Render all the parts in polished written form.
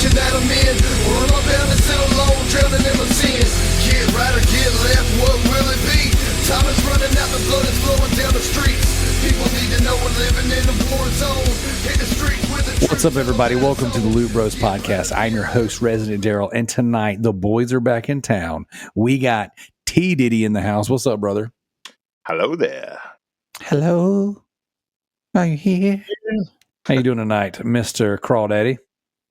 situation that I'm in, or am I bound to sail alone, drowning in my sin? Get right or get left, what will it be? Time is running out, the blood is flowing down the streets. People need to know we're living in a war zone. Hit the streets with the What's up, everybody? Welcome to the Loot Bros Podcast. I'm your host, Resident Darrell, and tonight the boys are back in town. We got T Diddy in the house. What's up, brother? Hello there. Hello. Are you here? How you doing tonight, Mr. Crawdaddy?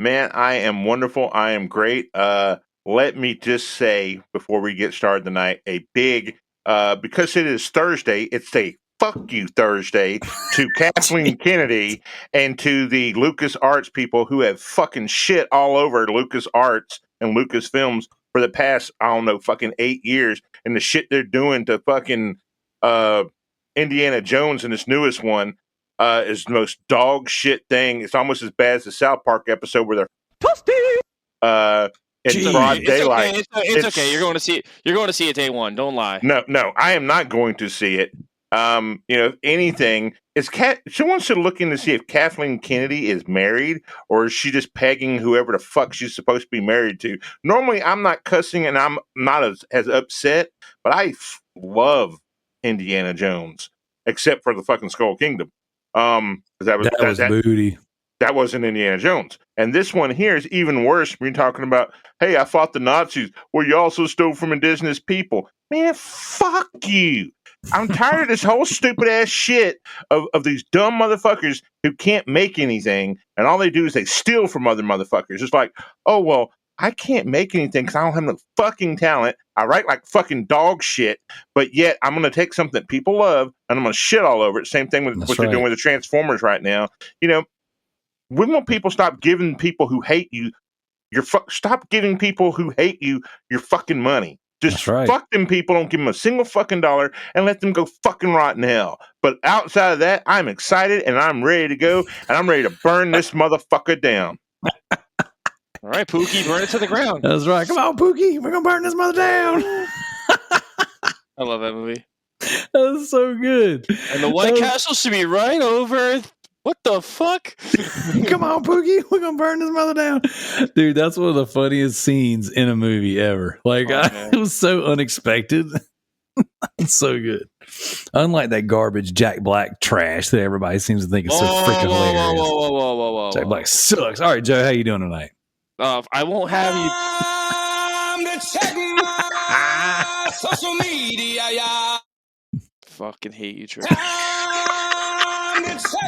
Man, I am wonderful. I am great. Let me just say before we get started tonight, a big because it is Thursday, it's a fuck you Thursday to Kathleen Kennedy and to the LucasArts people who have fucking shit all over LucasArts and Lucasfilms for the past, I don't know, fucking 8 years, and the shit they're doing to fucking Indiana Jones in this newest one is the most dog shit thing. It's almost as bad as the South Park episode where they're toasty. It's broad daylight. It's okay. You're going to see it. You're going to see it day one. Don't lie. No, I am not going to see it. If anything, someone should look in to see if Kathleen Kennedy is married or is she just pegging whoever the fuck she's supposed to be married to. Normally, I'm not cussing and I'm not as upset, but I love Indiana Jones, except for the fucking Skull Kingdom. That was booty. That wasn't Indiana Jones. And this one here is even worse. We're talking about, hey, I fought the Nazis. Well, you also stole from indigenous people. Man, fuck you. I'm tired of this whole stupid ass shit of these dumb motherfuckers who can't make anything. And all they do is they steal from other motherfuckers. It's like, oh, well, I can't make anything because I don't have no fucking talent. I write like fucking dog shit, but yet I'm going to take something that people love and I'm going to shit all over it. Same thing with what they're doing with the Transformers right now. When will people stop giving people who hate you stop giving people who hate you your fucking money? Just fuck them people. Don't give them a single fucking dollar and let them go fucking rot in hell. But outside of that, I'm excited and I'm ready to go and I'm ready to burn this motherfucker down. All right, Pookie, burn it to the ground. That's right. Come on, Pookie. We're going to burn this mother down. I love that movie. That was so good. And the White Castle should be right over. What the fuck? Come on, Pookie. We're going to burn this mother down. Dude, that's one of the funniest scenes in a movie ever. It was so unexpected. It's so good. Unlike that garbage Jack Black trash that everybody seems to think is so freaking hilarious. Whoa. Jack Black sucks. All right, Joe, how you doing tonight? I won't have you. Check my social media, yeah. Fucking hate you, Trey. Check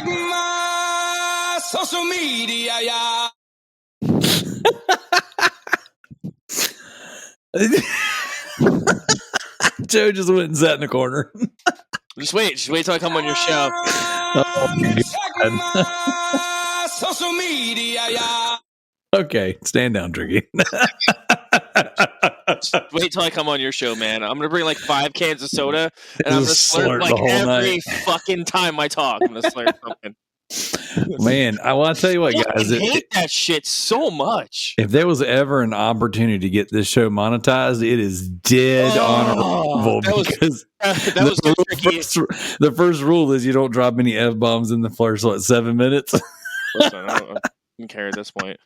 my social media, yeah. Joe just went and sat in the corner. Just wait till I come on your show. Check my social media, yeah. Okay, stand down, Tricky. Wait till I come on your show, man. I'm gonna bring like 5 cans of soda, and I'm gonna slurp like every fucking time I talk. I'm gonna slurp something. Man, I want to tell you what, guys. I hate that shit so much. If there was ever an opportunity to get this show monetized, it is dead on arrival. The first rule is you don't drop any F-bombs in the first 7 minutes. Listen, I don't care at this point.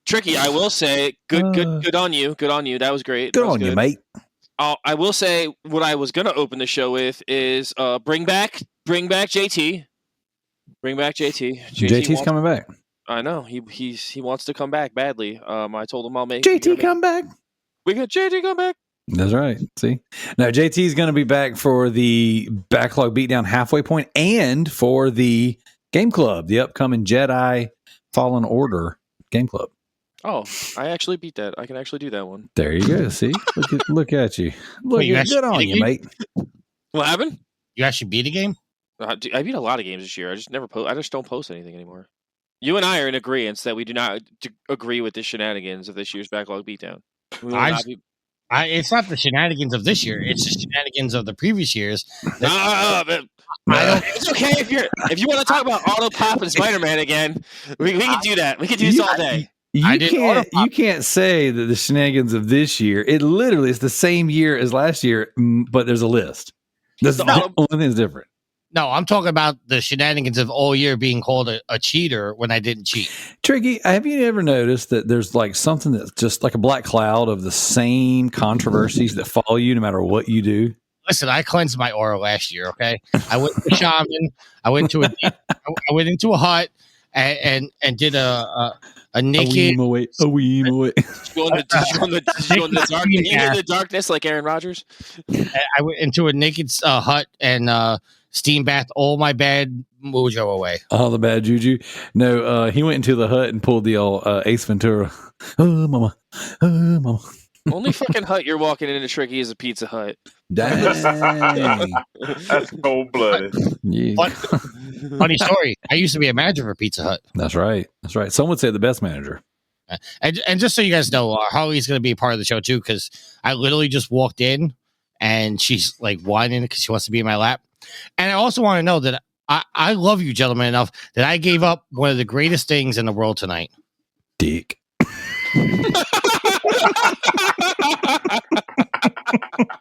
Tricky, I will say, good on you. Good on you. That was great. Good on you, mate. I will say what I was going to open the show with is bring back JT. Bring back JT. JT's coming back. I know. He wants to come back badly. I told him I'll make JT come back. We got JT come back. That's right. See? Now, JT's going to be back for the Backlog Beatdown Halfway Point and for the Game Club, the upcoming Jedi Fallen Order Game Club. Oh, I actually beat that. I can actually do that one. There you go. See? Look at you. Good on you, mate. What happened? You actually beat a game? I beat a lot of games this year. I just don't post anything anymore. You and I are in agreement that we do not agree with the shenanigans of this year's Backlog Beatdown. It's not the shenanigans of this year. It's the shenanigans of the previous years. It's okay if you want to talk about Auto Pop and Spider-Man again. We can do that. We can do this all day. You can't say that the shenanigans of this year. It literally is the same year as last year, but there's a list. That's the only thing that's different. No, I'm talking about the shenanigans of all year being called a cheater when I didn't cheat. Tricky, have you ever noticed that there's like something that's just like a black cloud of the same controversies that follow you no matter what you do? Listen, I cleansed my aura last year. Okay, I went to a shaman. I went to I went into a hut and did a naked. A weem away. Did you go in the darkness like Aaron Rodgers? I went into a naked hut and steam bath all my bad mojo away. All the bad juju. No, he went into the hut and pulled the old Ace Ventura. Oh, mama. Oh, mama. Only fucking hut you're walking into, Tricky, is a Pizza Hut. Dang. That's cold-blooded. Yeah. Funny story. I used to be a manager for Pizza Hut. That's right. That's right. Some would say the best manager. And just so you guys know, Harley's going to be a part of the show too, because I literally just walked in and she's like whining because she wants to be in my lap. And I also want to know that I love you gentlemen enough that I gave up one of the greatest things in the world tonight. Dick.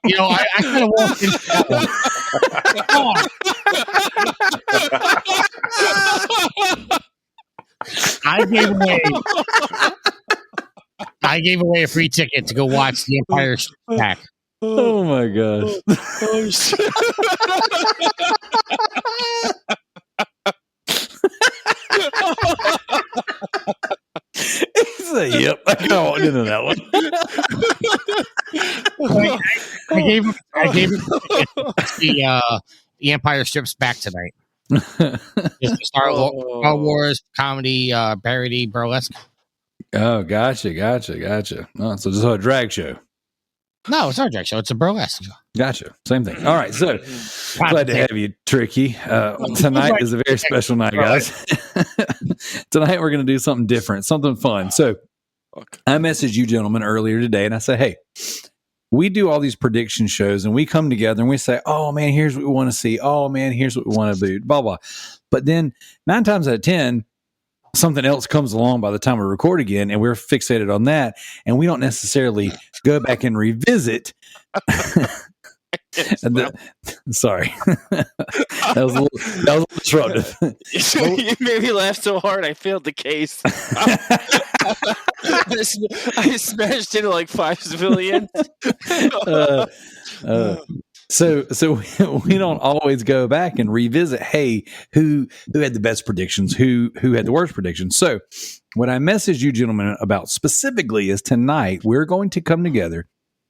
You know, I kind of walked in. I gave away a free ticket to go watch The Empire Strikes Back. Oh my gosh. Yep, I kind of walked into that one. I gave the Empire Strips Back tonight. Just a Star Wars comedy parody burlesque. Oh, gotcha. Oh, so just a drag show. No, it's not a drag show. It's a burlesque. Gotcha. Same thing. All right. So glad to have you, Tricky. Tonight is a very special night, guys. Tonight we're going to do something different, something fun. So I messaged you gentlemen earlier today and I said, hey, we do all these prediction shows and we come together and we say, oh man, here's what we want to see. Oh man, here's what we want to do, blah, blah. But then 9 times out of 10, something else comes along by the time we record again and we're fixated on that. And we don't necessarily go back and revisit. Sorry. that was a little disruptive. You made me laugh so hard I failed the case. I smashed into like 5 civilians. So we don't always go back and revisit, hey, who had the best predictions, who had the worst predictions. So what I messaged you gentlemen about specifically is tonight we're going to come together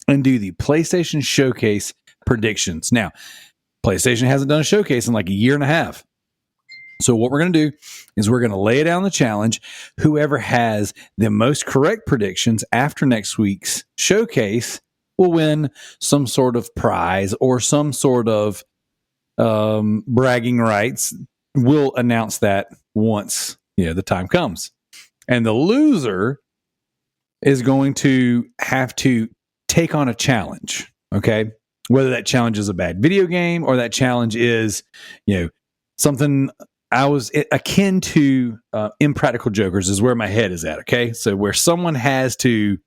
and do the PlayStation Showcase predictions. Now, PlayStation hasn't done a showcase in like a year and a half. So what we're going to do is we're going to lay down the challenge. Whoever has the most correct predictions after next week's showcase will win some sort of prize or some sort of bragging rights. We'll announce that once the time comes. And the loser is going to have to take on a challenge. Okay. Whether that challenge is a bad video game or that challenge is, something I was akin to Impractical Jokers is where my head is at. Okay. So where someone has to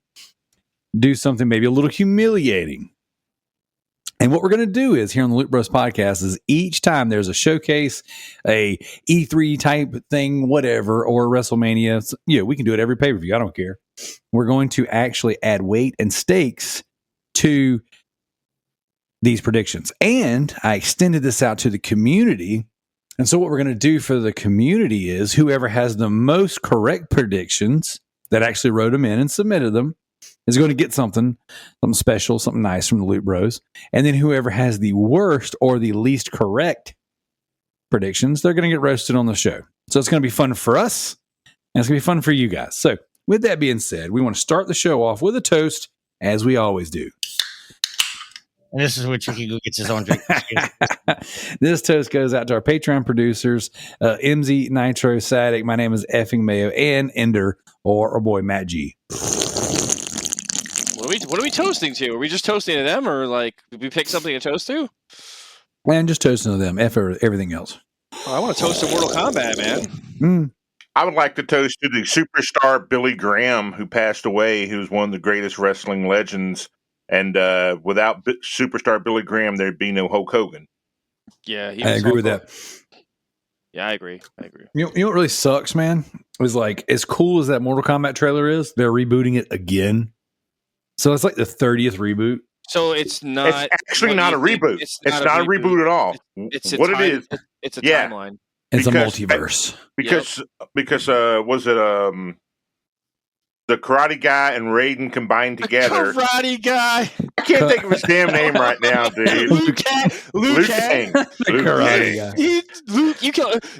do something maybe a little humiliating. And what we're going to do is here on the Loot Bros podcast is each time there's a showcase, a E3 type thing, whatever, or WrestleMania, we can do it every pay-per-view. I don't care. We're going to actually add weight and stakes to these predictions. And I extended this out to the community. And so what we're going to do for the community is whoever has the most correct predictions that actually wrote them in and submitted them is going to get something special, something nice from the Loot Bros. And then whoever has the worst or the least correct predictions, they're going to get roasted on the show. So it's going to be fun for us, and it's going to be fun for you guys. So with that being said, we want to start the show off with a toast, as we always do. And this is where Tricky gets his own drink. This toast goes out to our Patreon producers, MZ, Nitro, Sadik. My name is Effing Mayo, and Ender, or our boy Matt G. What are we toasting to? Are we just toasting to them, or like did we pick something to toast to? Man, just toasting to them. F everything else. Oh, I want to toast to Mortal Kombat, man. I would like to toast to the superstar Billy Graham, who passed away, who's one of the greatest wrestling legends. And without superstar Billy Graham, there'd be no Hulk Hogan. Yeah, he I was agree with hardcore. that. Yeah, I agree. You know what really sucks, man? It was like, as cool as that Mortal Kombat trailer is, they're rebooting it again. So it's like the 30th reboot. So it's not. It's actually what not a you think. reboot. It's It's not not a reboot at all. It's a What time, it is, It's a yeah. timeline. It's a Because- multiverse. because was it the Karate Guy and Raiden combined together? Karate Guy. I can't think of his damn name right now, dude. Liu Kang. Liu Kang. The Liu Karate Kang. Guy. Luke,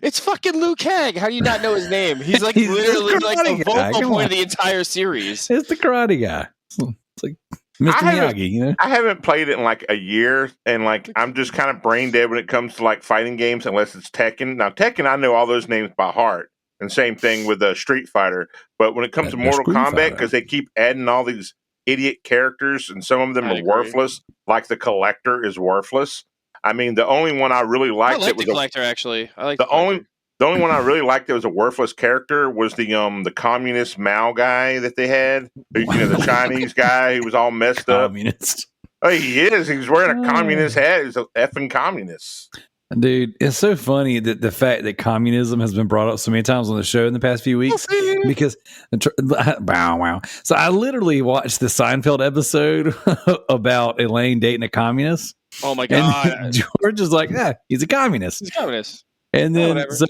it's fucking Liu Kang. How do you not know his name? He's like He's literally the like the Karate Guy. vocal Come point on. of the entire series. It's the Karate Guy. It's like Mr. I haven't- Miyagi, you know? I haven't played it in like a year, and like I'm just kind of brain dead when it comes to like fighting games, unless it's Tekken. Now Tekken, I know all those names by heart, and same thing with Street Fighter. But when it comes to The Mortal Street Kombat, Fighter. because they keep adding all these idiot characters, and some of them I are agree. worthless. Like the Collector is worthless. I mean, the only one I really I liked like that the was collector actually. I like the the collector. only one I really liked that was a worthless character was the communist Mao guy that they had. You know, the Chinese guy who was all messed up. Communist. Oh, he is. He's wearing a Oh. communist hat. He's a effing communist. Dude, it's so funny that the fact that communism has been brought up so many times on the show in the past few weeks. Because wow. So I literally watched the Seinfeld episode about Elaine dating a communist. Oh my And god. George is like, yeah, he's a communist. He's communist. And then whatever. so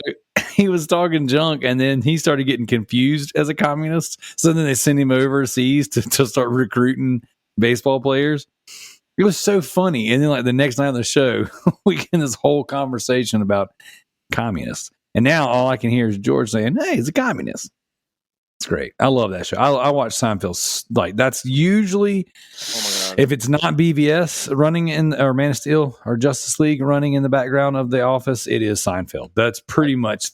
he was talking junk, and then he started getting confused as a communist. So then they sent him overseas to start recruiting baseball players. It was so funny. And then like the next night on the show, we get this whole conversation about communists. And now all I can hear is George saying, hey, he's a communist. It's great. I love that show. I watch Seinfeld. Like that's usually, Oh my god. if it's not BVS running or Man of Steel or Justice League running in the background of The Office, it is Seinfeld. That's pretty much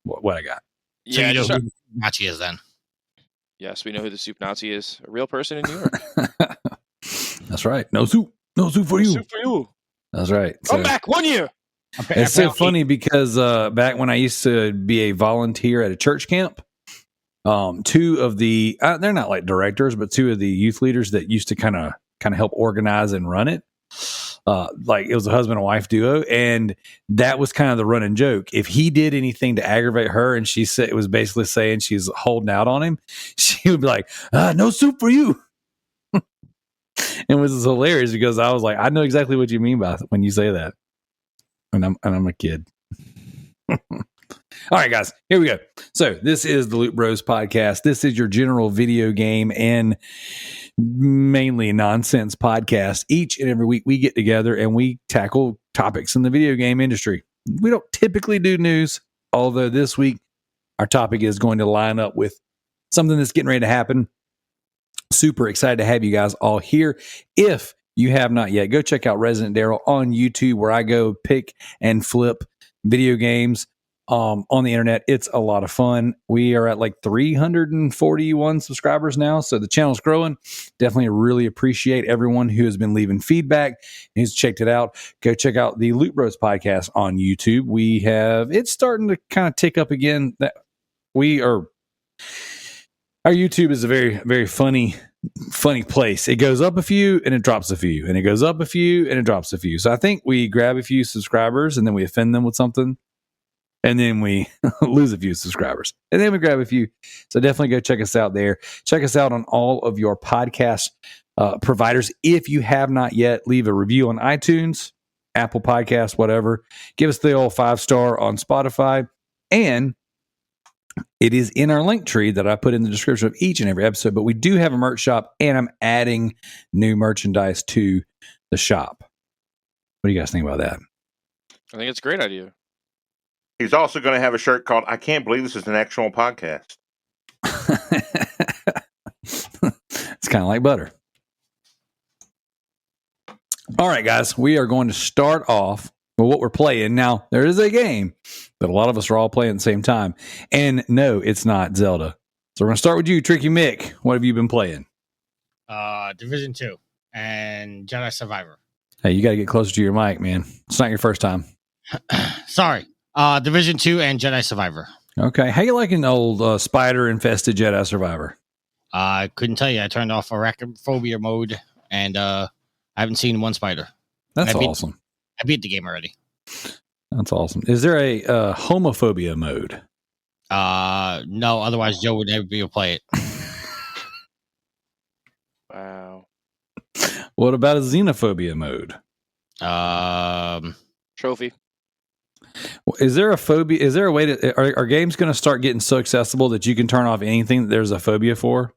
what I got. So Yeah, you know just- who Nachi is then. yes, we know who the Soup Nazi is. A real person in New York. That's right. No soup for you. Soup for you. That's right. Come back 1 year. It's so funny because back when I used to be a volunteer at a church camp, two of the they're not like directors, but two of the youth leaders that used to kind of help organize and run it. Like it was a husband and wife duo, and that was kind of the running joke. If he did anything to aggravate her, and she said it was basically saying she's holding out on him, she would be like, "No soup for you." And it was hilarious because I was like, I know exactly what you mean by when you say that. And I'm a kid. All right, guys, here we go. So this is the Loot Bros podcast. This is your general video game and mainly nonsense podcast. Each and every week we get together and we tackle topics in the video game industry. We don't typically do news, although this week our topic is going to line up with something that's getting ready to happen. Super excited to have you guys all here. If you have not yet, go check out Resident Darrell on YouTube, where I go pick and flip video games on the internet. It's a lot of fun. We are at like 341 subscribers now, so the channel's growing. Definitely really appreciate everyone who has been leaving feedback and who's checked it out. Go check out the Loot Bros podcast on YouTube. It's starting to kind of tick up again. Our YouTube is a very, very funny place. It goes up a few and it drops a few, and it goes up a few and it drops a few. So I think we grab a few subscribers and then we offend them with something, and then we lose a few subscribers, and then we grab a few. So definitely go check us out there. Check us out on all of your podcast providers. If you have not yet, leave a review on iTunes, Apple Podcasts, whatever. Give us the old 5-star on Spotify, and it is in our link tree that I put in the description of each and every episode. But we do have a merch shop, and I'm adding new merchandise to the shop. What do you guys think about that? I think it's a great idea. He's also going to have a shirt called "I Can't Believe This Is an Actual Podcast." It's kind of like butter. All right, guys, we are going to start off with what we're playing. Now, there is a game that a lot of us are all playing at the same time. And no, it's not Zelda. So we're going to start with you, Trickymic. What have you been playing? Division 2 and Jedi Survivor. Hey, you got to get closer to your mic, man. It's not your first time. Sorry. Division 2 and Jedi Survivor. Okay. How you liking old spider-infested Jedi Survivor? I couldn't tell you. I turned off arachnophobia mode, and I haven't seen one spider. That's I beat- awesome. I beat the game already. That's awesome. Is there a homophobia mode? No, otherwise Joe would never be able to play it. Wow. What about a xenophobia mode? Trophy. Is there a phobia? Is there a way to? Are games going to start getting so accessible that you can turn off anything that there's a phobia for?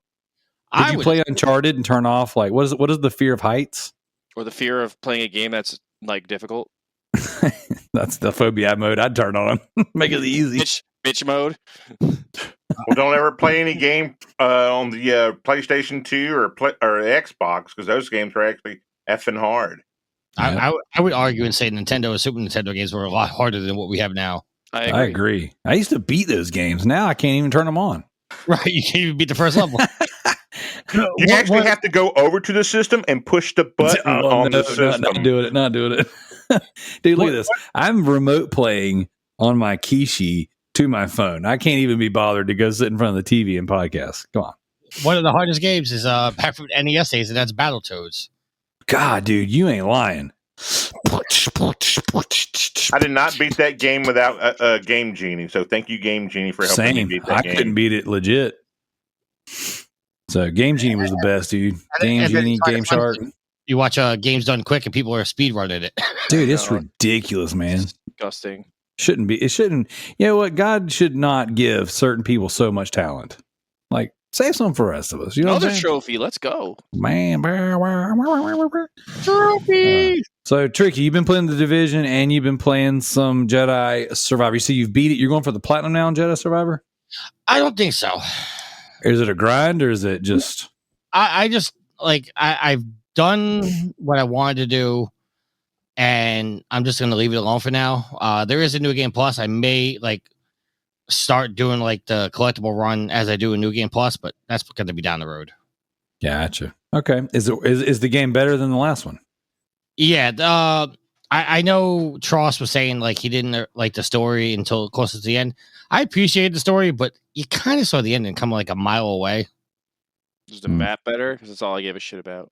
Could you play Uncharted and turn off like what is the fear of heights? Or the fear of playing a game that's like difficult. That's the phobia mode I'd turn on. Make it easy. Bitch mode. Well, don't ever play any game on the PlayStation 2 or Xbox because those games are actually effing hard. I would argue and say Nintendo and Super Nintendo games were a lot harder than what we have now. I agree. I used to beat those games. Now I can't even turn them on. Right, you can't even beat the first level. You actually have to go over to the system and push the button on the system. Not doing it. Dude, look at this. I'm remote playing on my Kishi to my phone. I can't even be bothered to go sit in front of the TV and podcast. Come on. One of the hardest games is back from NES days, and that's Battletoads. God, dude, you ain't lying. I did not beat that game without a Game Genie, so thank you, Game Genie, for helping me beat that game. I couldn't beat it legit. So Game Genie was the best, dude. Game Genie, Game Shark. You watch games done quick, and people are speedrunning it. Dude, it's ridiculous, man. It's disgusting. Shouldn't be. It shouldn't. You know what? God should not give certain people so much talent. Like, save some for the rest of us. You know Another what I'm saying? trophy. Let's go. Man. Trophy. So, Tricky, you've been playing The Division and you've been playing some Jedi Survivor. You see, you've beat it. You're going for the platinum now in Jedi Survivor? I don't think so. Is it a grind or is it just... I just, like, I've done what I wanted to do, and I'm just going to leave it alone for now. There is a New Game Plus. I may, like, start doing, like, the collectible run as I do a New Game Plus, but that's going to be down the road. Gotcha. Okay. Is the game better than the last one? Yeah. I know Tross was saying, like, he didn't like the story until close to the end. I appreciate the story, but you kind of saw the ending come like a mile away. Is the map better? Because that's all I gave a shit about.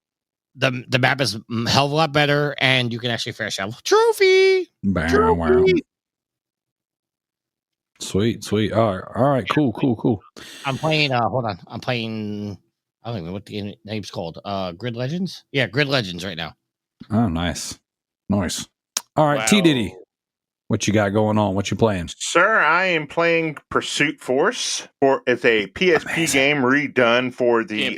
The map is a hell of a lot better, and you can actually finish out trophy. Sweet. All right. Cool. I'm playing. Hold on. I'm playing. I don't even know what the name's called. Grid Legends. Yeah, Grid Legends right now. Oh, nice. All right, wow. T Diddy, what you got going on? What you playing? Sir, I am playing Pursuit Force. It's a PSP game redone for the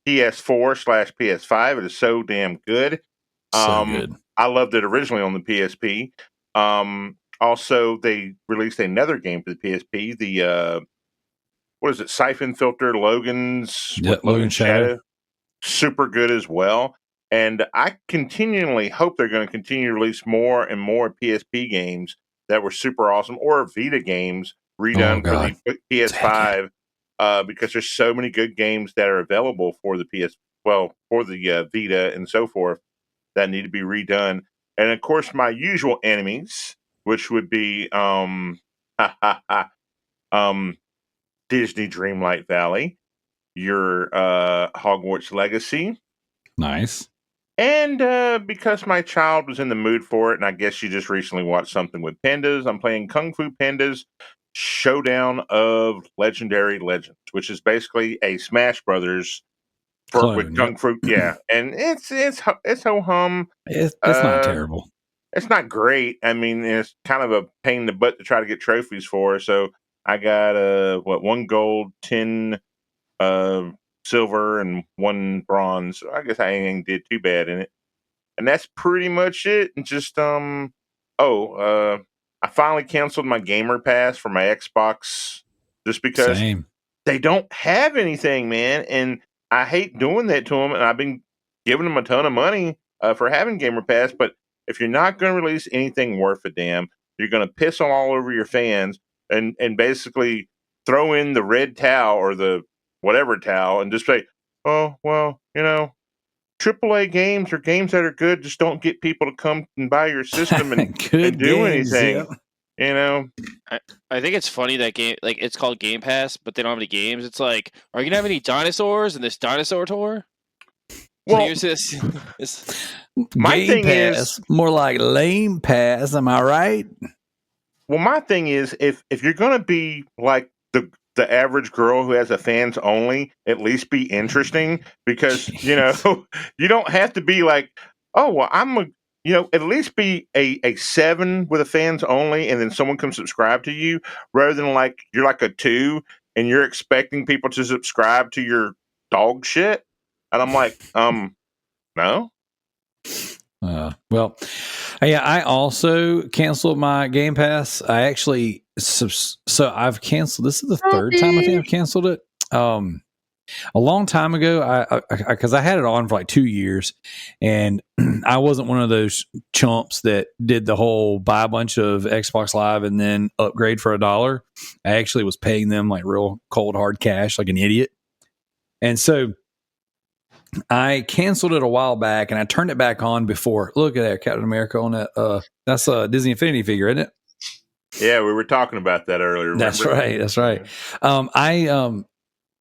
PS4/PS5. It is so damn good. Good. I loved it originally on the PSP. Also, they released another game for the PSP. The what is it? Siphon Filter Logan Shadow. Super good as well. And I continually hope they're going to continue to release more and more PSP games that were super awesome, or Vita games redone for the PS5, because there's so many good games that are available for the Vita and so forth that need to be redone. And of course, my usual enemies, which would be Disney Dreamlight Valley, your Hogwarts Legacy. Nice. And because my child was in the mood for it, and I guess she just recently watched something with pandas, I'm playing Kung Fu Pandas Showdown of Legendary Legends, which is basically a Smash Brothers with Kung Fu. Yeah, and it's ho hum. It's not terrible. It's not great. I mean, it's kind of a pain in the butt to try to get trophies for. So I got 1 gold, 10 silver, and 1 bronze. I guess I ain't did too bad in it, and that's pretty much it. And just I finally canceled my gamer pass for my Xbox just because they don't have anything, man, and I hate doing that to them. And I've been giving them a ton of money for having gamer pass, but if you're not going to release anything worth a damn, you're going to piss all over your fans and basically throw in the red towel or the whatever towel and just say, oh, well, AAA games or games that are good just don't get people to come and buy your system and do anything. Yeah. I think it's funny that game, like, it's called Game Pass, but they don't have any games. It's like, are you going to have any dinosaurs in this dinosaur tour? Well, here's this. My Game thing Pass, is- more like lame pass. Am I right? well, my thing is, if you're gonna be like the average girl who has a fans only, at least be interesting, because you don't have to be like, oh well, at least be a 7 with a fans only, and then someone can subscribe to you, rather than like you're like a 2 and you're expecting people to subscribe to your dog shit, and I'm like, no. Well, yeah, I also canceled my Game Pass. I actually, so I've canceled. This is the third time I think I've canceled it. A long time ago, because I had it on for like 2 years, and I wasn't one of those chumps that did the whole buy a bunch of Xbox Live and then upgrade for $1. I actually was paying them like real cold hard cash, like an idiot, and so I canceled it a while back, and I turned it back on before. Look at that, Captain America on that. That's a Disney Infinity figure, isn't it? Yeah, we were talking about that earlier. Remember? That's right. That's right.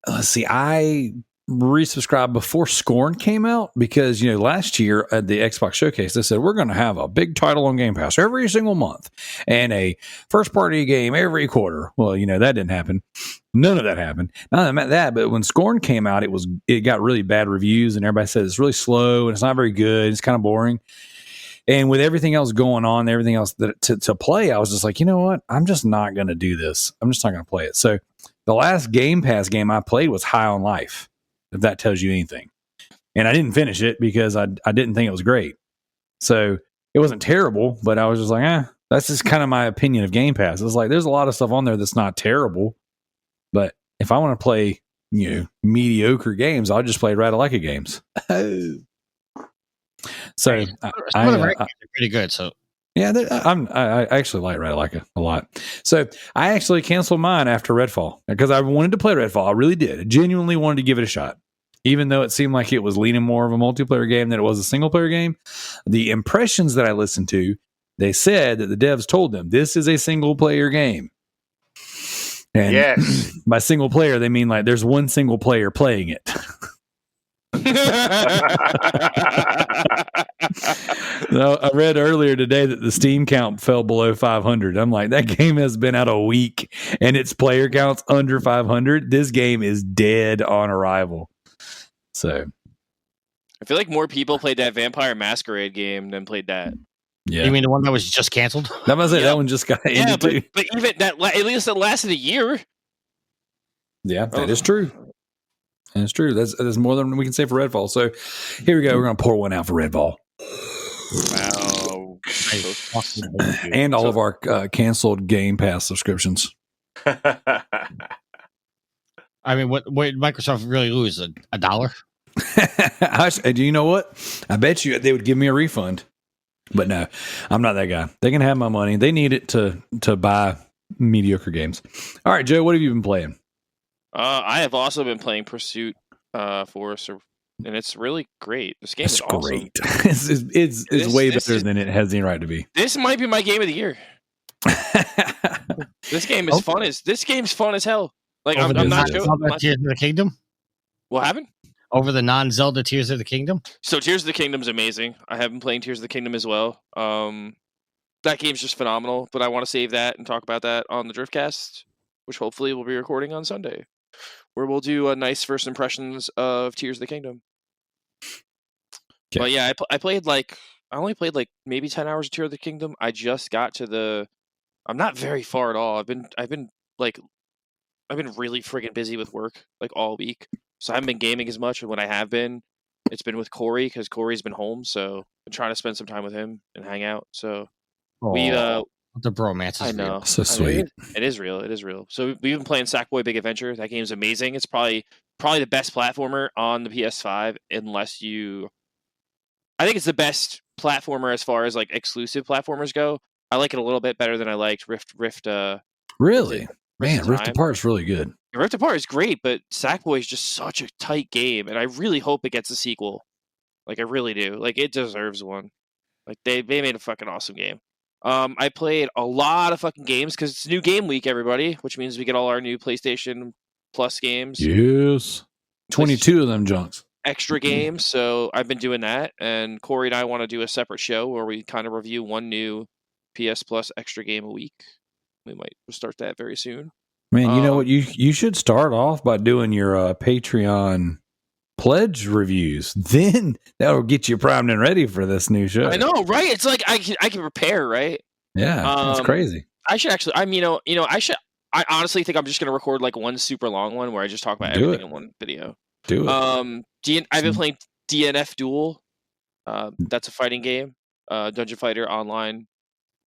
Let's see. I resubscribed before Scorn came out because last year at the Xbox Showcase they said we're going to have a big title on Game Pass every single month and a first party game every quarter. Well, that didn't happen. None of that happened. Not that, but when Scorn came out, it got really bad reviews and everybody said it's really slow and it's not very good. It's kind of boring. And with everything else going on, everything else to play, I was just like, you know what? I'm just not going to do this. I'm just not going to play it. So the last Game Pass game I played was High on Life, if that tells you anything. And I didn't finish it because I didn't think it was great. So it wasn't terrible, but I was just like, that's just kind of my opinion of Game Pass. It's like there's a lot of stuff on there that's not terrible. But if I want to play, mediocre games, I'll just play Ratalaika games. So some of them are pretty good. So yeah, I actually like Ratalaika a lot. So I actually canceled mine after Redfall because I wanted to play Redfall. I really did. I genuinely wanted to give it a shot, even though it seemed like it was leaning more of a multiplayer game than it was a single player game. The impressions that I listened to, they said that the devs told them this is a single player game. And yes, by single player, they mean like there's one single player playing it. No, I read earlier today that the Steam count fell below 500. I'm like, that game has been out a week and its player count's under 500. This game is dead on arrival. So I feel like more people played that Vampire Masquerade game than played that. yeah, you mean the one that was just canceled? that was it. That one just got ended too. But even that, at least it lasted a year. Yeah, that is true. That's true. That's more than we can say for Redfall. So here we go. We're going to pour one out for Redfall. Wow. And all of our canceled Game Pass subscriptions. I mean, what Microsoft really lose $1? Do you know what? I bet you they would give me a refund. But no, I'm not that guy. They can have my money. They need it to buy mediocre games. All right, Joe, what have you been playing? I have also been playing Pursuit Force, and it's really great. This game is awesome. Great. It's way better than it has any right to be. This might be my game of the year. This game is fun. This game's fun as hell. Like I'm not joking. Tears of the Kingdom. What happened? Over the non-Zelda Tears of the Kingdom. So Tears of the Kingdom's amazing. I have been playing Tears of the Kingdom as well. That game's just phenomenal. But I want to save that and talk about that on the Driftcast, which hopefully we'll be recording on Sunday, where we'll do a nice first impressions of Tears of the Kingdom. Okay. But yeah, I only played like maybe 10 hours of Tears of the Kingdom. I just got to I'm not very far at all. I've been really friggin' busy with work like all week. So I haven't been gaming as much, and when I have been, it's been with Corey because Corey's been home. So I'm trying to spend some time with him and hang out. So the bromance is I know. real. So sweet. It is real. It is real. So we've been playing Sackboy Big Adventure. That game's amazing. It's probably the best platformer on the PS5, unless I think it's the best platformer as far as like exclusive platformers go. I like it a little bit better than I liked Rift. Really? Man, Rift Apart is really good. Rift Apart is great, but Sackboy is just such a tight game, and I really hope it gets a sequel. Like I really do. Like it deserves one. Like they made a fucking awesome game. I played a lot of fucking games because it's new game week, everybody, which means we get all our new PlayStation Plus games. Yes. 22 of them junks. extra game, so I've been doing that. And Corey and I want to do a separate show where we kind of review one new PS Plus extra game a week. We might start that very soon. Man, you know what? You should start off by doing your Patreon pledge reviews. Then that'll get you primed and ready for this new show. I know, right? It's like I can prepare, right? Yeah, that's crazy. I should actually. I honestly think I'm just gonna record like one super long one where I just talk about everything in one video. Do it. I've been playing DNF Duel. That's a fighting game, Dungeon Fighter online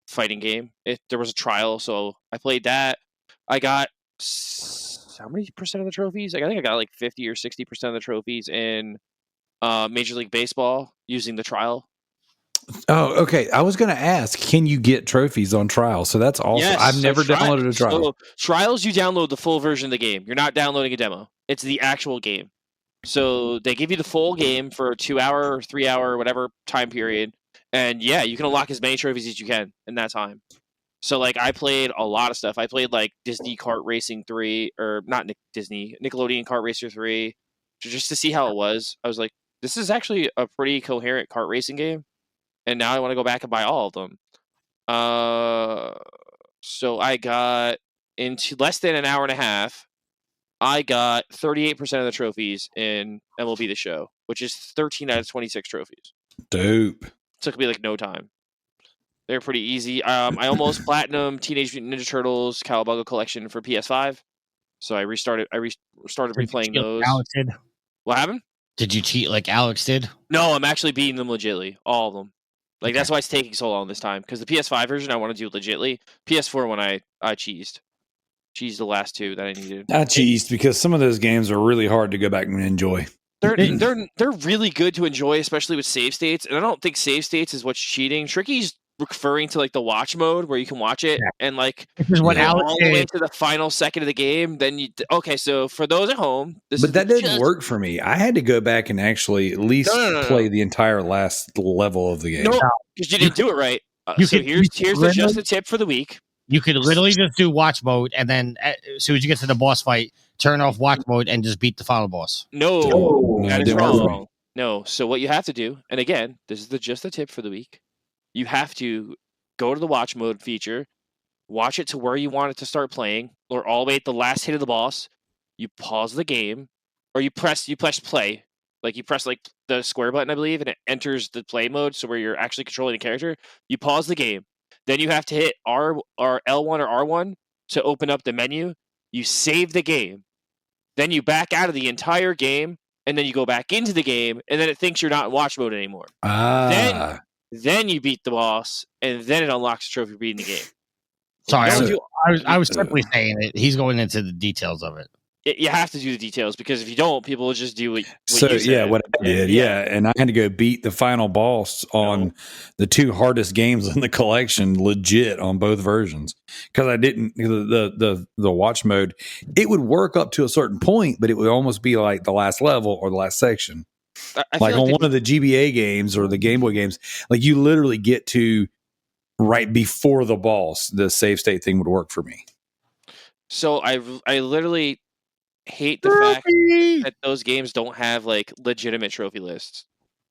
fighting game. There was a trial, so I played that. I got how many percent of the trophies? I think I got like 50 or 60% of the trophies in Major League Baseball using the trial. Oh, okay. I was going to ask, can you get trophies on trial? So that's awesome. Yes, I've never downloaded a trial. So trials, you download the full version of the game. You're not downloading a demo. It's the actual game. So they give you the full game for a 2 hour or 3 hour or whatever time period. And yeah, you can unlock as many trophies as you can in that time. So like I played a lot of stuff. I played like Disney Kart Racing 3, or not Disney, Nickelodeon Kart Racer 3, just to see how it was. I was like, this is actually a pretty coherent kart racing game. And now I want to go back and buy all of them. So I got, into less than an hour and a half, I got 38% of the trophies in MLB The Show, which is 13 out of 26 trophies. Dope. Took me like no time. They're pretty easy. I almost platinum Teenage Mutant Ninja Turtles Cowabunga Collection for PS5. So I restarted replaying those. Alex did? What happened? Did you cheat like Alex did? No, I'm actually beating them legitly. All of them. Like, that's why it's taking so long this time. Because the PS5 version, I want to do legitly. PS4 one, I cheesed. Cheesed the last two that I needed. I cheesed because some of those games are really hard to go back and enjoy. They're really good to enjoy, especially with save states. And I don't think save states is what's cheating. Tricky's referring to like the watch mode where you can watch it and like this is what Alex all the way to the final second of the game. Then so for those at home, but that didn't work for me. I had to go back and actually at least play the entire last level of the game. No, because you didn't do it right. Here's just the tip for the week. You could literally just do watch mode, and then as soon as you get to the boss fight, turn off watch mode and just beat the final boss. No, that is wrong. No, so what you have to do, and again, this is just the tip for the week. You have to go to the watch mode feature, watch it to where you want it to start playing, or all the way at the last hit of the boss. You pause the game, or you press play. Like you press like the square button, I believe, and it enters the play mode, so where you're actually controlling the character. You pause the game. Then you have to hit R or L1 or R1 to open up the menu. You save the game. Then you back out of the entire game, and then you go back into the game, and then it thinks you're not in watch mode anymore. Then you beat the boss, and then it unlocks the trophy for beating the game. Sorry, I was simply saying it. He's going into the details of it. You have to do the details, because if you don't, people will just do what you said. What I did, and I had to go beat the final boss on the two hardest games in the collection, legit on both versions, because I didn't the watch mode. It would work up to a certain point, but it would almost be like the last level or the last section. Like on one of the GBA games or the Game Boy games, like you literally get to right before the boss, the save state thing would work for me. So I literally hate the fact that those games don't have like legitimate trophy lists,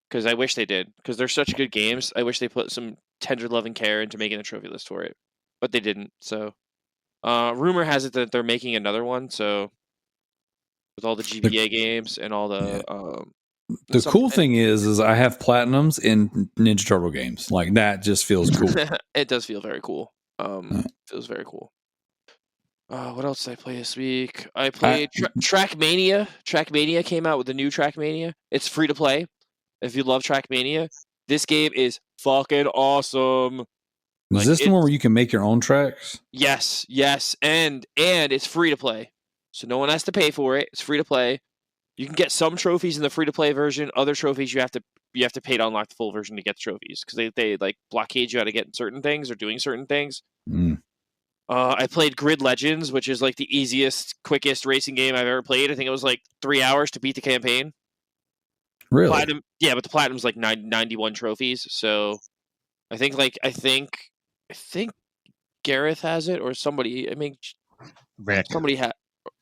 because I wish they did, because they're such good games. I wish they put some tender love and care into making a trophy list for it, but they didn't. So rumor has it that they're making another one, so with all the GBA games and all the cool thing is I have platinums in Ninja Turtle games. Like that just feels cool. It does feel very cool. Feels very cool. What else did I play this week? I played Trackmania. Trackmania came out with the new Trackmania. It's free to play. If you love Trackmania, this game is fucking awesome. Is this the one where you can make your own tracks? Yes, and it's free to play, so no one has to pay for it. It's free to play. You can get some trophies in the free to play version. Other trophies you have to pay to unlock the full version to get the trophies, because they like blockade you out of getting certain things or doing certain things. I played Grid Legends, which is like the easiest, quickest racing game I've ever played. I think it was like 3 hours to beat the campaign. Really? Platinum, yeah, but the platinum's like 91 trophies. So I think Gareth has it, or somebody. I mean, Rick.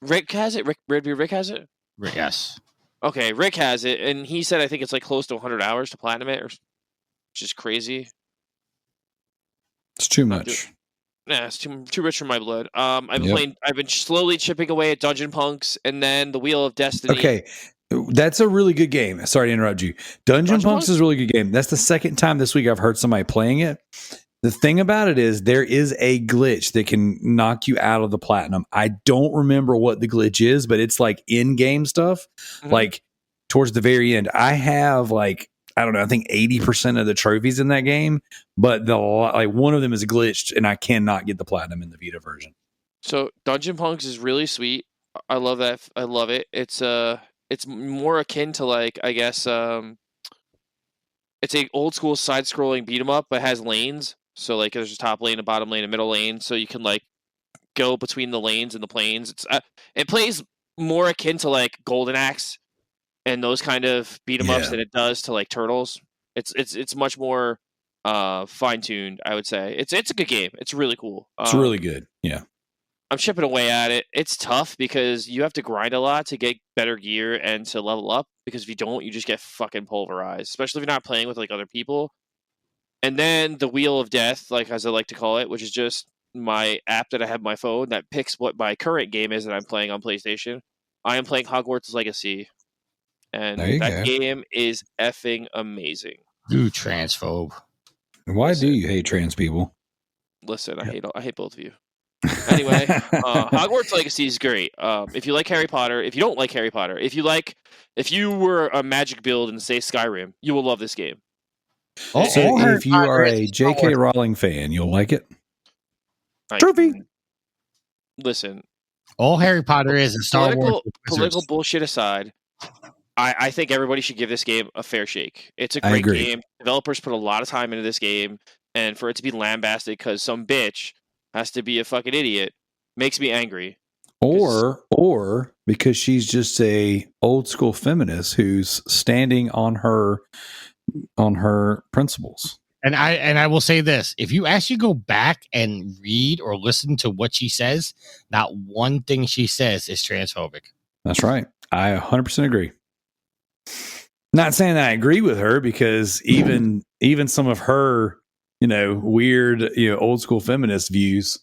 Rick has it. Rick has it. Yes. Okay, Rick has it, and he said I think it's like close to 100 hours to platinum it, which is crazy. It's too much. Nah, it's too rich for my blood. I've been playing. I've been slowly chipping away at Dungeon Punks, and then the Wheel of Destiny. Okay, that's a really good game. Sorry to interrupt you. Dungeon Punks is a really good game. That's the second time this week I've heard somebody playing it. The thing about it is there is a glitch that can knock you out of the platinum. I don't remember what the glitch is, but it's like in-game stuff. Mm-hmm. Like towards the very end, I have like, I don't know, I think 80% of the trophies in that game, but one of them is glitched and I cannot get the platinum in the Vita version. So Dungeon Punks is really sweet. I love that. I love it. It's more akin to like, I guess, it's a old school side scrolling beat 'em up, but has lanes. So like there's a top lane, a bottom lane, a middle lane, so you can like go between the lanes and the planes. It plays more akin to like Golden Axe and those kind of beat 'em ups than it does to like Turtles. It's much more fine tuned, I would say. It's a good game. It's really cool. It's really good. Yeah. I'm chipping away at it. It's tough because you have to grind a lot to get better gear and to level up, because if you don't, you just get fucking pulverized, especially if you're not playing with like other people. And then the Wheel of Death, like as I like to call it, which is just my app that I have on my phone that picks what my current game is that I'm playing on PlayStation. I am playing Hogwarts Legacy, and that game is effing amazing. You transphobe. Why do you hate trans people? Listen, I hate both of you. Anyway, Hogwarts Legacy is great. If you like Harry Potter, if you don't like Harry Potter, if you were a Magic build in say Skyrim, you will love this game. So if you are a J.K. Rowling fan, you'll like it. Trophy. Listen, all Harry Potter is Star Wars. Political bullshit aside, I think everybody should give this game a fair shake. It's a great game. Developers put a lot of time into this game, and for it to be lambasted because some bitch has to be a fucking idiot makes me angry. Or because she's just a old school feminist who's standing on her principles. And I will say this: if you actually go back and read or listen to what she says, not one thing she says is transphobic. That's right. I 100% agree. Not saying that I agree with her, because even some of her, weird, old school feminist views,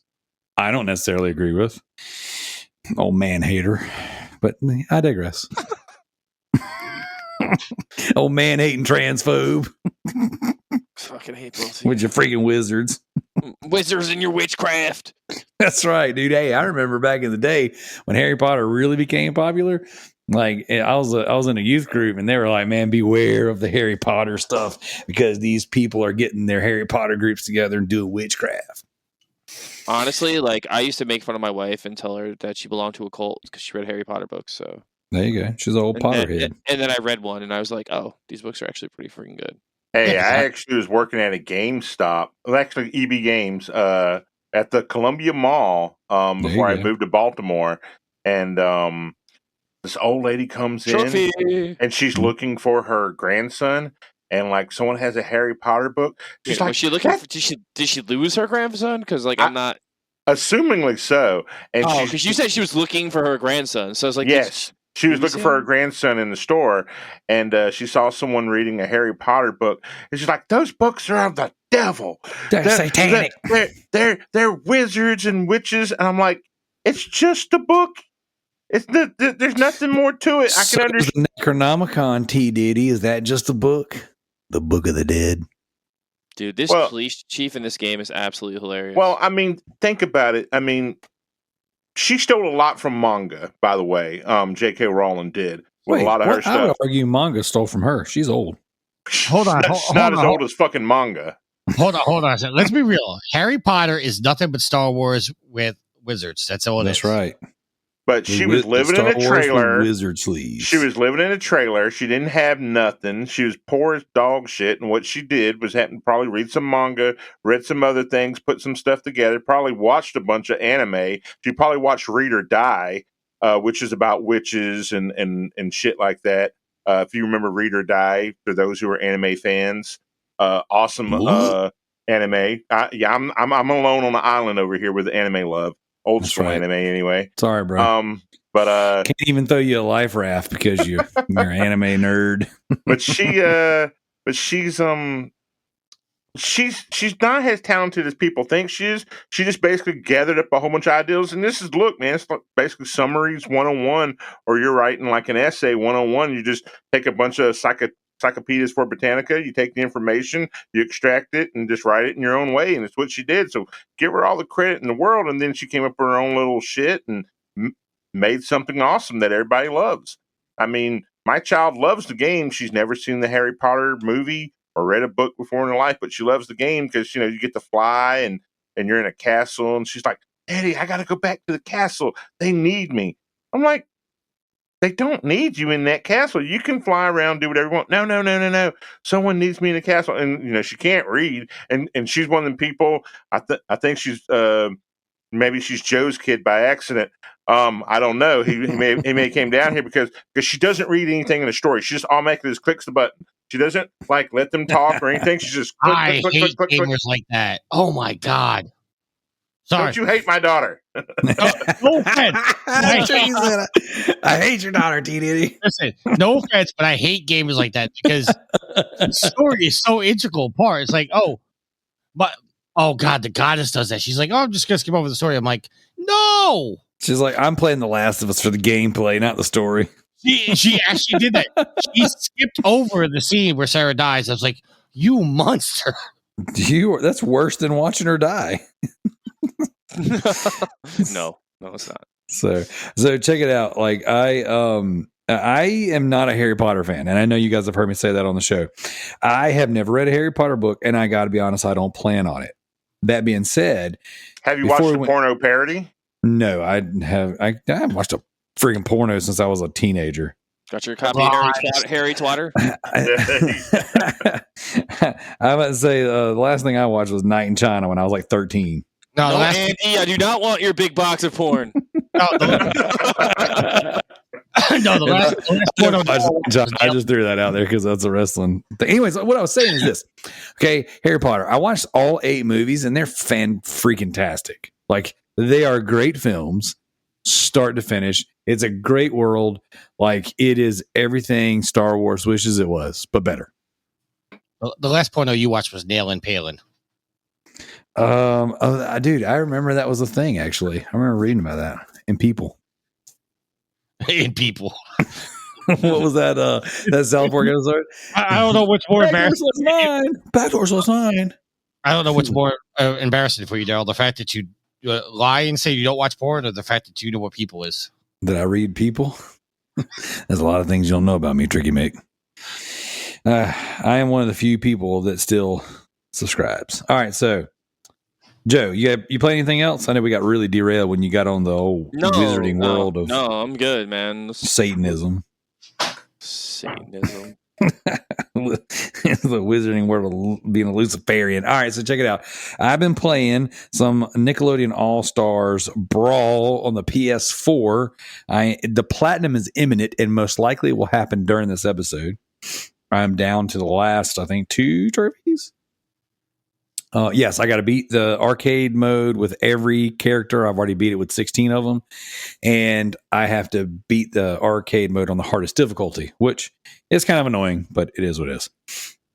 I don't necessarily agree with. Old man hater, but I digress. Old man hating transphobe. Fucking hate both of you. With your freaking wizards. Wizards and your witchcraft. That's right, dude. Hey, I remember back in the day when Harry Potter really became popular. Like I was in a youth group, and they were like, "Man, beware of the Harry Potter stuff, because these people are getting their Harry Potter groups together and doing witchcraft." Honestly, like I used to make fun of my wife and tell her that she belonged to a cult because she read Harry Potter books. So there you go. She's an old Potterhead. And then I read one, and I was like, "Oh, these books are actually pretty freaking good." Hey, I actually was working at a GameStop. Well, actually, EB Games at the Columbia Mall before I moved to Baltimore, and this old lady comes in, and she's looking for her grandson, and like someone has a Harry Potter book. She's like, was she looking for, did she lose her grandson? Because like I'm not assumingly so. And because you said she was looking for her grandson, so I was like, yes. She was looking for her grandson in the store, and she saw someone reading a Harry Potter book. And she's like, "Those books are of the devil. They're satanic. They're wizards and witches." And I'm like, "It's just a book. There's nothing more to it." I can understand. The Necronomicon, T. Diddy, is that just a book? The Book of the Dead. Dude, this police chief in this game is absolutely hilarious. Well, I mean, think about it. I mean, she stole a lot from manga, by the way. J.K. Rowling did with a lot of her stuff. I would argue manga stole from her. She's old. Hold on. She's not as old as fucking manga. Hold on a second. Let's be real. Harry Potter is nothing but Star Wars with wizards. That's all it is. That's right. But she was living in a trailer. Wizard sleeves. She was living in a trailer. She didn't have nothing. She was poor as dog shit. And what she did was probably read some manga, read some other things, put some stuff together, probably watched a bunch of anime. She probably watched Read or Die, which is about witches and shit like that. If you remember Read or Die, for those who are anime fans, awesome anime. I'm alone on the island over here with anime love. Old school anime, anyway. Sorry, bro. But can't even throw you a life raft because you're an anime nerd. but she's not as talented as people think she is. She just basically gathered up a whole bunch of ideas, and this is look, man, it's like basically summaries 101, or you're writing like an essay 101. You just take a bunch of encyclopedias for Britannica, you take the information, you extract it, and just write it in your own way, and it's what she did. So give her all the credit in the world, and then she came up with her own little shit and made something awesome that everybody loves. I mean, my child loves the game. She's never seen the Harry Potter movie or read a book before in her life, but she loves the game because, you get to fly and you're in a castle, and she's like, Daddy, I got to go back to the castle. They need me. I'm like, they don't need you in that castle. You can fly around, do whatever you want. No. Someone needs me in the castle. And, she can't read. And she's one of them people, I think she's, maybe she's Joe's kid by accident. I don't know. He may came down here because she doesn't read anything in the story. She just automatically just clicks the button. She doesn't let them talk or anything. She just I hate gamers like that. Oh my god! Sorry. Don't you hate my daughter? No offense. I hate your daughter, T Diddy. Listen, no offense, but I hate gamers like that because the story is so integral part. It's like, oh god, the goddess does that. She's like, oh, I'm just gonna skip over the story. I'm like, no. She's like, I'm playing The Last of Us for the gameplay, not the story. She actually did that. She skipped over the scene where Sarah dies. I was like, you monster. That's worse than watching her die. No, it's not. So check it out. Like I am not a Harry Potter fan, and I know you guys have heard me say that on the show. I have never read a Harry Potter book, and I got to be honest, I don't plan on it. That being said, have you watched the porno parody? No, I haven't watched a freaking porno since I was a teenager. Got your copy of Harry Twatter? I'm about to say the last thing I watched was Night in China when I was like 13. No, Andy, I do not want your big box of porn. The last I just threw that out there because that's a wrestling thing. Anyways, what I was saying is this. Okay, Harry Potter. I watched all 8 movies and they're fan-freaking-tastic. Like, they are great films, start to finish. It's a great world. Like, it is everything Star Wars wishes it was, but better. The last porno you watched was Nail and Palin. Dude, I remember that was a thing, actually. I remember reading about that in People. In People. What was that? That South Park episode? I don't know what's more embarrassing. Backdoors was mine. I don't know what's more embarrassing for you, Darrell. The fact that you lie and say you don't watch porn, or the fact that you know what People is. That I read People? There's a lot of things you don't know about me, Trickymic. I am one of the few people that still subscribes. All right, so Joe, you play anything else? I know we got really derailed when you got on the whole wizarding world of I'm good, man. Satanism. Satanism. The wizarding world of being a Luciferian. All right, so check it out. I've been playing some Nickelodeon All-Stars Brawl on the PS4. The platinum is imminent and most likely will happen during this episode. I'm down to the last, I think, 2 trophies. Yes, I got to beat the arcade mode with every character. I've already beat it with 16 of them. And I have to beat the arcade mode on the hardest difficulty, which is kind of annoying, but it is what it is.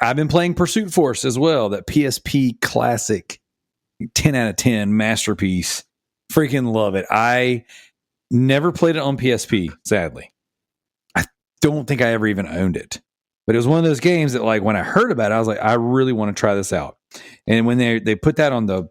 I've been playing Pursuit Force as well, that PSP classic 10 out of 10 masterpiece. Freaking love it. I never played it on PSP, sadly. I don't think I ever even owned it. But it was one of those games that, like, when I heard about it, I was like, I really want to try this out. And when they put that on the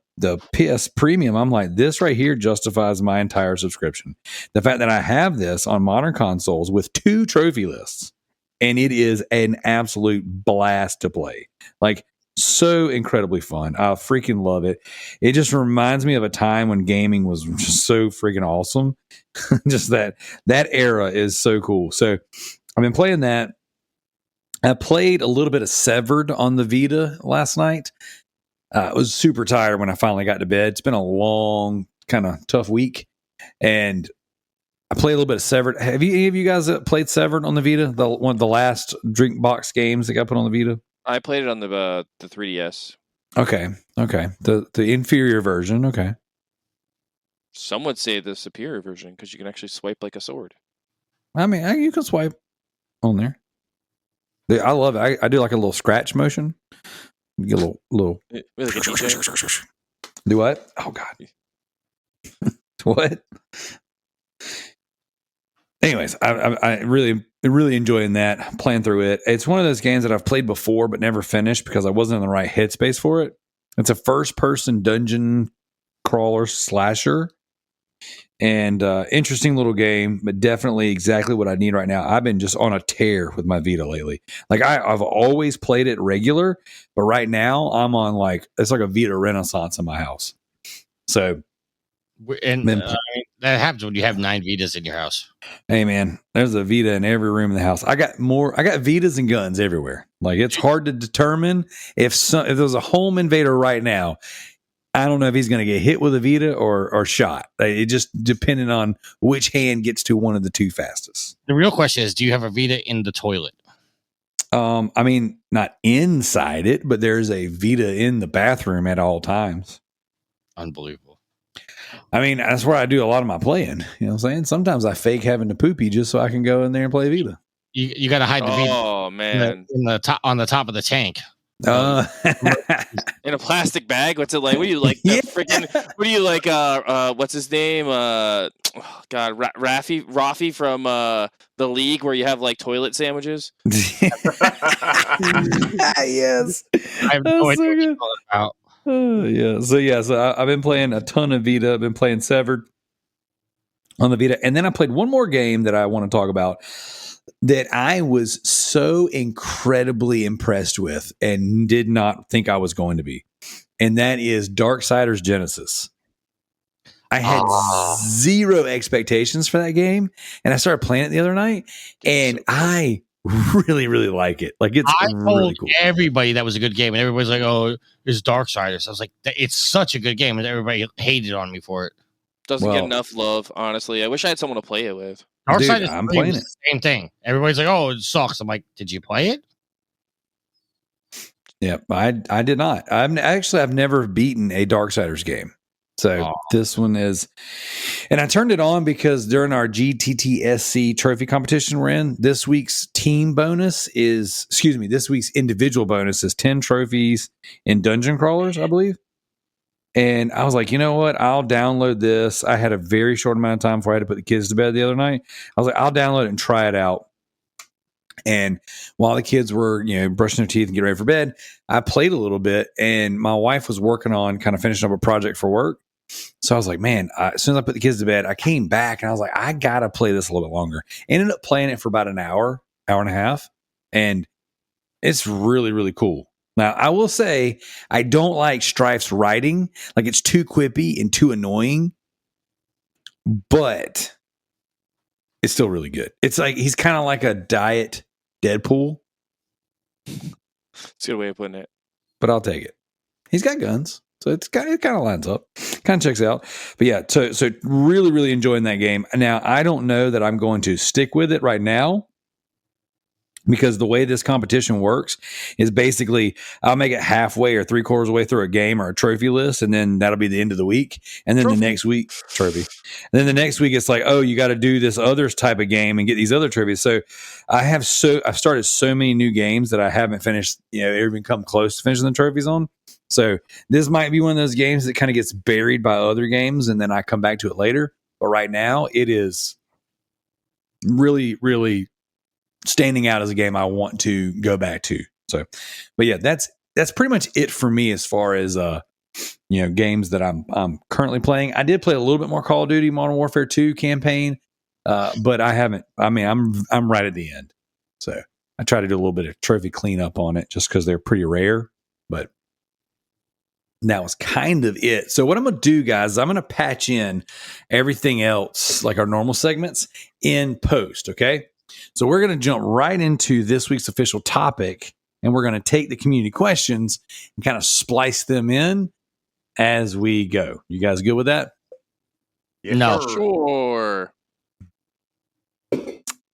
PS Premium, I'm like, this right here justifies my entire subscription. The fact that I have this on modern consoles with 2 trophy lists, and it is an absolute blast to play. Like, so incredibly fun. I freaking love it. It just reminds me of a time when gaming was just so freaking awesome. Just that era is so cool. So I've been playing that. I played a little bit of Severed on the Vita last night. I was super tired when I finally got to bed. It's been a long, kind of tough week. And I played a little bit of Severed. Have any of you guys played Severed on the Vita? One of the last drink box games that got put on the Vita? I played it on the 3DS. Okay. The inferior version. Okay. Some would say the superior version because you can actually swipe like a sword. I mean, you can swipe on there. I love it. I do like a little scratch motion. You get a little. Like a DJ. Do what? Oh God. What? Anyways, I really enjoying that, playing through it. It's one of those games that I've played before but never finished because I wasn't in the right headspace for it. It's a first-person dungeon crawler slasher, and interesting little game, but definitely exactly what I need right now. I've been just on a tear with my Vita lately. Like I've always played it regular, but right now I'm on it's like a Vita renaissance in my house. So. And that happens when you have 9 Vitas in your house. Hey man, there's a Vita in every room in the house. I got Vitas and guns everywhere. Like it's hard to determine if there's a home invader right now. I don't know if he's going to get hit with a Vita or shot. It just depending on which hand gets to one of the two fastest. The real question is, do you have a Vita in the toilet? I mean, not inside it, but there's a Vita in the bathroom at all times. Unbelievable. I mean, that's where I do a lot of my playing. You know what I'm saying? Sometimes I fake having to poopy just so I can go in there and play Vita. You got to hide the Vita. Oh man, in the top on the top of the tank. In a plastic bag. What's it like? What do you like? Yeah. What do you like? What's his name? God, Rafi from the League, where you have like toilet sandwiches. Yes, I have no idea what you're talking about. So I've been playing a ton of Vita. I've been playing Severed on the Vita, and then I played one more game that I want to talk about that I was so incredibly impressed with and did not think I was going to be, and that is Darksiders Gnesis. I had zero expectations for that game, and I started playing it the other night, and I really, really like it. Like it's I really told cool. everybody that was a good game, and everybody's like, "Oh, it's Darksiders." I was like, "It's such a good game," and everybody hated on me for it. Doesn't get enough love, honestly. I wish I had someone to play it with. Darksiders, I'm playing it. The same thing. Everybody's like, "Oh, it sucks." I'm like, "Did you play it?" Yeah, I did not. I've never beaten a Darksiders game. So this one is, and I turned it on because during our GTTSC trophy competition we're in, this week's this week's individual bonus is 10 trophies in dungeon crawlers, I believe. And I was like, you know what? I'll download this. I had a very short amount of time before I had to put the kids to bed the other night. I was like, I'll download it and try it out. And while the kids were, brushing their teeth and getting ready for bed, I played a little bit, and my wife was working on kind of finishing up a project for work. So I was like, man, as soon as I put the kids to bed, I came back and I was like, I got to play this a little bit longer. Ended up playing it for about an hour and a half. And it's really, really cool. Now, I will say, I don't like Strife's writing. Like, it's too quippy and too annoying. But it's still really good. It's like, he's kind of like a diet Deadpool. It's a good way of putting it. But I'll take it. He's got guns. So it kind of lines up, kind of checks out. But yeah, so really, really enjoying that game. Now, I don't know that I'm going to stick with it right now because the way this competition works is basically I'll make it halfway or 3/4 way through a game or a trophy list, and then that'll be the end of the week. And then the next week, trophy. And then the next week, it's like, oh, you got to do this other type of game and get these other trophies. So I've started so many new games that I haven't finished, even come close to finishing the trophies on. So this might be one of those games that kind of gets buried by other games, and then I come back to it later. But right now, it is really, really standing out as a game I want to go back to. So, but yeah, that's pretty much it for me as far as games that I'm currently playing. I did play a little bit more Call of Duty Modern Warfare 2 campaign, but I haven't. I mean, I'm right at the end, so I try to do a little bit of trophy cleanup on it just because they're pretty rare, but. That was kind of it. So what I'm going to do, guys, is I'm going to patch in everything else, like our normal segments, in post, okay? So we're going to jump right into this week's official topic, and we're going to take the community questions and kind of splice them in as we go. You guys good with that? Yes, No. sir. Sure.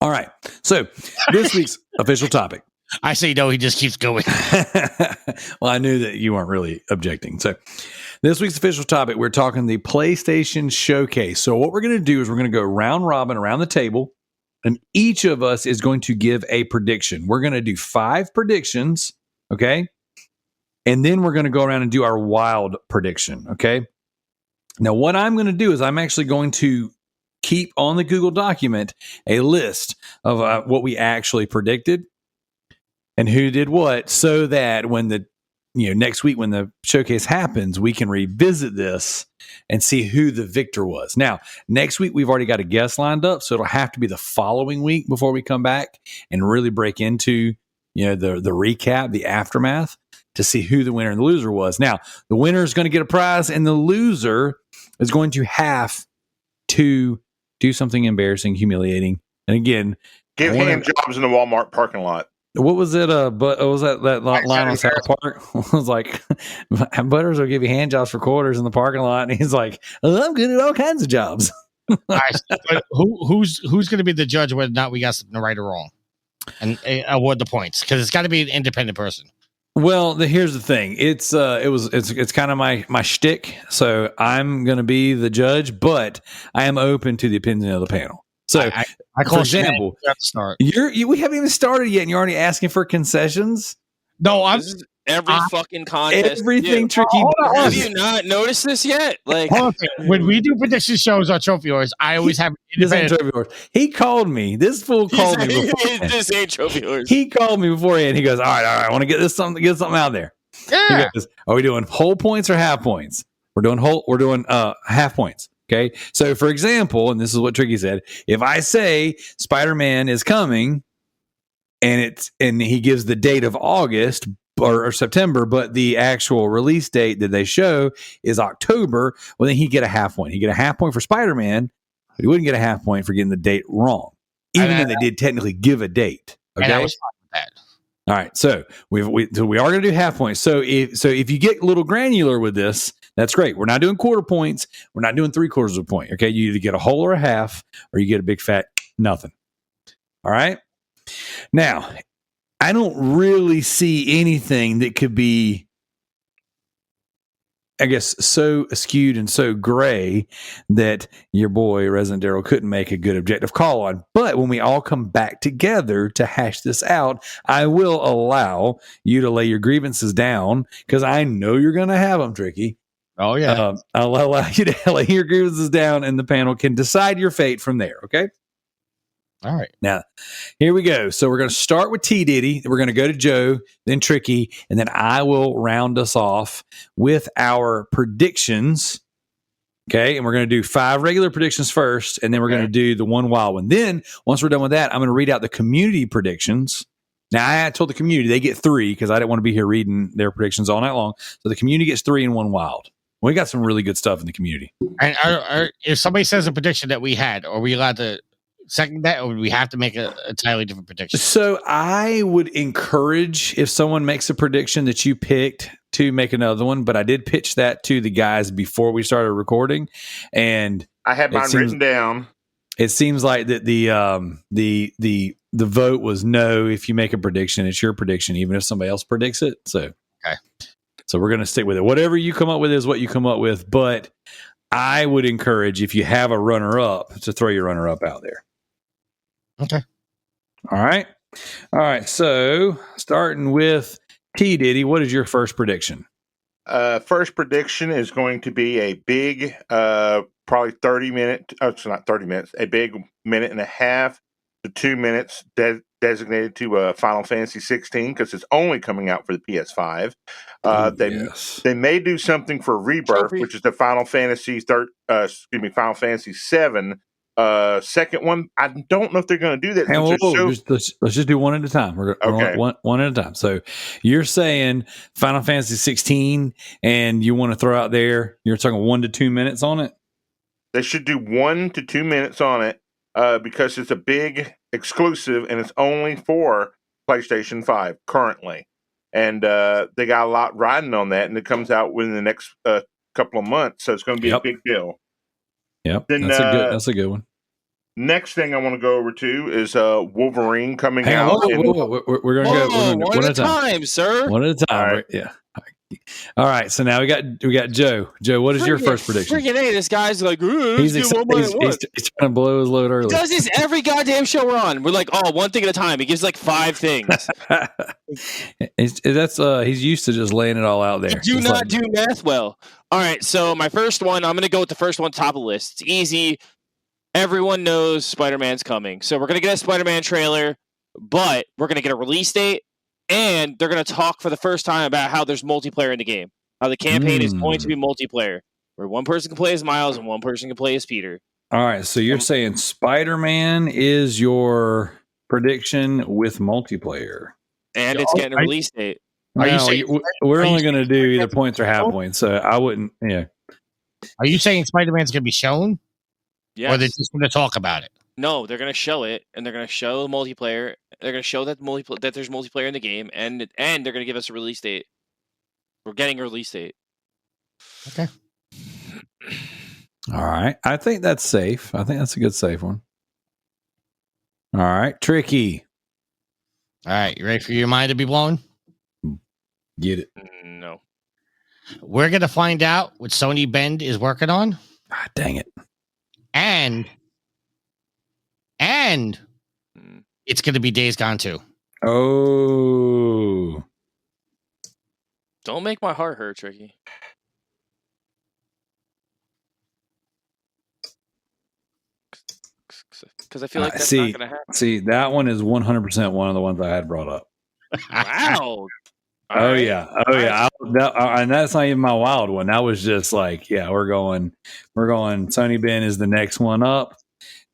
All right. So this week's official topic. I say no. He just keeps going. Well, I knew that you weren't really objecting. So this week's official topic, we're talking the PlayStation Showcase. So what we're going to do is we're going to go round robin around the table, and each of us is going to give a prediction. We're going to do 5 predictions, okay? And then we're going to go around and do our wild prediction, okay? Now, what I'm going to do is I'm actually going to keep on the Google document a list of what we actually predicted and who did what, so that when the next week when the showcase happens, we can revisit this and see who the victor was. Now, next week we've already got a guest lined up, so it'll have to be the following week before we come back and really break into the recap, the aftermath, to see who the winner and the loser was. Now, the winner is going to get a prize, and the loser is going to have to do something embarrassing, humiliating, and again, Give hand jobs in the Walmart parking lot. What was it? But was that line on South Park? It was like, Butters will give you hand jobs for quarters in the parking lot, and he's like, I'm good at all kinds of jobs. But who's going to be the judge whether or not we got something right or wrong, and award the points? Because it's got to be an independent person. Well, here's the thing. It's kind of my shtick. So I'm going to be the judge, but I am open to the opinion of the panel. So, I call for example, start. we haven't even started yet, and you're already asking for concessions. No, I'm every fucking contest. Everything tricky. Have you not noticed this yet? Like when we do prediction shows on Trophy Wars, I always have Trophy Wars. He called me. This fool called me before. This ain't Trophy Wars. He called me beforehand. He goes, all right, I want to get something out there. Yeah. Goes, are we doing whole points or half points? We're doing half points. Okay. So for example, and this is what Tricky said, if I say Spider-Man is coming and he gives the date of August or September, but the actual release date that they show is October, well, then he'd get a half point. He'd get a half point for Spider-Man. He wouldn't get a half point for getting the date wrong, even though they did technically give a date. Okay. And I was fine with that. All right, so we are going to do half points. So if you get a little granular with this, that's great. We're not doing quarter points. We're not doing 3/4 of a point. Okay, you either get a whole or a half, or you get a big fat nothing. All right. Now, I don't really see anything that could be, I guess, so skewed and so gray that your boy Resident Darrell couldn't make a good objective call on. But when we all come back together to hash this out, I will allow you to lay your grievances down, because I know you're going to have them, Tricky. Oh yeah. I'll allow you to lay your grievances down, and the panel can decide your fate from there. Okay. All right. Now, here we go. So we're going to start with T. Diddy. We're going to go to Joe, then Tricky, and then I will round us off with our predictions. Okay. And we're going to do 5 regular predictions first, and then we're going to do the one wild one. Then, once we're done with that, I'm going to read out the community predictions. Now, I told the community they get 3 because I didn't want to be here reading their predictions all night long. So the community gets 3 and 1 wild. We got some really good stuff in the community. And if somebody says a prediction that we had, are we allowed to second that, or would we have to make a entirely different prediction? So I would encourage, if someone makes a prediction that you picked, to make another one. But I did pitch that to the guys before we started recording, and I had mine written down. It seems like that the vote was no. If you make a prediction, it's your prediction, even if somebody else predicts it. So okay. So we're going to stick with it. Whatever you come up with is what you come up with. But I would encourage, if you have a runner-up, to throw your runner-up out there. Okay. All right. So starting with T. Diddy, what is your first prediction? First prediction is going to be a big, probably 30-minute. Oh, it's not 30 minutes. A big 1.5 to 2 minutes designated to Final Fantasy 16, because it's only coming out for the PS5. They may do something for Rebirth, which is the Final Fantasy Final Fantasy 7 second one. I don't know if they're going to do that. Let's just do one at a time. We're okay. One at a time. So you're saying Final Fantasy 16, and you want to throw out there, you're talking 1 to 2 minutes on it? They should do 1 to 2 minutes on it, because it's a big exclusive, and it's only for PlayStation 5 currently. And they got a lot riding on that, and it comes out within the next couple of months, so it's going to be a big deal. Yep, that's a good one. Next thing I want to go over to is Wolverine coming Hang on, out. we're gonna go one at a time, sir. One at a time. All right. Yeah. All right. So now we got Joe. Joe, what is your first prediction? Freaking A, this guy's like, He's trying to blow his load early. He does this every goddamn show we're on. We're like, oh, one thing at a time. He gives like 5 things. He's used to just laying it all out there. You do not do math well. All right, so my first one, I'm going to go with the first one, top of the list. It's easy. Everyone knows Spider-Man's coming. So we're going to get a Spider-Man trailer, but we're going to get a release date, and they're going to talk for the first time about how there's multiplayer in the game, how the campaign is going to be multiplayer, where one person can play as Miles and one person can play as Peter. All right, so you're saying Spider-Man is your prediction with multiplayer. And it's getting a release date. We're only going to do either points or half points, so I wouldn't, yeah. Are you saying Spider-Man's going to be shown? Yes. Or they're just going to talk about it? No, they're going to show it, and they're going to show multiplayer. They're going to show that there's multiplayer in the game, and they're going to give us a release date. We're getting a release date. Okay. All right. I think that's safe. I think that's a good safe one. All right. Tricky. All right. You ready for your mind to be blown? Get it. No. We're going to find out what Sony Bend is working on. Ah, dang it. And it's going to be Days Gone 2. Oh. Don't make my heart hurt, Tricky. Because I feel like that's not going to happen. See, that one is 100% one of the ones I had brought up. Wow. Yeah. And that's not even my wild one. That was just like, yeah, we're going Sony Ben is the next one up,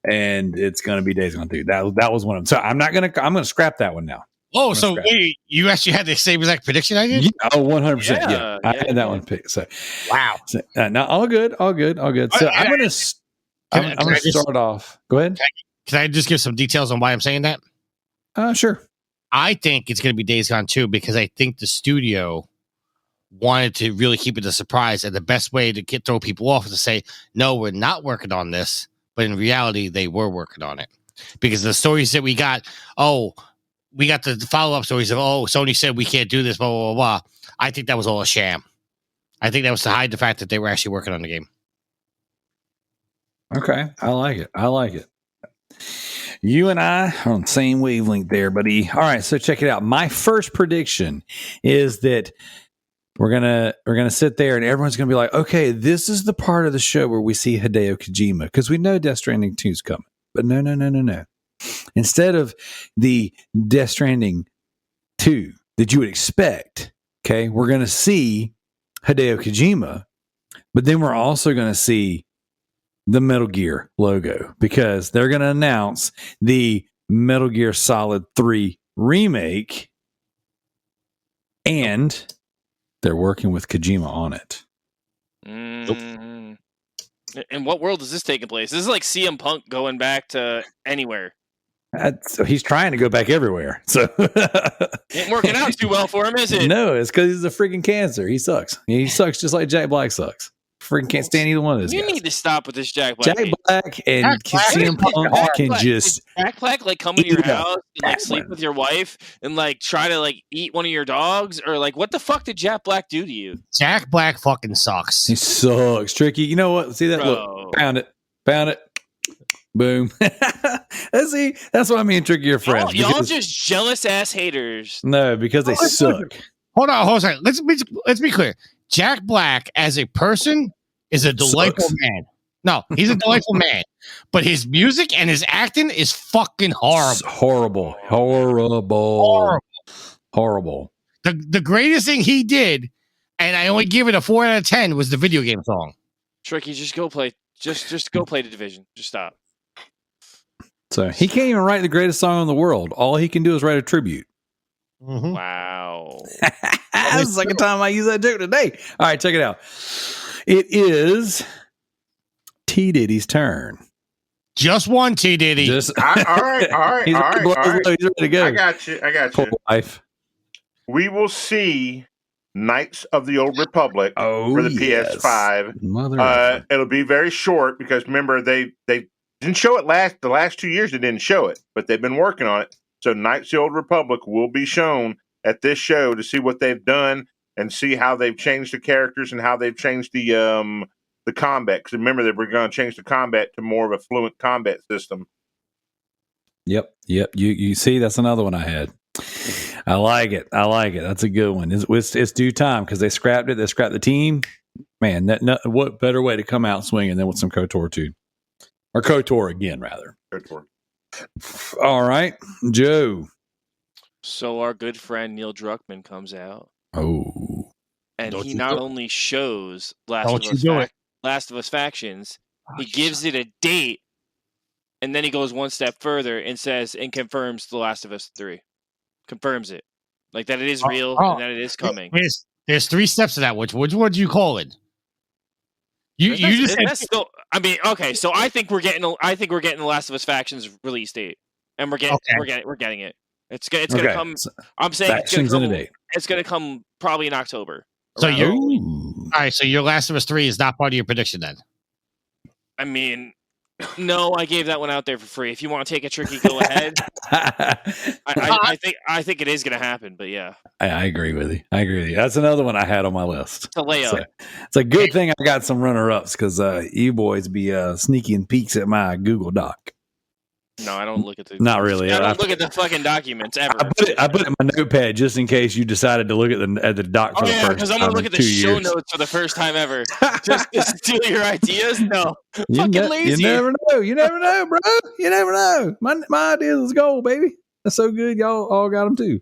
and it's going to be Days Gone 2. That was one of them. So I'm going to scrap that one now. Oh, so wait, you actually had the same exact prediction I did? Yeah, 100%. Yeah. I had that one picked. So wow. So, no, all good. So I'm going to start off. Go ahead. Can I just give some details on why I'm saying that? Sure. I think it's going to be Days Gone 2 because I think the studio wanted to really keep it a surprise, and the best way to throw people off is to say, no, we're not working on this, but in reality, they were working on it. Because the stories that we got, we got the follow-up stories of, Sony said we can't do this, blah, blah, blah, blah. I think that was all a sham. I think that was to hide the fact that they were actually working on the game. Okay. I like it. You and I are on the same wavelength there, buddy. All right, so check it out. My first prediction is that we're gonna sit there and everyone's gonna be like, okay, this is the part of the show where we see Hideo Kojima, because we know Death Stranding 2 is coming. But no. Instead of the Death Stranding 2 that you would expect, okay, we're gonna see Hideo Kojima, but then we're also gonna see the Metal Gear logo, because they're going to announce the Metal Gear Solid 3 remake, and they're working with Kojima on it. In what world is this taking place? This is like CM Punk going back to anywhere. So he's trying to go back everywhere. So ain't working out too well for him, is it? No, it's because he's a freaking cancer. He sucks. He sucks just like Jack Black sucks. Freaking can't stand either one of those guys. You need to stop with this Jack Black. Jack Black and CM Punk can just Jack Black like come into your house and like sleep with your wife and like try to like eat one of your dogs, or like what the fuck did Jack Black do to you? Jack Black fucking sucks. He sucks. Tricky. You know what? See that? Bro. Look, pound it. Boom. See, that's why me and Tricky are friends. Y'all just jealous ass haters. No, because they suck. Hold on a second. Let's be clear. Jack Black as a person is a delightful man. No, he's a delightful man. But his music and his acting is fucking horrible. Horrible. The greatest thing he did, and I only give it a 4 out of 10, was the video game song. Tricky, just go play. Just go play the Division. Just stop. So he can't even write the greatest song in the world. All he can do is write a tribute. Mm-hmm. Wow. That's the second time I use that joke today. All right, check it out. It is T. Diddy's turn. Just one T. Diddy. All right. He's ready to go. I got you. Poor wife. We will see Knights of the Old Republic for the PS5. Mother it'll be very short because remember they Didn't show it the last 2 years. They didn't show it, but they've been working on it. So Knights of the Old Republic will be shown at this show to see what they've done and see how they've changed the characters and how they've changed the combat. Because remember that we're going to change the combat to more of a fluent combat system. Yep. You see, that's another one I had. I like it. That's a good one. It's due time because they scrapped it. They scrapped the team. Man, what better way to come out swinging than with some KOTOR 2? Or KOTOR again, rather. KOTOR. All right, Joe. So our good friend Neil Druckmann comes out. Oh. And Don't he you not do it. only shows Last Don't of you do it. Us Factions, he gives it a date, and then he goes one step further and says and confirms The Last of Us 3. Confirms it. Like that it is real and that it is coming. There's 3 steps to that. Which would you call it? You just said, That's still, I mean, okay, so I think we're getting The Last of Us Factions release date. And we're getting it. It's gonna come. I'm saying Factions in a date. It's gonna come probably in October. so you're Ooh. all right. So your Last of Us 3 is not part of your prediction then. I mean, no, I gave that one out there for free. If you want to take a tricky, go ahead. I think it is gonna happen, but yeah, I agree with you. That's another one I had on my list. it's a layup. It's a good thing I got some runner-ups because you boys be sneaking peeks at my Google Doc. No, I don't look at the. Not really. I don't look at the fucking documents ever. I put it in my notepad just in case you decided to look at the doc for the first time. Because I'm gonna look at the show years. notes for the first time ever. Just to steal your ideas? No, lazy. You never know. You never know, bro. You never know. My ideas is gold, baby. That's so good. Y'all all got them too.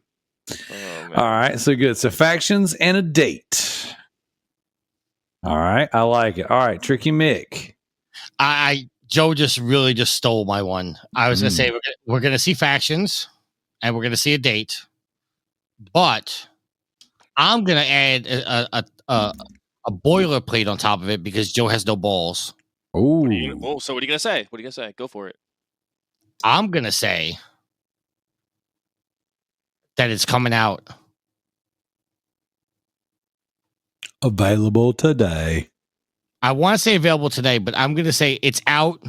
Oh, man. All right, so good. So factions and a date. All right, I like it. All right, Tricky Mick. Joe just stole my one. I was going to say we're going to see factions and we're going to see a date, but I'm going to add a boilerplate on top of it because Joe has no balls. Oh, So what are you gonna say? What are you gonna say? Go for it. I'm going to say that it's coming out. available today. I want to say available today, but I'm going to say it's out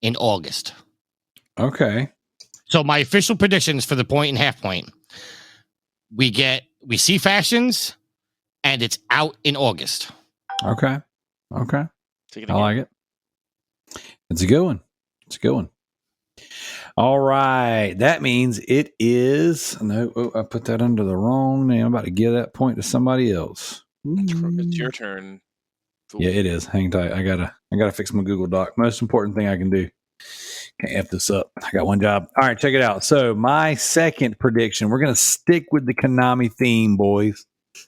in August. Okay. So my official predictions for the point and half point. We see factions, and it's out in August. Okay. Take it I again. like it. It's a good one. All right. That means it is. No, I put that under the wrong name. I'm about to give that point to somebody else. It's your turn. Yeah, it is. Hang tight. I gotta fix my Google Doc. Most important thing I can do. Can't F this up. I got one job. All right, check it out. So my second prediction, we're gonna stick with the Konami theme, boys.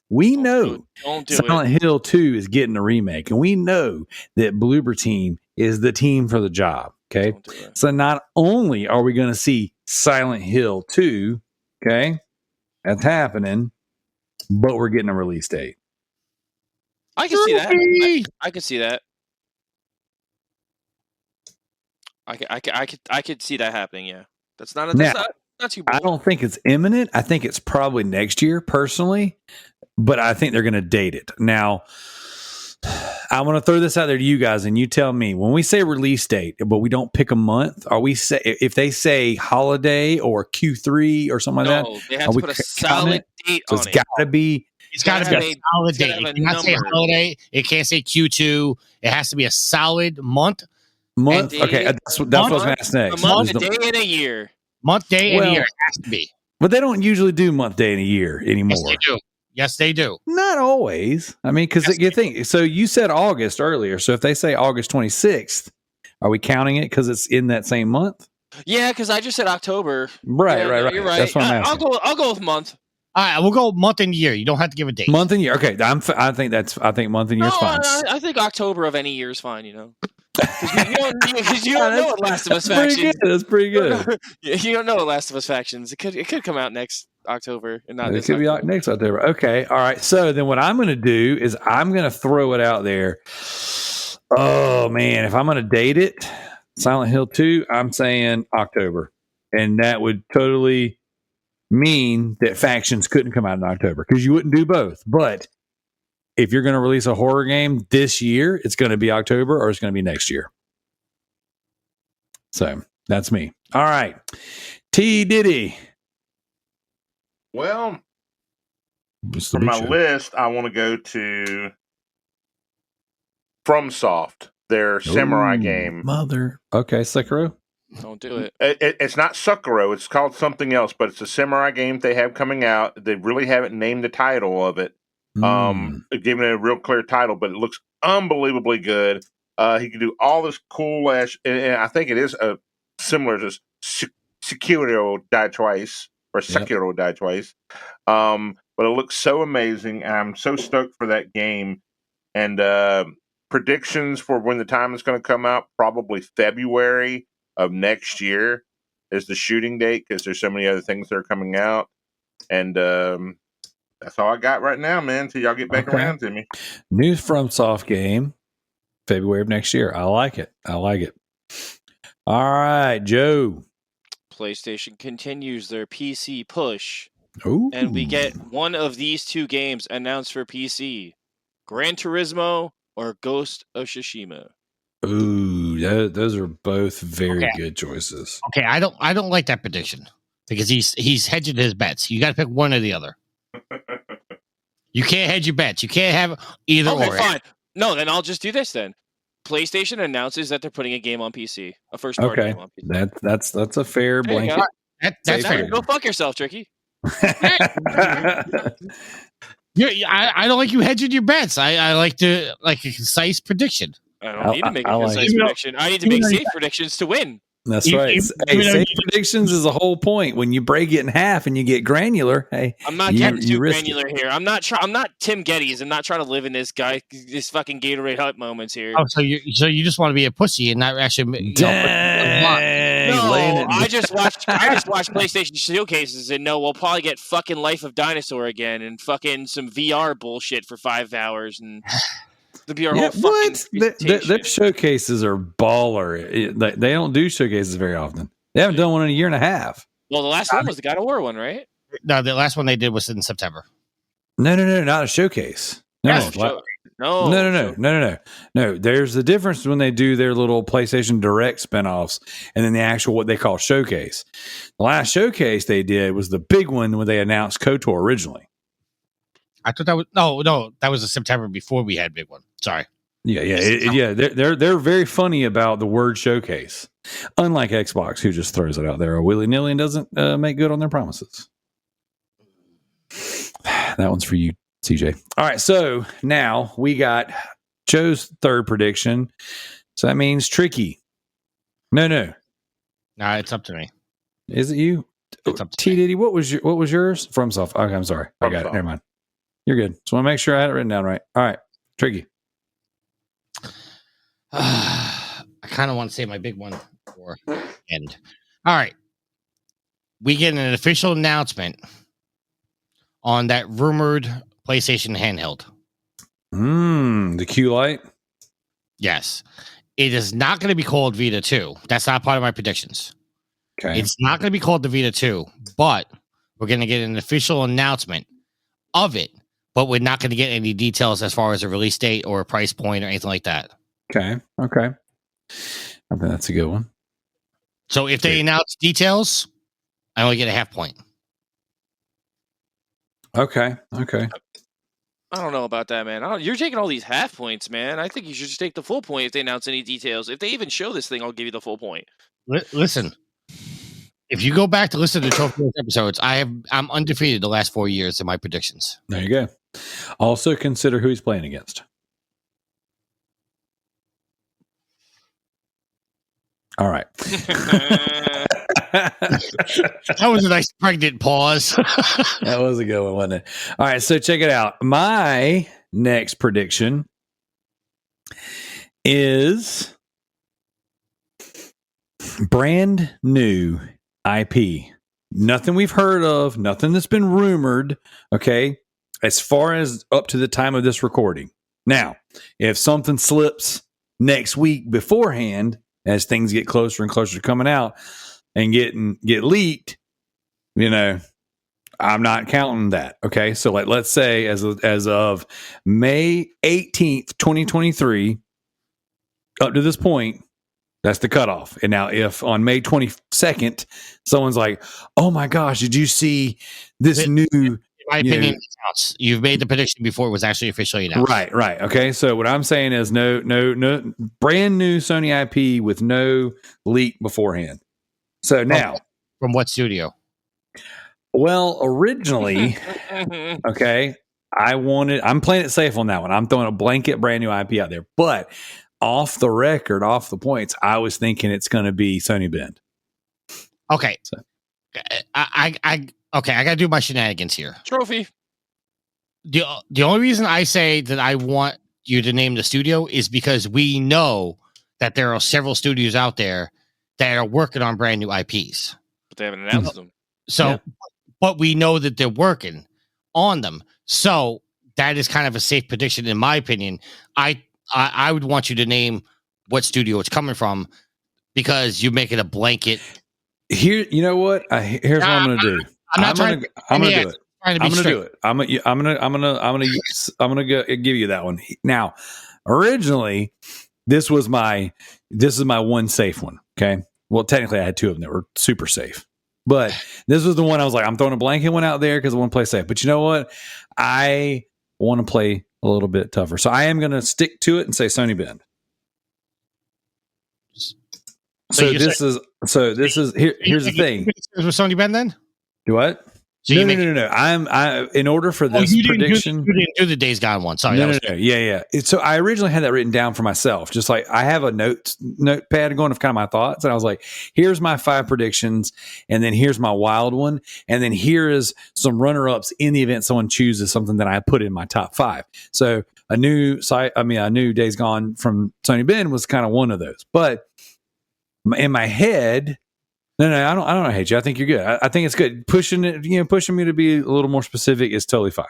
We know Don't do Silent Hill 2 is getting a remake, and we know that Bloober Team is the team for the job. Okay. Don't do it. So not only are we going to see Silent Hill 2, okay, that's happening, but we're getting a release date. I can see that. I could see that. I could see that happening. Yeah, that's not too bold. I don't think it's imminent. I think it's probably next year, personally, but I think they're going to date it. Now, I want to throw this out there to you guys, and you tell me, when we say release date, but we don't pick a month, are we say if they say holiday or Q3 or something like that? They have to put a solid date So on it's it. got to be. It's got to be a solid date. have It a cannot say number. holiday. It can't say Q2. It has to be a solid month. Month. And Okay, day- that's what I was going to ask next. A month, Is a the- day, and a year. Month, day, and Well, year. It has to be. But they don't usually do month, day, and a year anymore. Yes, they do. Yes, they do. Not always. I mean, because Yes, you think so. You said August earlier, so if they say August 26th, are we counting it because it's in that same month? Yeah, because I just said October. Right, Yeah, right. You're right. That's what I'm asking. I'll go with month. All right, we'll go month and year. You don't have to give a date. Month and year. Okay, I think month and year is fine. I think October of any year is fine. You know, because you don't know what Last of Us That's pretty Factions. good. That's pretty good. You don't know what Last of Us Factions. It could come out next October and not It this could be October. next October. Okay, all right. So then, what I'm going to do is I'm going to throw it out there. Oh man, if I'm going to date it, Silent Hill 2, I'm saying October, and that would totally mean that Factions couldn't come out in October because you wouldn't do both. But if you're going to release a horror game this year, it's going to be October or it's going to be next year. So that's me. All right. T Diddy. Well, It's the for big my show. list, I want to go to FromSoft, their samurai Ooh, game. Mother. Okay, Sekiro. Don't do it. It's not Sekiro. It's called something else, but it's a samurai game they have coming out. They really haven't named the title of it. Giving it a real clear title, but it looks unbelievably good. He can do all this cool ass, and I think it is similar to Sekiro Die Twice or Sekiro Die Twice. But it looks so amazing. I'm so stoked for that game. And predictions for when the time is going to come out, probably February of next year is the shooting date because there's so many other things that are coming out. And that's all I got right now, man, until y'all get back around to me. New FromSoft game, February of next year. I like it. All right, Joe. PlayStation continues their PC push. Ooh. And we get one of these two games announced for PC. Gran Turismo or Ghost of Tsushima. Ooh, those are both very good choices. Okay, I don't like that prediction because he's hedging his bets. You got to pick one or the other. You can't hedge your bets. You can't have either or. Okay, fine. No, then I'll just do this then. PlayStation announces that they're putting a game on PC, a first-party game on PC. That's a fair There you blanket. go. That's fair. Go fuck yourself, Tricky. I don't like you hedging your bets. I like a concise prediction. I don't need to make a concise prediction. I need to make safe predictions to win. That's right. Hey, safe predictions is the whole point. When you break it in half and you get granular, hey, I'm not getting too granular here. I'm not Tim Geddes. I'm not trying to live in this fucking Gatorade Hut moments here. Oh, so you just want to be a pussy and not actually. No, I just watched PlayStation showcases and no, we'll probably get fucking Life of Dinosaur again and fucking some VR bullshit for 5 hours and. Their showcases are baller. They don't do showcases very often. They haven't done one in a year and a half. Well, the last one was the God of War one, right? No, the last one they did was in September. No, not a showcase. No. There's a difference when they do their little PlayStation Direct spinoffs and then the actual what they call showcase. The last showcase they did was the big one when they announced KOTOR originally. I thought that was no. That was a September before we had big one. Sorry. Yeah. They're very funny about the word showcase, unlike Xbox, who just throws it out there willy nilly and doesn't make good on their promises. That one's for you, CJ. All right, so now we got Joe's third prediction. So that means Tricky. No, it's up to me. Is it you? It's up to T Diddy. What was yours? FromSoft. Okay, I'm sorry. I got it. Never mind. You're good. Just want to make sure I had it written down right. All right. Tricky. I kind of want to say my big one for end. All right. We get an official announcement on that rumored PlayStation handheld. The Q Lite? Yes. It is not going to be called Vita 2. That's not part of my predictions. Okay. It's not going to be called the Vita 2, but we're going to get an official announcement of it. But we're not going to get any details as far as a release date or a price point or anything like that. Okay. I think that's a good one. So if they announce details, I only get a half point. Okay. I don't know about that, man. You're taking all these half points, man. I think you should just take the full point if they announce any details. If they even show this thing, I'll give you the full point. Listen. If you go back to listen to the Trophy episodes, I'm undefeated the last 4 years in my predictions. There you go. Also consider who he's playing against. All right. That was a nice pregnant pause. That was a good one, wasn't it? All right, so check it out. My next prediction is brand new IP. Nothing we've heard of, nothing that's been rumored, okay, as far as up to the time of this recording. Now, if something slips next week beforehand, as things get closer and closer to coming out and get leaked, I'm not counting that, okay? So let's say as of May 18th, 2023, up to this point, That's the cutoff. And now, if on May 22nd, someone's like, "Oh my gosh, did you see this new?" In my opinion, it counts. You've made the prediction before it was actually officially announced. Right. Okay. So what I'm saying is no brand new Sony IP with no leak beforehand. So now, from what studio? Well, originally, okay, I'm playing it safe on that one. I'm throwing a blanket brand new IP out there, but off the record, off the points, I was thinking it's going to be Sony Bend. Okay. So. I gotta do my shenanigans here. Trophy. The only reason I say that I want you to name the studio is because we know that there are several studios out there that are working on brand new IPs. But they haven't announced them. So, but we know that they're working on them. So that is kind of a safe prediction, in my opinion. I would want you to name what studio it's coming from, because you make it a blanket. Here, you know what? Here's what I'm going to do. I'm going to do it. I'm going to do it. I'm going to give you that one. Now, originally, this is my one safe one. Okay. Well, technically, I had two of them that were super safe, but this was the one I was like, I'm throwing a blanket one out there because I want to play safe. But you know what? I want to play a little bit tougher, so I am going to stick to it and say Sony Bend. Here's the thing. Was Sony Bend then? Do what? So no. I'm in order for this prediction. You didn't do the Days Gone one. Sorry. No. Yeah. So I originally had that written down for myself. Just like I have a notepad going of kind of my thoughts, and I was like, "Here's my 5 predictions, and then here's my wild one, and then here is some runner-ups in the event someone chooses something that I put in my top 5." So a new Days Gone from Sony Bend was kind of one of those, but in my head. No, I don't hate you. I think you're good. I think it's good. Pushing me to be a little more specific is totally fine.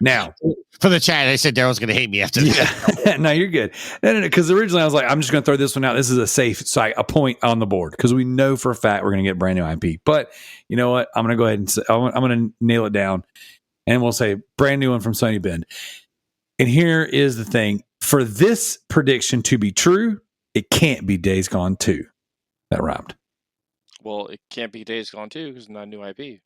Now, for the chat, I said Darrell's going to hate me after that. Yeah. No, you're good. No. Because originally I was like, I'm just going to throw this one out. This is a safe site, a point on the board, because we know for a fact we're going to get brand new IP. But you know what? I'm going to go ahead and say, I'm going to nail it down, and we'll say brand new one from Sony Bend. And here is the thing: for this prediction to be true, it can't be Days Gone 2. That rhymed. Well, it can't be Days Gone 2 because it's not a new IP.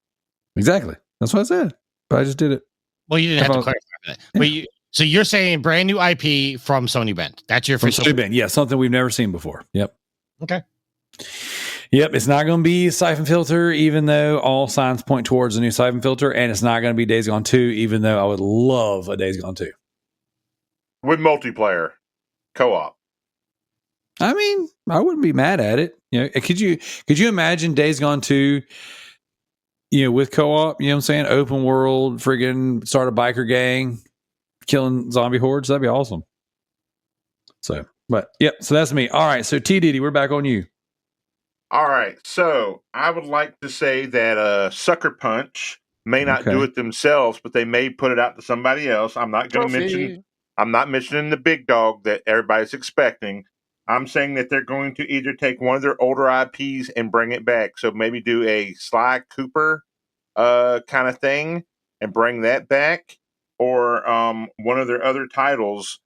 Exactly. That's what I said. But I just did it. Well, you didn't have to clarify that. Yeah. But so you're saying brand new IP from Sony Bend. That's your official. Sony Bend. Yeah, something we've never seen before. Yep. Okay. Yep. It's not going to be Siphon Filter, even though all signs point towards a new Siphon Filter. And it's not going to be Days Gone 2, even though I would love a Days Gone 2. With multiplayer. Co-op. I mean, I wouldn't be mad at it. You know, could you imagine Days Gone 2, with co-op, you know what I'm saying? Open world, friggin' start a biker gang, killing zombie hordes. That'd be awesome. So that's me. All right. So T Diddy, we're back on you. All right. So I would like to say that Sucker Punch may not do it themselves, but they may put it out to somebody else. I'm not mentioning the big dog that everybody's expecting. I'm saying that they're going to either take one of their older IPs and bring it back. So maybe do a Sly Cooper kind of thing and bring that back. Or one of their other titles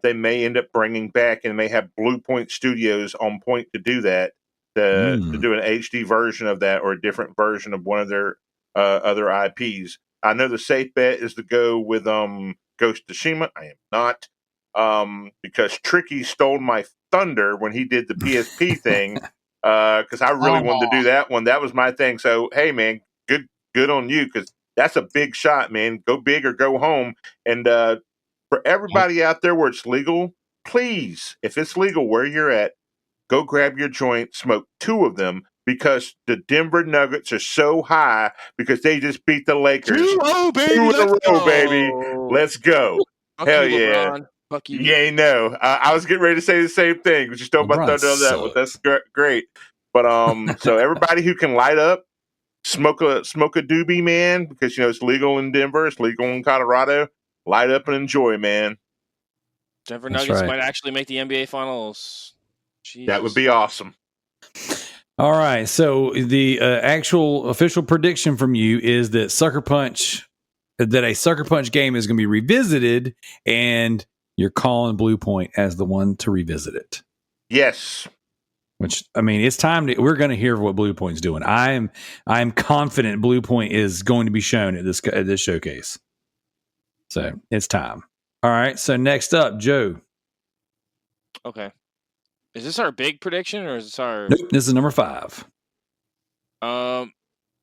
they may end up bringing back, and may have Blue Point Studios on point to do that, to do an HD version of that or a different version of one of their other IPs. I know the safe bet is to go with Ghost of Tsushima. I am not. Because Tricky stole my thunder when he did the PSP thing, because I really wanted to do that one. That was my thing. So hey, man, good on you, because that's a big shot, man. Go big or go home. And for everybody out there where it's legal, please, if it's legal where you're at, go grab your joint, smoke 2 of them, because the Denver Nuggets are so high because they just beat the Lakers. 2-0, baby. 2 in a row, baby. Let's go. Hell yeah. Fuck you. You ain't know. I was getting ready to say the same thing, but you stole my thunder on that one. That's great. But so everybody who can light up, smoke a doobie, man, because it's legal in Denver, it's legal in Colorado. Light up and enjoy, man. Denver Nuggets might actually make the NBA Finals. Jeez. That would be awesome. All right. So the actual official prediction from you is that a Sucker Punch game is going to be revisited, and you're calling Blue Point as the one to revisit it. Yes. Which, I mean, it's time to. We're going to hear what Blue Point's doing. I'm confident Blue Point is going to be shown at this showcase. So it's time. All right. So next up, Joe. Okay. Is this our big prediction or is this our? Nope. This is number 5.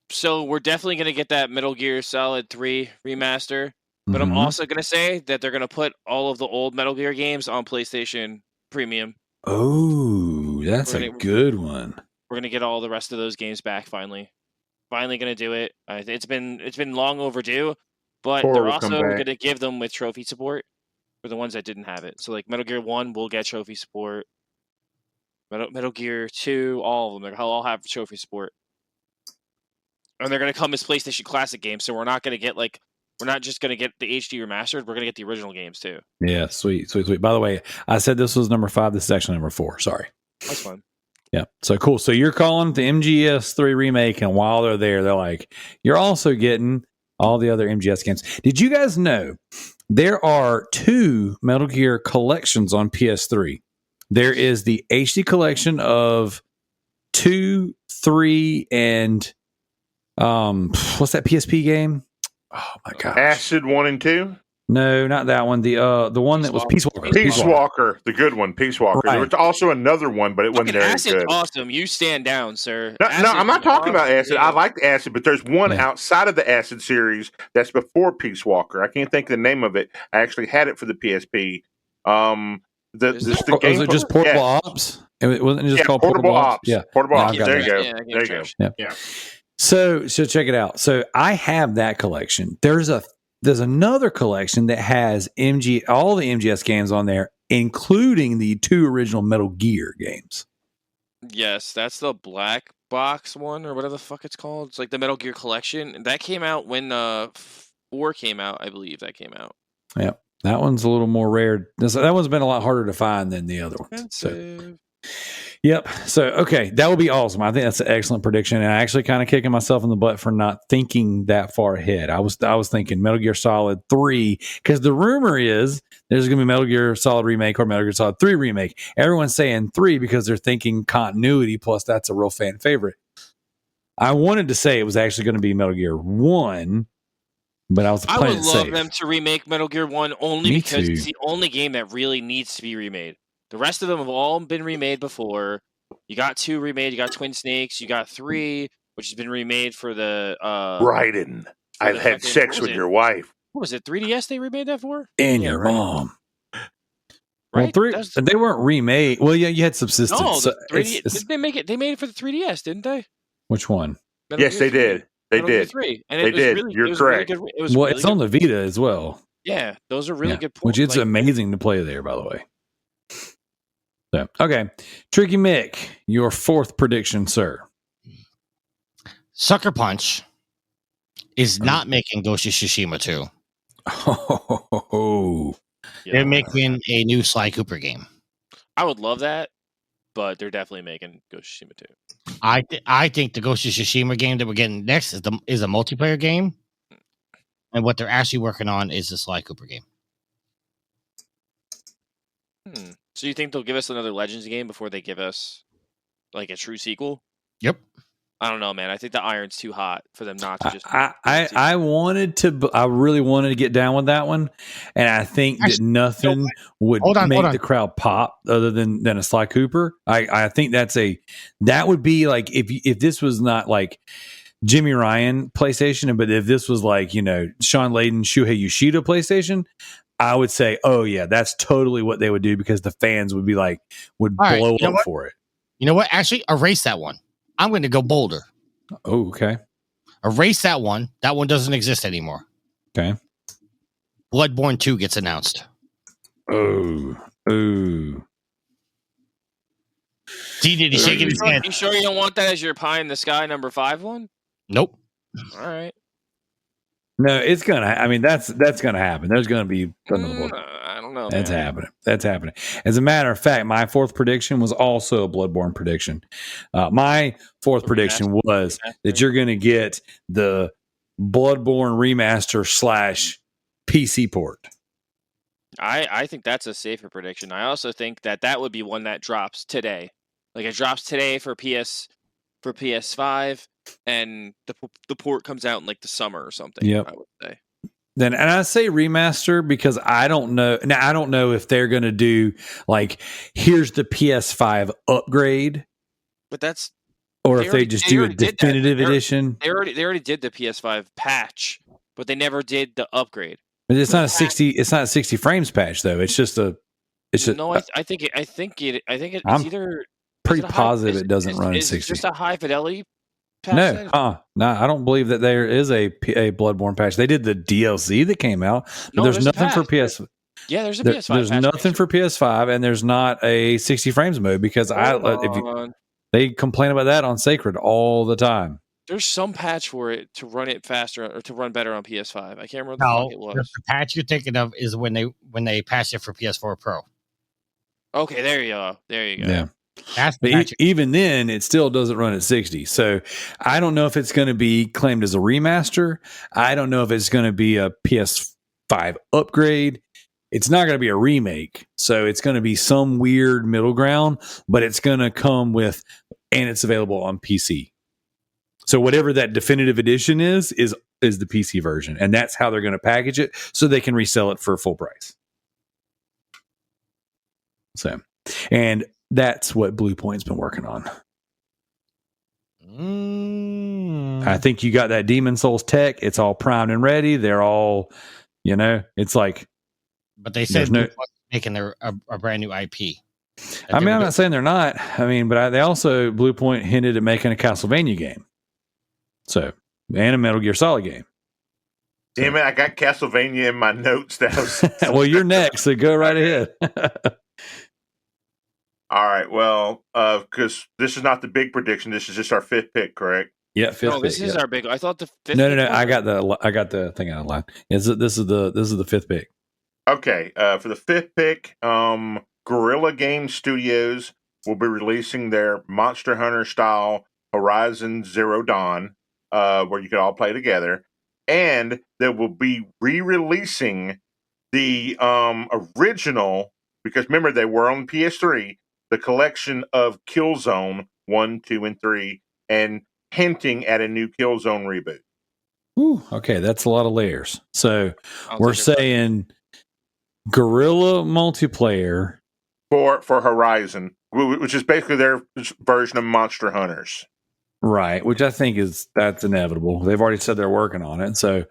So we're definitely going to get that Metal Gear Solid 3 remaster, but I'm also going to say that they're going to put all of the old Metal Gear games on PlayStation Premium. Oh, that's a good one. We're going to get all the rest of those games back finally. Finally going to do it. It's been long overdue, but they're also going to give them with trophy support for the ones that didn't have it. So like Metal Gear 1 will get trophy support. Metal Gear 2, all of them, they'll all have trophy support. And they're going to come as PlayStation Classic games, so we're not just going to get the HD remastered, we're going to get the original games too. Yeah, sweet. By the way, I said this was number 5. This is actually number 4. Sorry. That's fun. Yeah. So cool. So you're calling the MGS3 remake, and while they're there, they're like, you're also getting all the other MGS games. Did you guys know there are 2 Metal Gear collections on PS3? There is the HD collection of 2, 3, and what's that PSP game? Oh my gosh. Acid 1 and 2? No, not that one. The one that was Peace Walker. Peace Walker, the good one, Peace Walker. Right. There was also another one, but it wasn't very Acid's good. awesome. You stand down, sir. No, I'm not talking about Acid. I like the Acid, but there's one outside of the Acid series that's before Peace Walker. I can't think of the name of it. I actually had it for the PSP. Was it just Portable Ops? It wasn't just called Portable Ops. Yeah, Portable Ops. There you go. There you go. Yeah. So check it out. So I have that collection. There's another collection that has all the MGS games on there, including the 2 original Metal Gear games. Yes, that's the black box one or whatever the fuck it's called. It's like the Metal Gear collection. That came out when 4 came out, I believe that came out. Yeah. That one's a little more rare. That one's been a lot harder to find than the other ones. So, yep. So, okay. That would be awesome. I think that's an excellent prediction. And I actually kind of kicking myself in the butt for not thinking that far ahead. I was thinking Metal Gear Solid 3, because the rumor is there's going to be Metal Gear Solid Remake or Metal Gear Solid 3 Remake. Everyone's saying 3 because they're thinking continuity, plus that's a real fan favorite. I wanted to say it was actually going to be Metal Gear 1, but I would love them to remake Metal Gear 1 only because it's the only game that really needs to be remade. The rest of them have all been remade before. You got 2 remade, you got Twin Snakes, you got 3, which has been remade for the Raiden. I've had sex with your wife. What was it? 3DS they remade that for? And your mom. Right? Well, they weren't remade. Well, yeah, you had Subsistence. No, the 3D, did they make it? They made it for the 3DS, didn't they? Which one? Yes, they did. They did. 3. And they did. You're correct. It's on the Vita as well. Yeah, those are really good points. Which it's amazing to play there, by the way. So, okay. Tricky Mick, your 4th prediction, sir. Sucker Punch is not making Ghost of Tsushima 2. Oh. They're making a new Sly Cooper game. I would love that, but they're definitely making Ghost of Tsushima 2. I think the Ghost of Tsushima game that we're getting next is a multiplayer game, and what they're actually working on is the Sly Cooper game. So you think they'll give us another Legends game before they give us like a true sequel? Yep. I don't know, man. I think the iron's too hot for them not to just. I really wanted to get down with that one, and I think that nothing would make the crowd pop other than a Sly Cooper. I think that would be like if this was not like Jimmy Ryan PlayStation, but if this was like Sean Layden, Shuhei Yoshida PlayStation, I would say, oh yeah, that's totally what they would do because the fans would be like blow up for it. You know what? Actually, erase that one. I'm going to go bolder. Oh, okay. Erase that one. That one doesn't exist anymore. Okay. Bloodborne 2 gets announced. Oh. See, did he shake his hand? You sure you don't want that as your pie in the sky number 5 one? Nope. All right. No, it's gonna. I mean, that's gonna happen. There's gonna be another I don't know. That's happening. That's happening. As a matter of fact, my 4th prediction was also a Bloodborne prediction. My 4th prediction was that you're gonna get the Bloodborne remaster / PC port. I think that's a safer prediction. I also think that would be one that drops today. Like it drops today for PS5, and the port comes out in like the summer or something. Yep. I would say. And I say remaster because I don't know. Now I don't know if they're going to do like here's the PS5 upgrade, But that's or if they just do a definitive edition. They already did the PS5 patch, but they never did the upgrade. But it's not a 60. It's not a 60 frames patch though. It's just a. It's just. No, I think it's I'm either. pretty positive it doesn't run in 60. Just a high fidelity patch. No, I don't believe that there is a Bloodborne patch. They did the DLC that came out, but there's nothing for PS. Yeah, there's a PS5. There's nothing for PS5, and there's not a 60 frames mode because they complain about that on Sacred all the time. There's some patch for it to run it faster or to run better on PS5. I can't remember what the fuck it was. The patch you're thinking of is when they patched it for PS4 Pro. Okay, there you go. Yeah. That's but even then, it still doesn't run at 60. So I don't know if it's going to be claimed as a remaster. I don't know if it's going to be a PS5 upgrade. It's not going to be a remake. So it's going to be some weird middle ground, but it's going to come with, and it's available on PC. So whatever that definitive edition is the PC version. And that's how they're going to package it so they can resell it for full price. So, and that's what Blue Point's been working on. I think you got that Demon Souls tech. It's all primed and ready. They're all, it's like. But they said Blue Point's making a brand new IP. I mean, I'm not saying they're not. I mean, but they also, Blue Point hinted at making a Castlevania game. So, and a Metal Gear Solid game. Damn it, I got Castlevania in my notes now. Well, you're next, so go right ahead. All right, well, because this is not the big prediction. This is just our fifth pick, correct? Yeah, fifth. No, this is our big. I thought the fifth. No. I got the thing out of line. This is the fifth pick. Okay, for the fifth pick, Guerrilla Game Studios will be releasing their Monster Hunter style Horizon Zero Dawn, where you can all play together, and they will be re-releasing the original, because remember they were on PS3, the collection of Killzone 1, 2, and 3, and hinting at a new Killzone reboot. Ooh, okay, that's a lot of layers. So we're saying guerrilla multiplayer for Horizon, which is basically their version of Monster Hunters. Right, which I think that's inevitable. They've already said they're working on it. So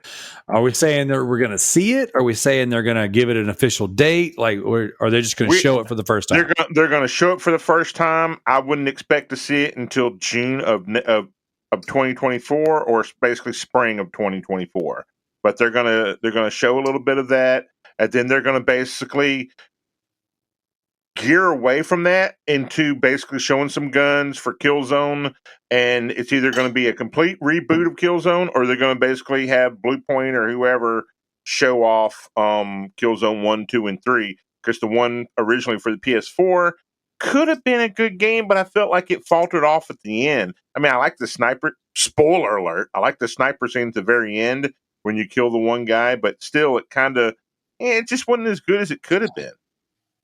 are we saying that we're going to see it? Are we saying they're going to give it an official date? Like, or are they just going to show it for the first time? They're going to show it for the first time. I wouldn't expect to see it until June of 2024, or basically spring of 2024. But they're going to show a little bit of that, and then they're going to basically gear away from that into basically showing some guns for Killzone, and it's either going to be a complete reboot of Killzone, or they're going to basically have Blue Point or whoever show off Killzone 1, 2, and 3, because the one originally for the PS4 could have been a good game, but I felt like it faltered off at the end. I mean, I like the sniper, spoiler alert, I like the sniper scene at the very end when you kill the one guy, but still it kind of, it just wasn't as good as it could have been.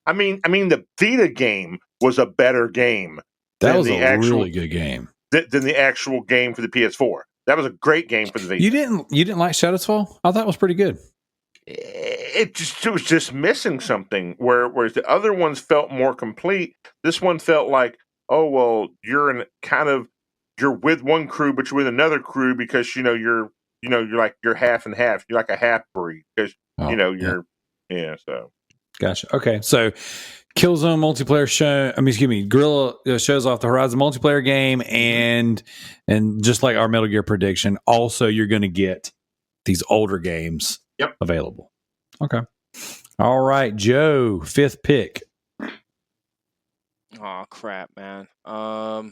I mean, the Vita game was a better game. That was a really good game than the actual game for the PS4. That was a great game for the Vita. You didn't like Shadow's Fall? I thought it was pretty good. It was just missing something. Whereas the other ones felt more complete. This one felt like, oh well, you're with one crew, but you're with another crew because you're half and half. You're like a half breed because so. Gotcha. Okay, so Killzone multiplayer Guerrilla shows off the Horizon multiplayer game, and just like our Metal Gear prediction, also you're going to get these older games available. Okay. All right, Joe, fifth pick. Oh crap, man. All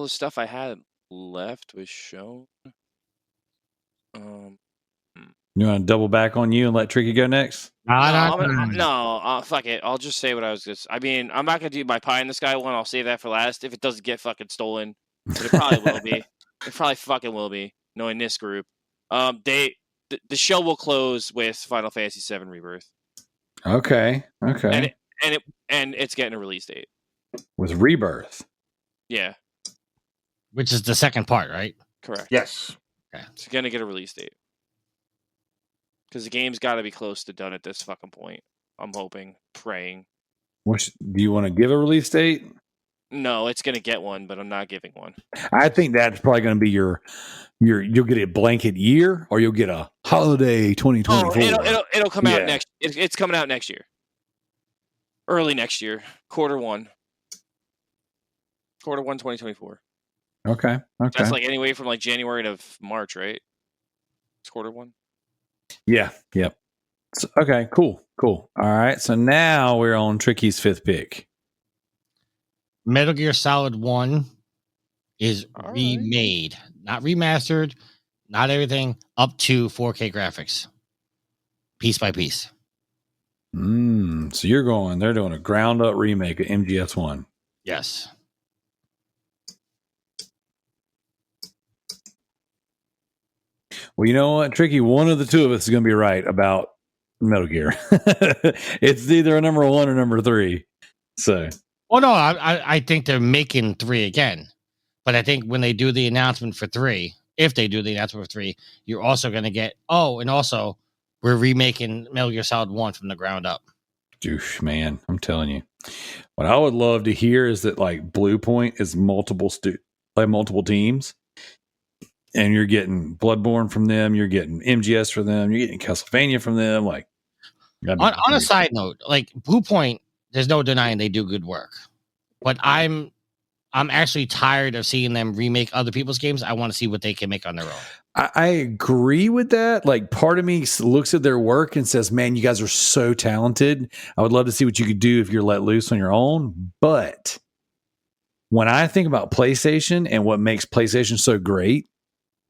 the stuff I had left was shown. You want to double back on you and let Tricky go next? No, fuck it. I'll just say what I was going to say. I mean, I'm not going to do my pie in the sky one. I'll save that for last if it doesn't get fucking stolen. But it probably will be. It probably fucking will be, knowing this group. They the show will close with Final Fantasy VII Rebirth. Okay. And it's getting a release date with Rebirth. Yeah, which is the second part, right? correct. Yes. Okay. It's gonna get a release date because the game's got to be close to done at this fucking point. I'm hoping, praying. Do you want to give a release date? No, it's gonna get one, but I'm not giving one. I think that's probably going to be your. You'll get a blanket year, or you'll get a holiday 2024. Oh, it'll come out next. It's coming out next year, early next year, Q1 2024. Okay. That's like anyway from like January to March, right? It's Q1. Yeah. Yep. So, okay. Cool. All right. So now we're on Tricky's fifth pick. Metal Gear Solid 1 is All remade, not remastered, not everything, up to 4K graphics, piece by piece. So they're doing a ground up remake of MGS1. Yes. Well, you know what, Tricky? One of the two of us is going to be right about Metal Gear. It's either a number 1 or number 3. So, well, no, I think they're making 3 again, but I think when they do the announcement for 3, if they do the announcement for 3, you're also going to get. Oh, and also we're remaking Metal Gear Solid 1 from the ground up. Douche, man, I'm telling you. What I would love to hear is that like Blue Point is multiple teams. And you're getting Bloodborne from them, you're getting MGS from them, you're getting Castlevania from them. Like, on a side note, like Blue Point, there's no denying they do good work, but I'm actually tired of seeing them remake other people's games. I want to see what they can make on their own. I agree with that. Like, part of me looks at their work and says, "Man, you guys are so talented. I would love to see what you could do if you're let loose on your own." But when I think about PlayStation and what makes PlayStation so great,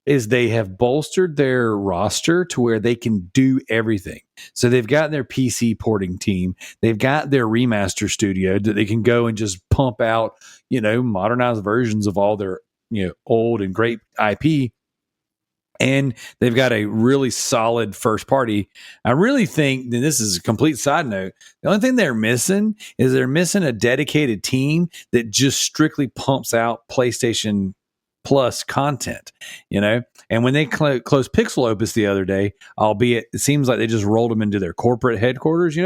is they have bolstered their roster to where they can do everything. So they've got their PC porting team. They've got their remaster studio that they can go and just pump out, modernized versions of all their, old and great IP. And they've got a really solid first party. I really think, and this is a complete side note, the only thing they're missing is a dedicated team that just strictly pumps out PlayStation Plus content, and when they closed Pixel Opus the other day, albeit it seems like they just rolled them into their corporate headquarters,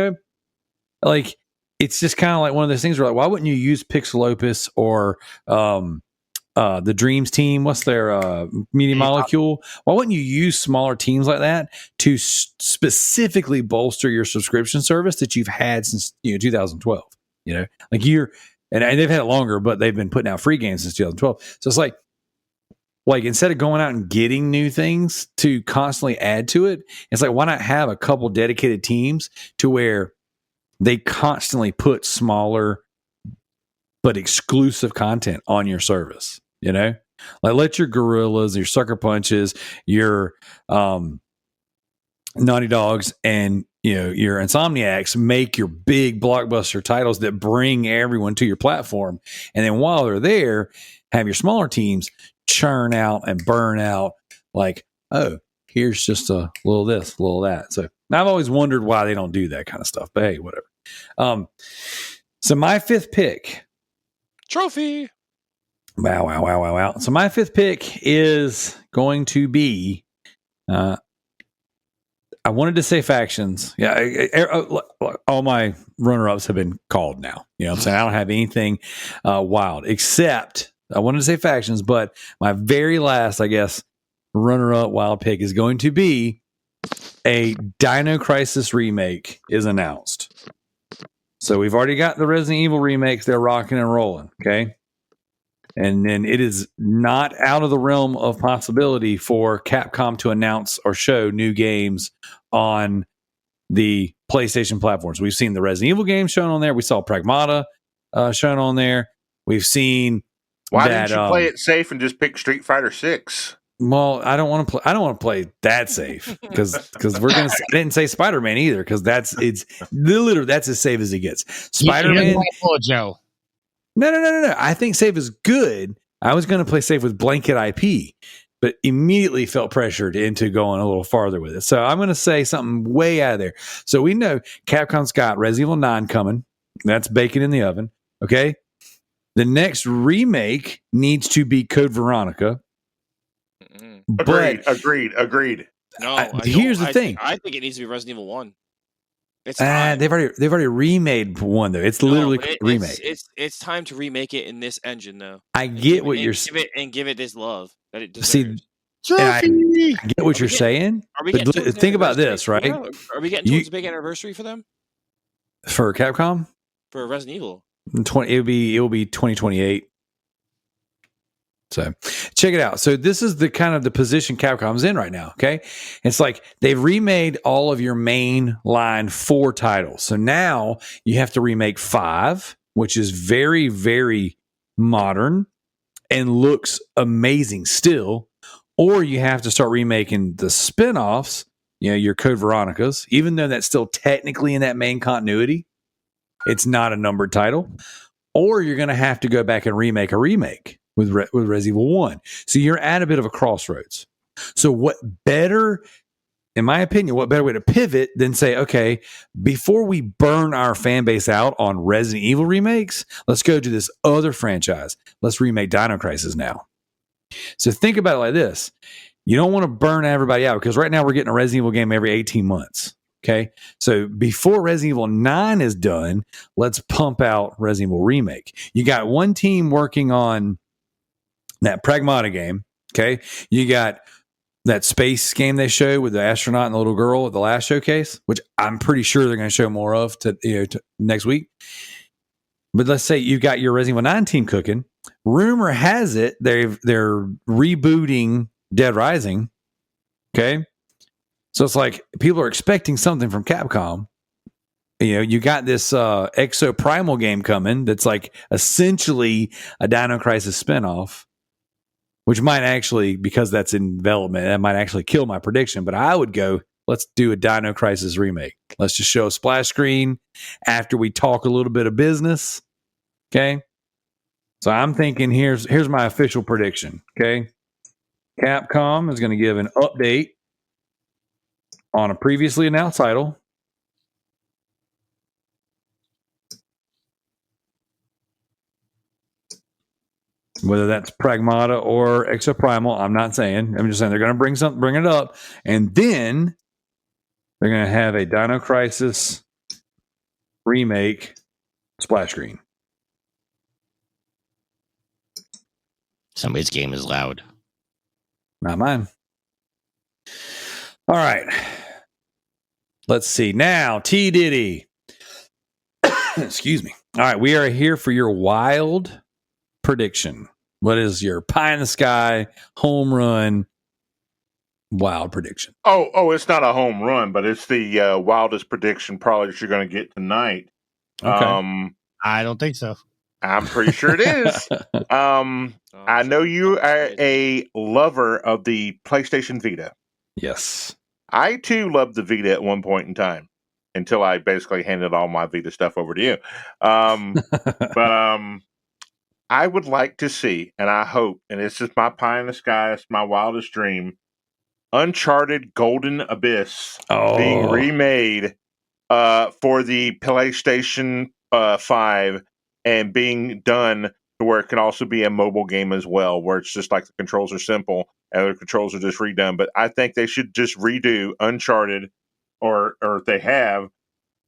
like it's just kind of like one of those things where, like, why wouldn't you use Pixel Opus or the Dreams team? What's their Media Molecule? Why wouldn't you use smaller teams like that to specifically bolster your subscription service that you've had since 2012? Like and they've had it longer, but they've been putting out free games since 2012. So it's like instead of going out and getting new things to constantly add to it, it's like, why not have a couple dedicated teams to where they constantly put smaller but exclusive content on your service, Like, let your Gorillas, your Sucker Punches, your Naughty Dogs, and your Insomniacs make your big blockbuster titles that bring everyone to your platform. And then while they're there, have your smaller teams churn out and burn out, like, oh, here's just a little this, a little that. So I've always wondered why they don't do that kind of stuff, but hey, whatever. So my fifth pick, trophy. Wow. So my fifth pick is going to be, I wanted to say Factions. Yeah, all my runner-ups have been called now. I'm saying? I don't have anything wild, except I wanted to say Factions, but my very last, I guess, runner-up wild pick is going to be a Dino Crisis remake is announced. So we've already got the Resident Evil remakes. They're rocking and rolling, okay? And then it is not out of the realm of possibility for Capcom to announce or show new games on the PlayStation platforms. We've seen the Resident Evil games shown on there. We saw Pragmata shown on there. We've seen Why didn't you play it safe and just pick Street Fighter 6? Well, I don't want to play that safe because we're gonna. I didn't say Spider-Man either because that's as safe as it gets. Spider-Man. Joe. No. I think safe is good. I was going to play safe with Blanket IP. but immediately felt pressured into going a little farther with it. So I'm going to say something way out of there. So we know Capcom's got Resident Evil 9 coming. That's baking in the oven. Okay. The next remake needs to be Code Veronica. Agreed. No, here's the thing. I think it needs to be Resident Evil 1. It's time. They've already remade one though. It's literally remake. It's time to remake it in this engine though. I get what you're saying. Give it this love that it deserves. See, I get what you're saying. But think about this, right? Yeah. Are we getting towards a big anniversary for them? For Capcom? For Resident Evil. It will be 2028. So check it out. So this is the kind of the position Capcom's in right now. Okay. It's like they've remade all of your main line 4 titles. So now you have to remake 5, which is very, very modern and looks amazing still. Or you have to start remaking the spinoffs, your Code Veronicas, even though that's still technically in that main continuity. It's not a numbered title. Or you're going to have to go back and remake a remake with Resident Evil 1. So you're at a bit of a crossroads. So what better, in my opinion, what better way to pivot than say, okay, before we burn our fan base out on Resident Evil remakes, let's go to this other franchise. Let's remake Dino Crisis now. So think about it like this. You don't want to burn everybody out because right now we're getting a Resident Evil game every 18 months. Okay, so before Resident Evil 9 is done, let's pump out Resident Evil Remake. You got one team working on that Pragmata game. Okay, you got that space game they showed with the astronaut and the little girl at the last showcase, which I'm pretty sure they're going to show more of to next week. But let's say you've got your Resident Evil 9 team cooking. Rumor has it they're rebooting Dead Rising. Okay. So it's like people are expecting something from Capcom. You got this Exo Primal game coming that's like essentially a Dino Crisis spinoff, which might actually, because that's in development, that might actually kill my prediction. But I would go, let's do a Dino Crisis remake. Let's just show a splash screen after we talk a little bit of business. Okay. So I'm thinking here's my official prediction. Okay. Capcom is going to give an update on a previously announced title. Whether that's Pragmata or Exoprimal, I'm not saying. I'm just saying they're going to bring it up, and then they're going to have a Dino Crisis remake splash screen. Somebody's game is loud. Not mine. All right. Let's see. Now, T. Diddy. Excuse me. All right. We are here for your wild prediction. What is your pie in the sky, home run, wild prediction? Oh, it's not a home run, but it's the wildest prediction probably that you're going to get tonight. Okay. I don't think so. I'm pretty sure it is. I know you are a lover of the PlayStation Vita. Yes. I too loved the Vita at one point in time until I basically handed all my Vita stuff over to you. But I would like to see, and I hope, and it's just my pie in the sky, it's my wildest dream, Uncharted Golden Abyss being remade for the PlayStation 5 and being done to where it can also be a mobile game as well, where it's just like the controls are simple and the controls are just redone. But I think they should just redo Uncharted, or if they have,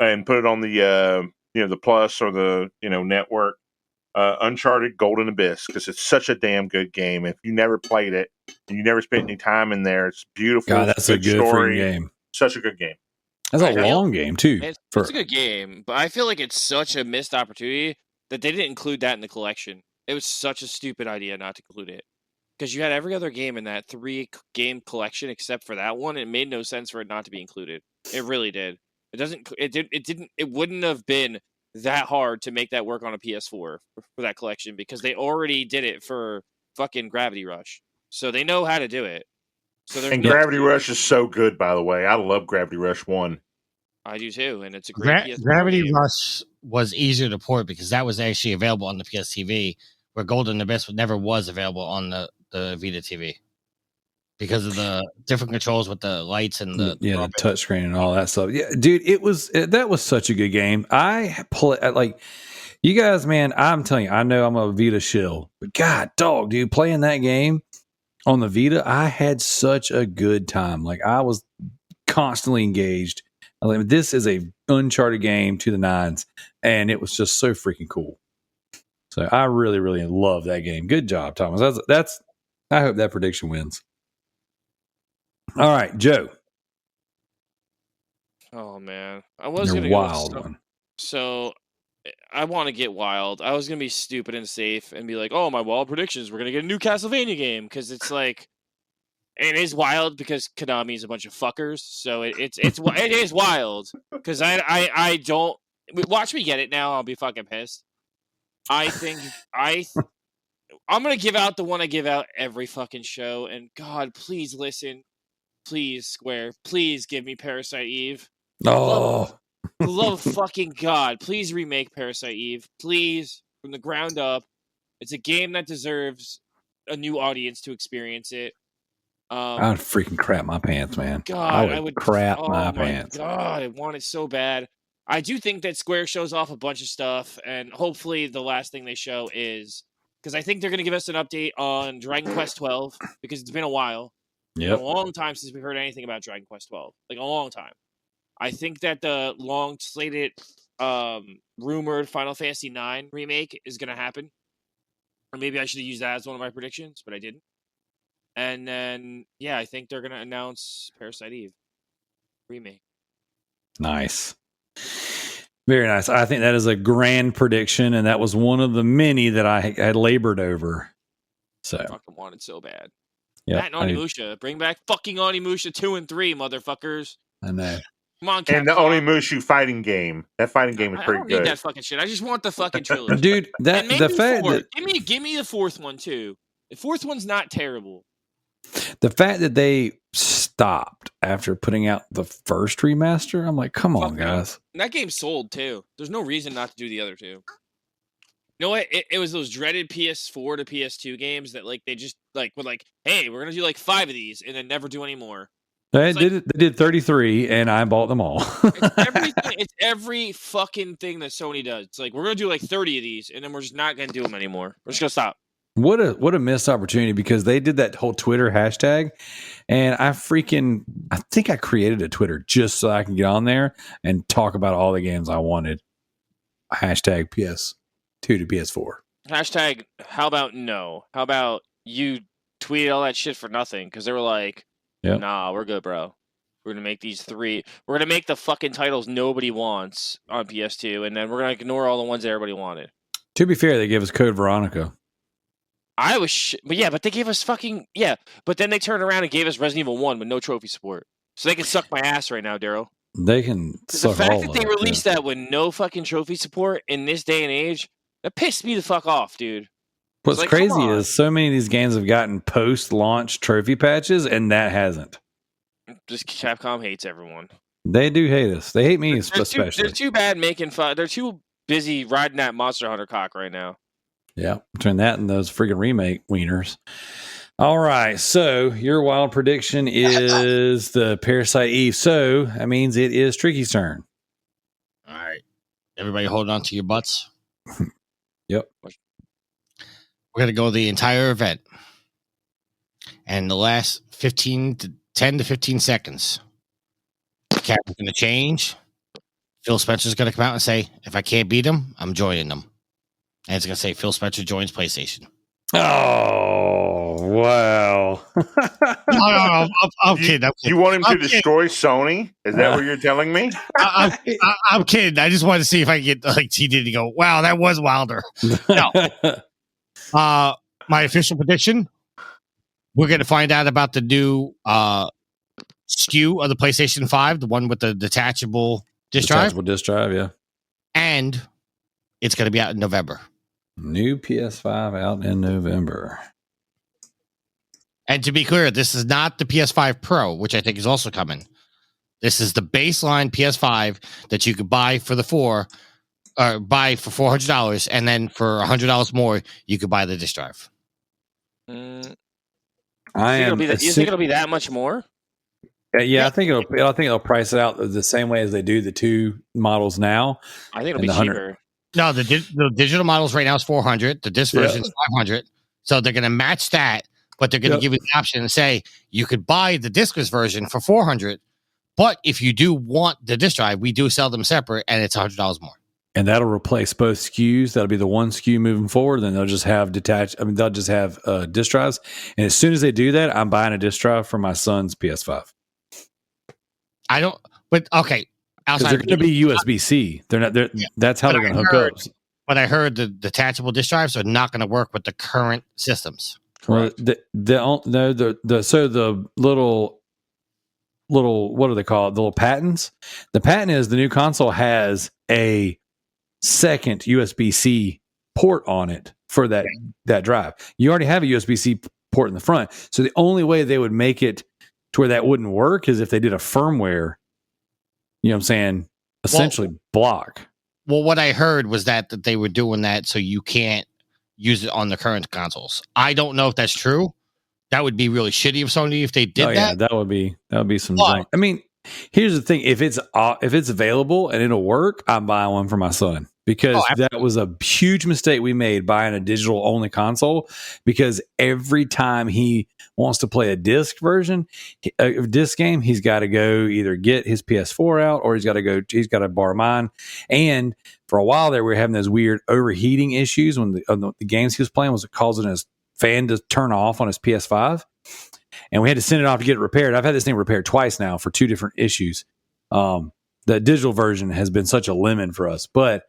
and put it on the the Plus or the network. Uncharted Golden Abyss, because it's such a damn good game. If you never played it and you never spent any time in there, it's beautiful. God, that's a good story game. Such a good game. That's a long game too. It's a good game, but I feel like it's such a missed opportunity that they didn't include that in the collection. It was such a stupid idea not to include it, because you had every other game in that 3-game collection except for that one. It made no sense for it not to be included. It really did. It wouldn't have been that hard to make that work on a PS4 for that collection, because they already did it for fucking Gravity Rush, so they know how to do it. So Gravity Rush is so good, by the way. I love Gravity Rush 1. I do too, and it's a great PS4 Gravity game. Rush was easier to port because that was actually available on the PS TV, where Golden Abyss never was available on the Vita TV. because of the different controls with the lights and the the touchscreen and all that stuff. Yeah, dude, that was such a good game. I play like you guys, man. I'm telling you, I know I'm a Vita shill, but God, dog, dude, playing that game on the Vita, I had such a good time. Like I was constantly engaged. I mean, this is a Uncharted game to the nines, and it was just so freaking cool. So I really, really love that game. Good job, Thomas. That's. I hope that prediction wins. All right, Joe. Oh man, I was Your gonna go wild one. So I want to get wild. I was gonna be stupid and safe and be like, "Oh, my wild predictions. We're gonna get a new Castlevania game," because it's like it is wild because Konami's a bunch of fuckers. So it is wild because I don't watch me get it now. I'll be fucking pissed. I think I'm gonna give out the one I give out every fucking show. And God, please listen, please Square, please give me Parasite Eve. Oh, For the love of fucking God, please remake Parasite Eve. Please, from the ground up. It's a game that deserves a new audience to experience it. I would freaking crap my pants, man. God, I would crap my pants. God, I want it so bad. I do think that Square shows off a bunch of stuff, and hopefully the last thing they show is because I think they're going to give us an update on Dragon Quest 12 because it's been a while. Yep. It's been a long time since we heard anything about Dragon Quest 12. Like a long time. I think that the long slated rumored Final Fantasy 9 remake is going to happen. Or maybe I should have used that as one of my predictions, but I didn't. And then, yeah, I think they're going to announce Parasite Eve remake. Nice. Very nice. I think that is a grand prediction, and that was one of the many that I had labored over. So I fucking wanted so bad. Yeah, That and Onimusha. Bring back fucking Onimusha 2 and 3, motherfuckers. I know. Come on, And the Capcom. Onimusha fighting game. That fighting game is I pretty don't good. need that fucking shit. I just want the fucking trilogy. Dude, And maybe the fact fourth. that Give me the fourth one too. The fourth one's not terrible. the fact that they stopped after putting out the first remaster, I'm like, come on, Fuck no. guys. And that game sold too. There's no reason not to do the other two. You know what? It was those dreaded PS4 to PS2 games that like they just like were like, hey, we're gonna do like 5 of these and then never do any more. They did 33, and I bought them all. It's every fucking thing that Sony does. It's like we're gonna do like 30 of these, and then we're just not gonna do them anymore. We're just gonna stop. What a missed opportunity, because they did that whole Twitter hashtag, and I think I created a Twitter just so I can get on there and talk about all the games I wanted. Hashtag PS2 to PS4. Hashtag how about no? How about you tweet all that shit for nothing? Because they were like, Yep. nah, we're good, bro. We're gonna make these 3. We're gonna make the fucking titles nobody wants on PS2, and then we're gonna ignore all the ones that everybody wanted. To be fair, they gave us Code Veronica. But they gave us fucking But then they turned around and gave us Resident Evil 1 with no trophy support, so they can suck my ass right now, Darrell. They can suck The fact all that of they it, released that with no fucking trophy support in this day and age, that pissed me the fuck off, dude. What's like, crazy come on. is so many of these games have gotten post-launch trophy patches, and that hasn't. Just Capcom hates everyone. They do hate us. They hate me especially. They're too bad making fun. They're too busy riding that Monster Hunter cock right now. Yeah, between that and those freaking remake wieners. All right, so your wild prediction is the Parasite Eve. So that means it is Tricky's turn. All right. Everybody hold on to your butts. Yep. We're going to go the entire event. And the last 10 to 15 seconds, the camera's going to change. Phil Spencer's going to come out and say, if I can't beat him, I'm joining them. And it's going to say, Phil Spencer joins PlayStation. Oh, wow. No, I'm kidding. You want him to destroy Sony? Is that what you're telling me? I'm kidding. I just wanted to see if I could get like TD to go, wow, that was wilder. No. My official prediction, we're going to find out about the new SKU of the PlayStation 5, the one with the detachable disk drive. Detachable disk drive, yeah. And it's going to be out in November. New PS5 out in November. And to be clear, this is not the PS5 Pro, which I think is also coming. This is the baseline PS5 that you could buy for buy for $400, and then for $100 more, you could buy the disk drive. I am. You think it'll be that much more? Yeah, I think it'll price it out the same way as they do the two models now. I think it'll be cheaper. No, the digital models right now is 400. The disc version is 500. So they're going to match that, but they're going to give you the option and say you could buy the discless version for 400. But if you do want the disc drive, we do sell them separate, and it's $100 more. And that'll replace both SKUs. That'll be the one SKU moving forward. Then they'll just have they'll just have disc drives. And as soon as they do that, I'm buying a disc drive for my son's PS5. I don't. But okay, outside they're going to be USB-C. They're not. That's how they're going to hook up. But I heard the detachable disc drives are not going to work with the current systems. Correct. Well, the little what do they call it? The little patents. The patent is the new console has a second USB-C port on it for that drive. You already have a USB-C port in the front, so the only way they would make it to where that wouldn't work is if they did a firmware. You know what I'm saying? Essentially block. Well, what I heard was that they were doing that so you can't use it on the current consoles. I don't know if that's true. That would be really shitty of Sony if they did that. Yeah, that would be some junk. I mean, here's the thing: if it's available and it'll work, I'm buying one for my son because that was a huge mistake we made buying a digital only console. Because every time he wants to play a disc version, a disc game, he's got to go either get his PS4 out or he's got to borrow mine. And for a while there, we were having those weird overheating issues when the games he was playing was causing his fan to turn off on his PS5. And we had to send it off to get it repaired. I've had this thing repaired twice now for two different issues. The digital version has been such a lemon for us. But,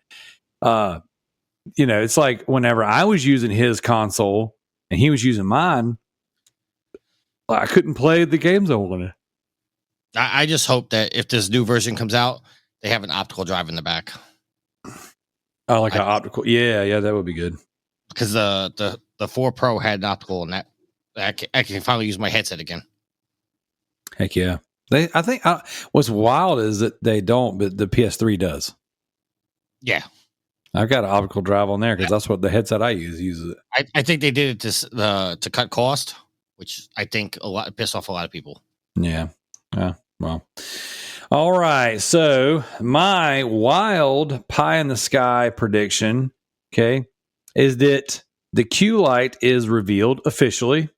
it's like whenever I was using his console and he was using mine, I couldn't play the games I wanted. I just hope that if this new version comes out, they have an optical drive in the back. Oh, like an optical? Yeah, that would be good. Because the 4 Pro had an optical, and that I can finally use my headset again. Heck yeah! I think what's wild is that they don't, but the PS3 does. Yeah, I've got an optical drive on there because that's what the headset I uses it. I think they did it to cut cost, which I think pissed off a lot of people. Yeah. Well. All right. So my wild pie in the sky prediction, is that the Q Lite is revealed officially,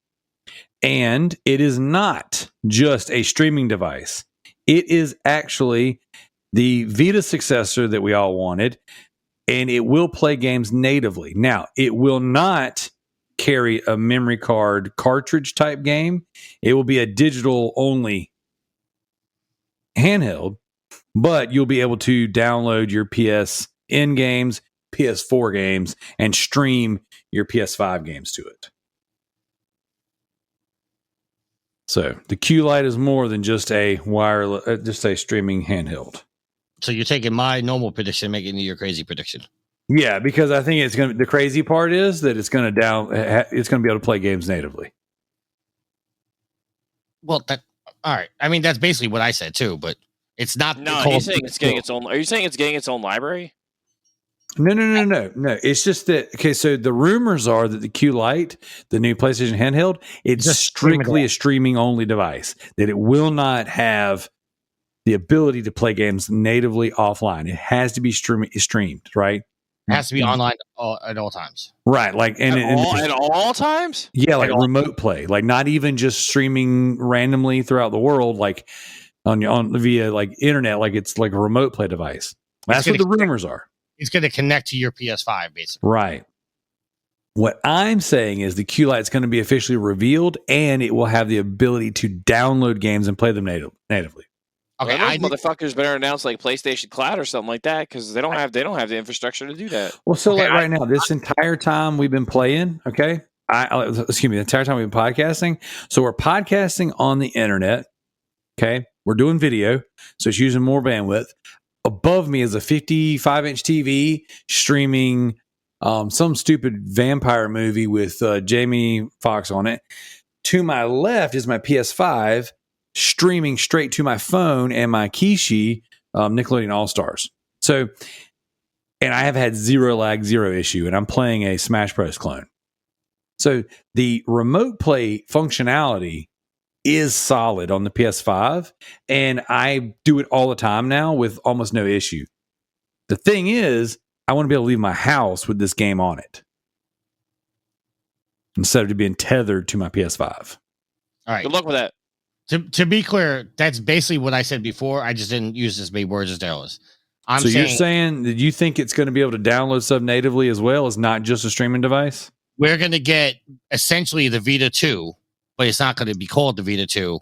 and it is not just a streaming device. It is actually the Vita successor that we all wanted, and it will play games natively. Now, it will not carry a memory card cartridge type game. It will be a digital only handheld, but you'll be able to download your PSN games, PS4 games, and stream your PS5 games to it. So the Q Lite is more than just a wireless, just a streaming handheld. So you're taking my normal prediction, and making it your crazy prediction. Yeah, because I think the crazy part is that it's going to be able to play games natively. Well, all right. I mean, that's basically what I said too, but it's not. No, are you saying it's getting its own? Are you saying it's getting its own library? No. It's just that. Okay, so the rumors are that the Q Lite, the new PlayStation handheld, it's just strictly a streaming only device. That it will not have the ability to play games natively offline. It has to be streamed, right? It has to be online at all times. Right, like at all times? Yeah, like remote play. Like not even just streaming randomly throughout the world, like via like internet, like it's like a remote play device. That's what the rumors are. It's going to connect to your PS5, basically. Right. What I'm saying is the Q Lite is going to be officially revealed, and it will have the ability to download games and play them natively. Okay, motherfuckers better announce like PlayStation Cloud or something like that because they don't have the infrastructure to do that. Well, so like right now, this entire time we've been playing, the entire time we've been podcasting. So we're podcasting on the internet. Okay, we're doing video, so it's using more bandwidth. Above me is a 55-inch TV streaming some stupid vampire movie with Jamie Foxx on it. To my left is my PS5 streaming straight to my phone and my Kishi Nickelodeon All-Stars. So, and I have had zero lag, zero issue, and I'm playing a Smash Bros. Clone. So the remote play functionality is solid on the PS5, and I do it all the time now with almost no issue. The thing is, I want to be able to leave my house with this game on it instead of being tethered to my PS5. All right. Good luck with that. To be clear, that's basically what I said before. I just didn't use as many words as Darrell is. You're saying that you think it's going to be able to download stuff natively as well as not just a streaming device? We're going to get essentially the Vita 2, but it's not going to be called the Vita 2.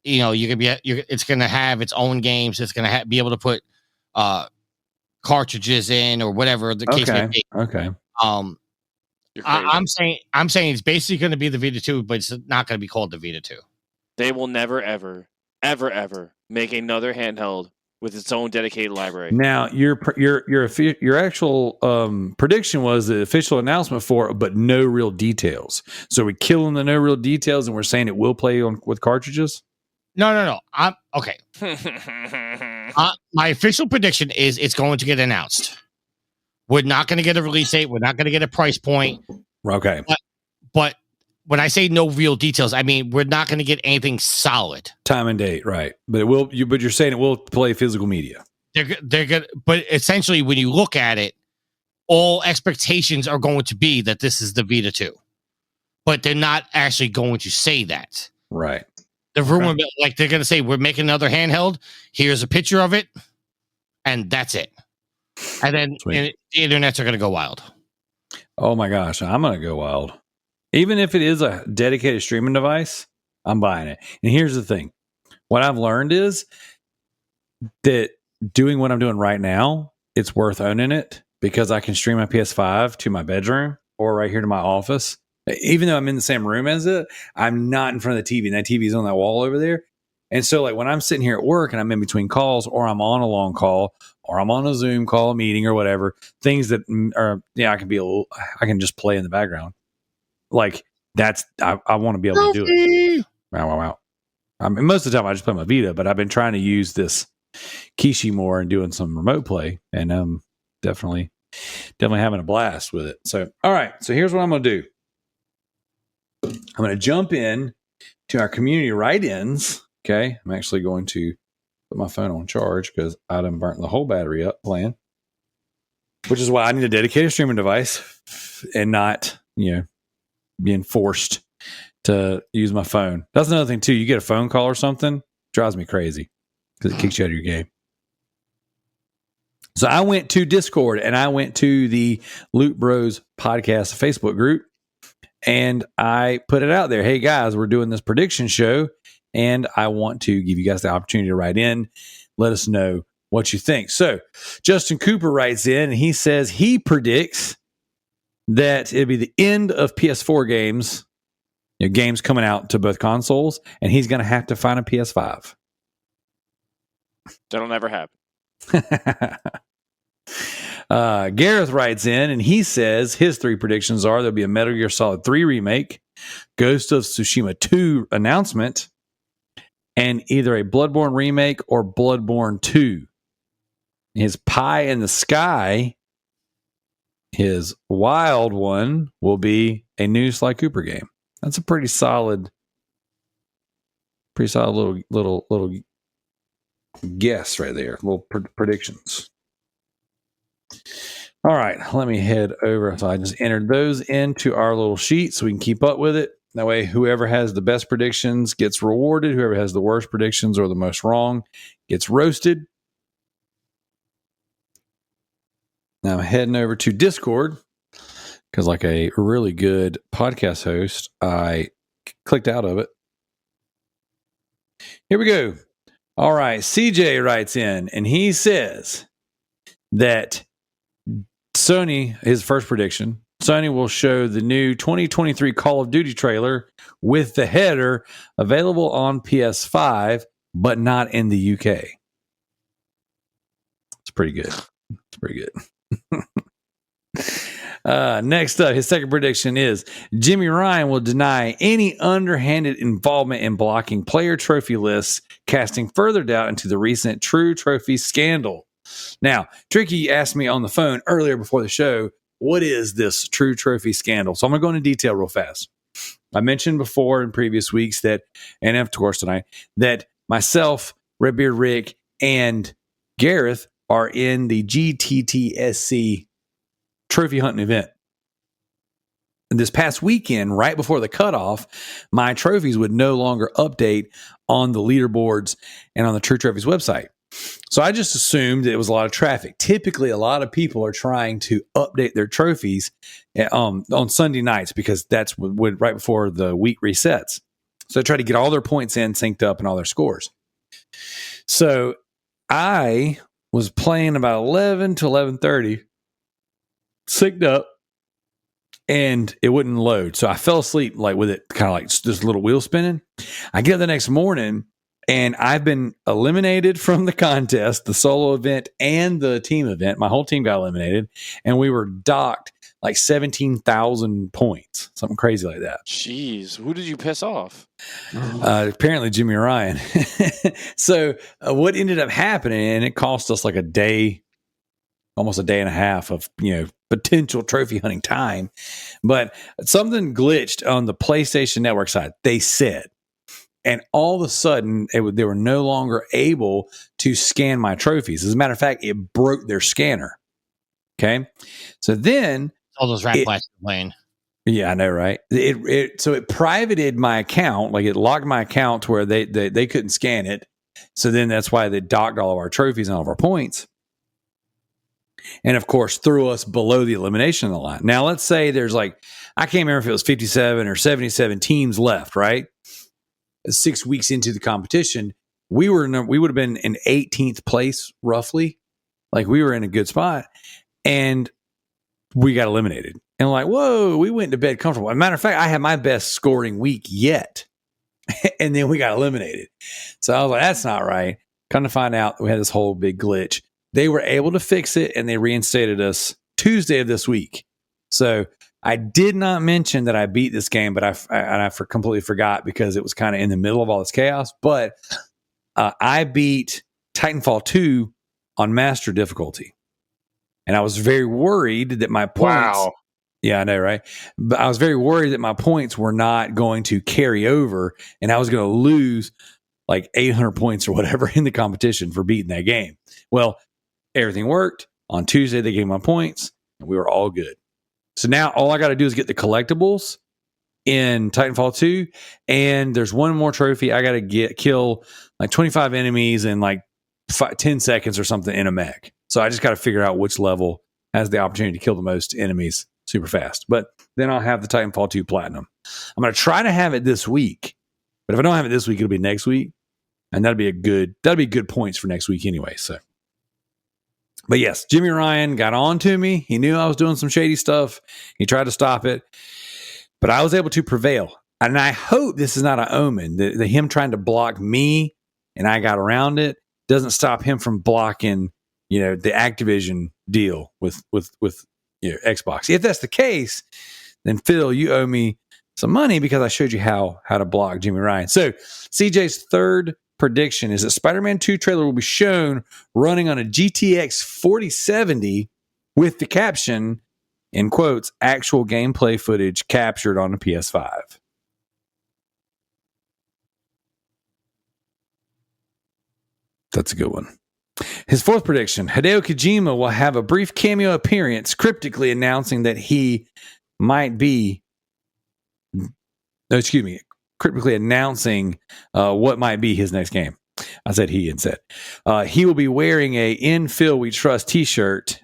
You know, it's going to have its own games. It's going to be able to put cartridges in or whatever the case may be. Okay. I'm saying it's basically going to be the Vita 2, but it's not going to be called the Vita 2. They will never, ever, ever, ever make another handheld with its own dedicated library. Now, your actual prediction was the official announcement for it, but no real details. So we're killing the no real details, and we're saying it will play with cartridges? No. I'm okay. My official prediction is it's going to get announced. We're not going to get a release date. We're not going to get a price point. Okay. But when I say no real details, I mean we're not going to get anything solid. Time and date, right? But it will. But you're saying it will play physical media. They're good. But essentially, when you look at it, all expectations are going to be that this is the Vita 2. But they're not actually going to say that. Right. The rumor, like they're going to say, we're making another handheld. Here's a picture of it, and that's it. And then the internets are going to go wild. Oh my gosh, I'm going to go wild. Even if it is a dedicated streaming device, I'm buying it. And here's the thing. What I've learned is that doing what I'm doing right now, it's worth owning it because I can stream my PS5 to my bedroom or right here to my office. Even though I'm in the same room as it, I'm not in front of the TV. And that TV is on that wall over there. And so like when I'm sitting here at work and I'm in between calls or I'm on a long call or I'm on a Zoom call, meeting or whatever, things that are, I can just play in the background. Like I want to be able to do it. Wow. I mean, most of the time I just play my Vita, but I've been trying to use this Kishi more and doing some remote play, and I'm definitely having a blast with it. So, all right. So here's what I'm going to do. I'm going to jump in to our community write-ins. Okay. I'm actually going to put my phone on charge because I done burnt the whole battery up playing, which is why I need a dedicated streaming device and not, being forced to use my phone. That's another thing too. You get a phone call or something, drives me crazy because it kicks you out of your game. So I went to Discord and I went to the Loot Bros podcast Facebook group and I put it out there. Hey guys, we're doing this prediction show and I want to give you guys the opportunity to write in. Let us know what you think. So Justin Cooper writes in and he says he predicts that it'll be the end of PS4 games, games coming out to both consoles, and he's going to have to find a PS5. That'll never happen. Gareth writes in, and he says his three predictions are there'll be a Metal Gear Solid 3 remake, Ghost of Tsushima 2 announcement, and either a Bloodborne remake or Bloodborne 2. His pie in the sky, his wild one, will be a new Sly Cooper game. That's a pretty solid little guess right there. Little predictions. All right, let me head over. So I just entered those into our little sheet so we can keep up with it. That way, whoever has the best predictions gets rewarded. Whoever has the worst predictions or the most wrong gets roasted. Now I'm heading over to Discord because, like a really good podcast host, I clicked out of it. Here we go. All right. CJ writes in and he says that Sony, his first prediction, Sony will show the new 2023 Call of Duty trailer with the header available on PS5, but not in the UK. It's pretty good. It's pretty good. Next up, his second prediction is Jimmy Ryan will deny any underhanded involvement in blocking player trophy lists, casting further doubt into the recent True Trophy scandal. Now, Tricky asked me on the phone earlier before the show, what is this true trophy scandal? So I'm going to go into detail real fast. I mentioned before in previous weeks that, and of course tonight, that myself, Redbeard Rick, and Gareth are in the GTTSC trophy hunting event. And this past weekend, right before the cutoff, my trophies would no longer update on the leaderboards and on the True Trophies website. So I just assumed it was a lot of traffic. Typically, a lot of people are trying to update their trophies on Sunday nights because that's when right before the week resets. So they try to get all their points in, synced up, and all their scores. So I was playing about 11 to 11:30, synced up, and it wouldn't load. So I fell asleep like with it kind of like just a little wheel spinning. I get up the next morning, and I've been eliminated from the contest, the solo event and the team event. My whole team got eliminated, and we were docked like 17,000 points, something crazy like that. Jeez, who did you piss off? Apparently Jimmy Ryan. So what ended up happening, and it cost us like a day, almost a day and a half of, potential trophy hunting time. But something glitched on the PlayStation Network side, they said. And all of a sudden, they were no longer able to scan my trophies. As a matter of fact, it broke their scanner. Okay. So then All those rat flags playing. Yeah, I know, right? So it privated my account, like it locked my account to where they couldn't scan it. So then that's why they docked all of our trophies and all of our points. And of course, threw us below the elimination line. Now, let's say there's I can't remember if it was 57 or 77 teams left, right? 6 weeks into the competition, we would have been in 18th place, roughly. Like we were in a good spot. And we got eliminated. And whoa, we went to bed comfortable. As a matter of fact, I had my best scoring week yet. And then we got eliminated. So I was like, that's not right. Come to find out, we had this whole big glitch. They were able to fix it, and they reinstated us Tuesday of this week. So I did not mention that I beat this game, but I completely forgot because it was kind of in the middle of all this chaos. But I beat Titanfall 2 on Master difficulty. And I was very worried that my points... Wow. Yeah, I know, right? But I was very worried that my points were not going to carry over, and I was going to lose like 800 points or whatever in the competition for beating that game. Well, everything worked. On Tuesday, they gave my points, and we were all good. So now all I got to do is get the collectibles in Titanfall 2, and there's one more trophy. I got to kill like 25 enemies in 10 seconds or something in a mech. So I just got to figure out which level has the opportunity to kill the most enemies super fast. But then I'll have the Titanfall 2 Platinum. I'm going to try to have it this week. But if I don't have it this week, it'll be next week. And that'll be good points for next week anyway. So, but yes, Jimmy Ryan got on to me. He knew I was doing some shady stuff. He tried to stop it. But I was able to prevail. And I hope this is not an omen. That him trying to block me and I got around it doesn't stop him from blocking, the Activision deal with Xbox. If that's the case, then Phil, you owe me some money because I showed you how to block Jimmy Ryan. So CJ's third prediction is that Spider-Man 2 trailer will be shown running on a GTX 4070 with the caption, in quotes, actual gameplay footage captured on a PS5. That's a good one. His fourth prediction, Hideo Kojima will have a brief cameo appearance cryptically announcing that he might be, cryptically announcing what might be his next game. I said he instead. He will be wearing a In Phil We Trust t-shirt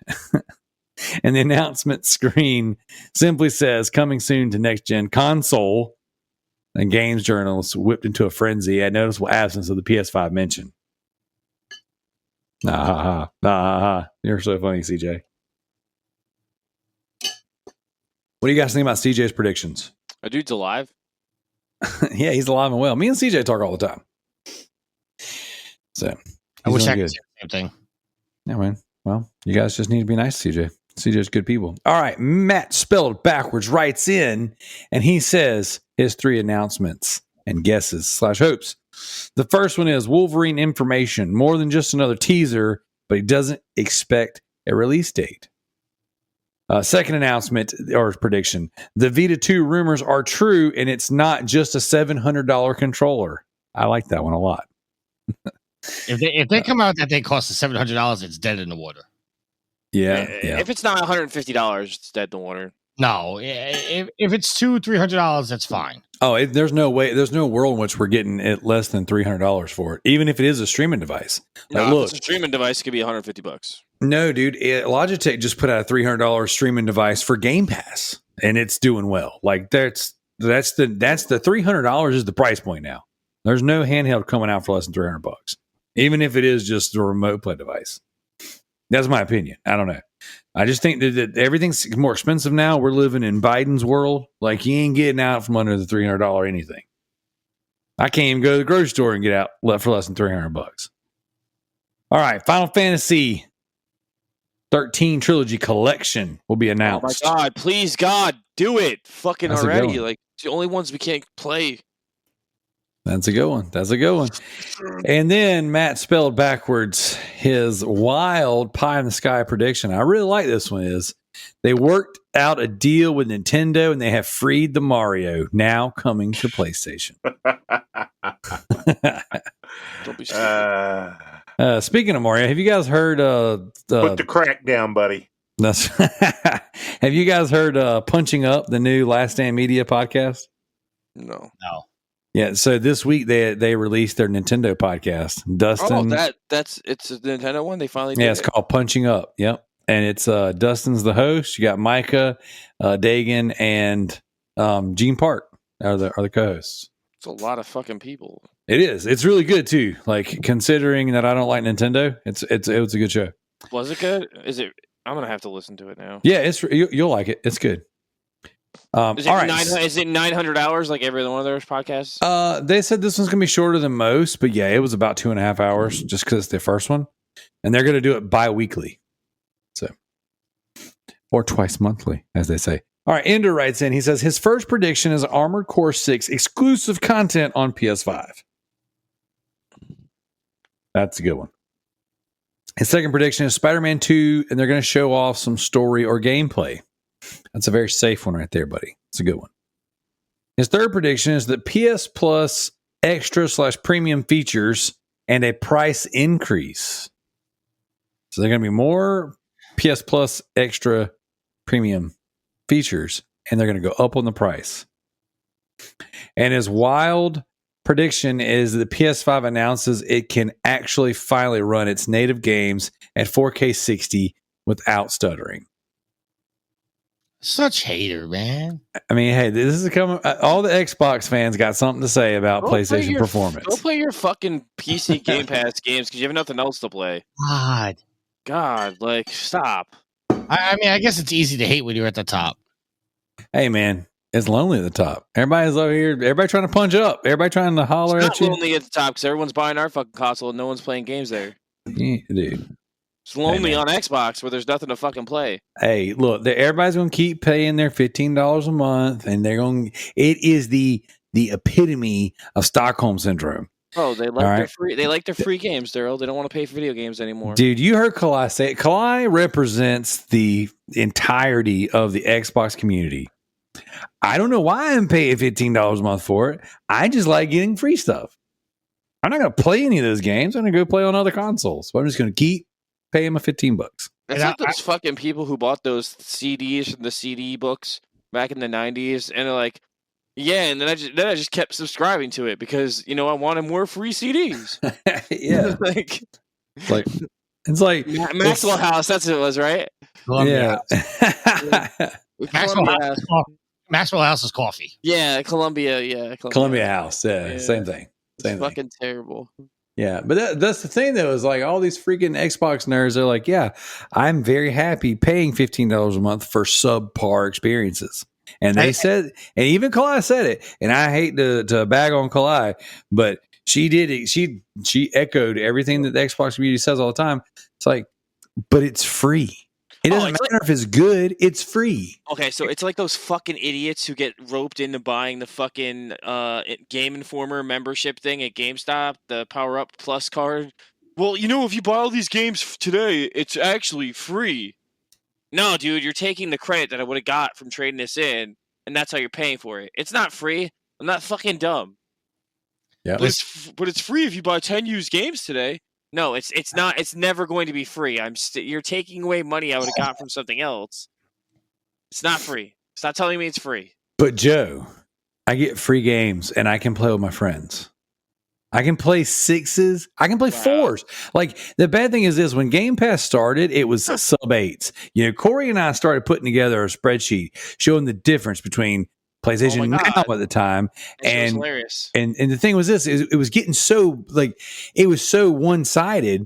and the announcement screen simply says coming soon to next gen console, and games journalists whipped into a frenzy at noticeable absence of the PS5 mention. You're so funny, CJ. What do you guys think about CJ's predictions? Our dude's alive. Yeah, he's alive and well. Me and CJ talk all the time. So I wish I could good. say the same thing. Yeah, man. Well, you guys just need to be nice to CJ. CJ's good people. All right. Matt, spelled backwards, writes in, and he says his 3 announcements and guesses / hopes. The first one is Wolverine information, more than just another teaser, but he doesn't expect a release date. Second announcement or prediction: the Vita 2 rumors are true, and it's not just a $700 controller. I like that one a lot. If they come out that they cost $700, it's dead in the water. Yeah. If it's not $150, it's dead in the water. No, if it's $200-$300, that's fine. Oh, there's no way. There's no world in which we're getting it less than $300 for it, even if it is a streaming device. No, look, if it's a streaming device, it could be $150. No, dude. Logitech just put out a $300 streaming device for Game Pass, and it's doing well. Like that's the $300 is the price point now. There's no handheld coming out for less than $300, even if it is just a remote play device. That's my opinion. I don't know. I just think that everything's more expensive now. We're living in Biden's world. Like, you ain't getting out from under the $300 anything. I can't even go to the grocery store and get out for less than $300. All right, Final Fantasy 13 Trilogy Collection will be announced. Oh my God, please, God, do it fucking That's already. Like, it's the only ones we can't play. That's a good one. That's a good one. And then Matt spelled backwards his wild pie in the sky prediction. I really like this one. Is they worked out a deal with Nintendo and they have freed the Mario, now coming to PlayStation. Don't be stupid. Speaking of Mario, have you guys heard put the crack down, buddy? Have you guys heard Punching Up, the new Last Stand Media podcast? No. Yeah, so this week they released their Nintendo podcast. Dustin, it's a Nintendo one. They finally did. Yeah, it's called Punching Up. Yep, and it's Dustin's the host. You got Micah, Dagan, and Gene Park are the co-hosts. It's a lot of fucking people. It is. It's really good too. Like, considering that I don't like Nintendo, it was a good show. Was it good? Is it? I'm gonna have to listen to it now. Yeah, you'll like it. It's good. Is it 900 hours like every other one of their podcasts? They said this one's gonna be shorter than most, but yeah, it was about 2.5 hours just because it's the first one, and they're gonna do it bi-weekly, or twice monthly, as they say. All right, Ender writes in. He says his first prediction is Armored Core 6 exclusive content on PS5. That's a good one. His second prediction is Spider-Man 2, and they're going to show off some story or gameplay. That's a very safe one right there, buddy. It's a good one. His third prediction is that PS Plus extra/premium features and a price increase. So they're going to be more PS Plus extra premium features, and they're going to go up on the price. And his wild prediction is that the PS5 announces it can actually finally run its native games at 4K 60 without stuttering. Such hater, man. I mean, hey, this is coming. All the Xbox fans got something to say about PlayStation performance. Go play your fucking PC Game Pass games because you have nothing else to play. God, like, stop. I mean, I guess it's easy to hate when you're at the top. Hey, man, it's lonely at the top. Everybody's over here. Everybody trying to punch up. Everybody trying to holler at you. It's not lonely at the top because everyone's buying our fucking console and no one's playing games there. Yeah, dude. It's lonely on Xbox where there's nothing to fucking play. Hey, look, everybody's going to keep paying their $15 a month, and they're going. It is the epitome of Stockholm syndrome. Oh, they like their free games, Darrell. They don't want to pay for video games anymore. Dude, you heard Kalai say it. Kalai represents the entirety of the Xbox community. I don't know why I'm paying $15 a month for it. I just like getting free stuff. I'm not going to play any of those games. I'm going to go play on other consoles. So I'm just going to keep paying my $15. It's like those fucking people who bought those CDs from the CD books back in the 90s, and they're like, yeah, and then I just kept subscribing to it because, I wanted more free CDs. Yeah. It's like Maxwell House, that's what it was, right? Yeah. Maxwell House is coffee. Yeah, Columbia House. Yeah, same thing. Same thing. Fucking terrible. Yeah, but that's the thing, though, is like all these freaking Xbox nerds, they're like, yeah, I'm very happy paying $15 a month for subpar experiences. And they said, and even Kalai said it, and I hate to bag on Kalai, but she did it. She echoed everything that the Xbox community says all the time. It's like, but it's free. It doesn't matter if it's good. It's free. Okay, so it's like those fucking idiots who get roped into buying the fucking Game Informer membership thing at GameStop, the Power Up Plus card. Well, if you buy all these games today, it's actually free. no, dude, you're taking the credit that I would have got from trading this in, and that's how you're paying for it. It's not free. I'm not fucking dumb. Yeah, but it's free if you buy 10 used games today. No, it's not. It's never going to be free. You're taking away money I would have got from something else. It's not free. Stop telling me it's free. but Joe, I get free games and I can play with my friends. I can play 6s. I can play 4s. Like, the bad thing is this: when Game Pass started, it was sub 8s. Corey and I started putting together a spreadsheet showing the difference between PlayStation Now at the time, and hilarious. And the thing was this: it was getting so it was so one sided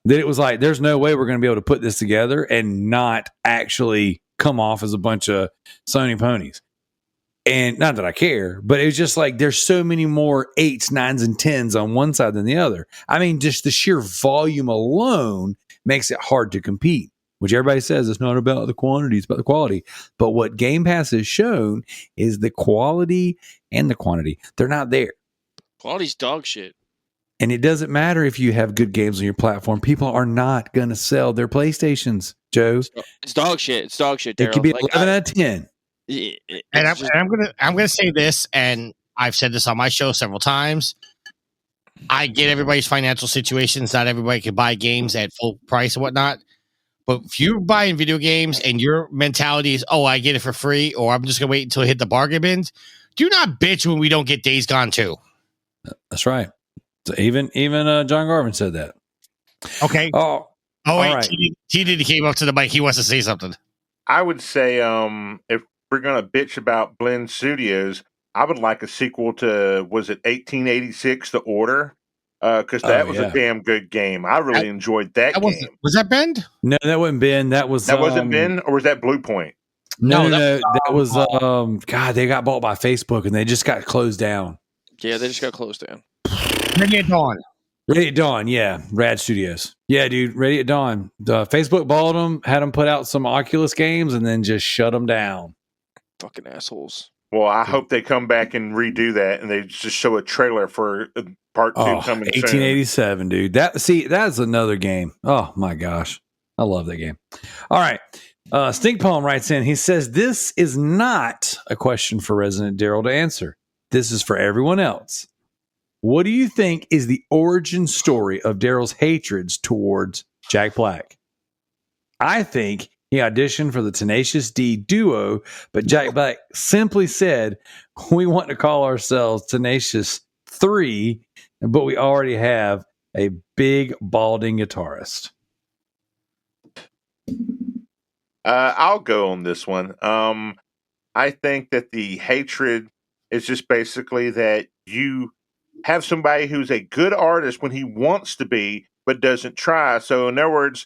that it was like, there's no way we're going to be able to put this together and not actually come off as a bunch of Sony ponies. And not that I care, but it was just like, there's so many more 8s, 9s, and 10s on one side than the other. I mean, just the sheer volume alone makes it hard to compete, which everybody says it's not about the quantity, it's about the quality. But what Game Pass has shown is the quality and the quantity. They're not there. Quality's dog shit. And it doesn't matter if you have good games on your platform. People are not going to sell their PlayStations, Joe. It's dog shit. It's dog shit, It could be 11 out of 10. And I'm gonna say this, and I've said this on my show several times. I get everybody's financial situations. Not everybody can buy games at full price and whatnot. But if you're buying video games and your mentality is, oh, I get it for free, or I'm just gonna wait until I hit the bargain bins, do not bitch when we don't get Days Gone 2. That's right. So even John Garvin said that. Okay. Oh, wait. right. He came up to the mic. He wants to say something. I would say, if we're gonna bitch about Blend Studios, I would like a sequel to, was it 1886: The Order? Because that was a damn good game. I really enjoyed that game. Was that Bend? No, that wasn't Ben. That wasn't Ben, or was that Blue Point? No. That was God. They got bought by Facebook and they just got closed down. Yeah, they just got closed down. Ready at Dawn. Ready at Dawn, yeah. Rad Studios. Yeah, dude, Ready at Dawn. Facebook bought them, had them put out some Oculus games, and then just shut them down. Fucking assholes. Well, I hope they come back and redo that, and they just show a trailer for part 2 coming 1887, dude. That's another game. Oh, my gosh. I love that game. All right. Stink Palm writes in. He says, this is not a question for Resident Darrell to answer. This is for everyone else. What do you think is the origin story of Darrell's hatreds towards Jack Black? I think he auditioned for the Tenacious D duo, but Jack Black simply said, we want to call ourselves Tenacious 3, but we already have a big balding guitarist. I'll go on this one. I think that the hatred is just basically that you have somebody who's a good artist when he wants to be, but doesn't try. So in other words,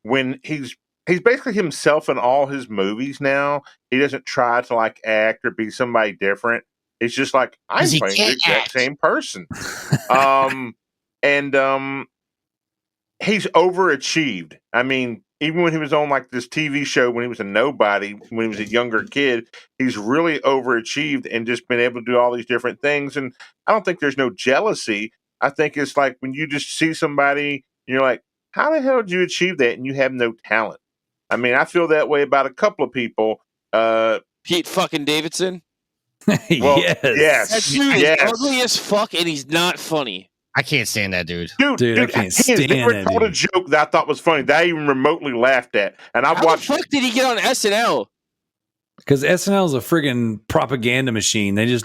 when he's basically himself in all his movies now, he doesn't try to like act or be somebody different. It's just like, I'm playing the exact same person. He's overachieved. I mean, even when he was on like this TV show, when he was a nobody, when he was a younger kid, he's really overachieved and just been able to do all these different things. And I don't think there's no jealousy. I think it's like when you just see somebody, you're like, how the hell did you achieve that? And you have no talent. I mean, I feel that way about a couple of people. Pete fucking Davidson. Well, yes. That dude is ugly as fuck, and he's not funny. I can't stand that dude. Dude, I can't stand that never told a joke that I thought was funny that I even remotely laughed at. And I've watched. How the fuck did he get on SNL? Because SNL is a friggin' propaganda machine. They just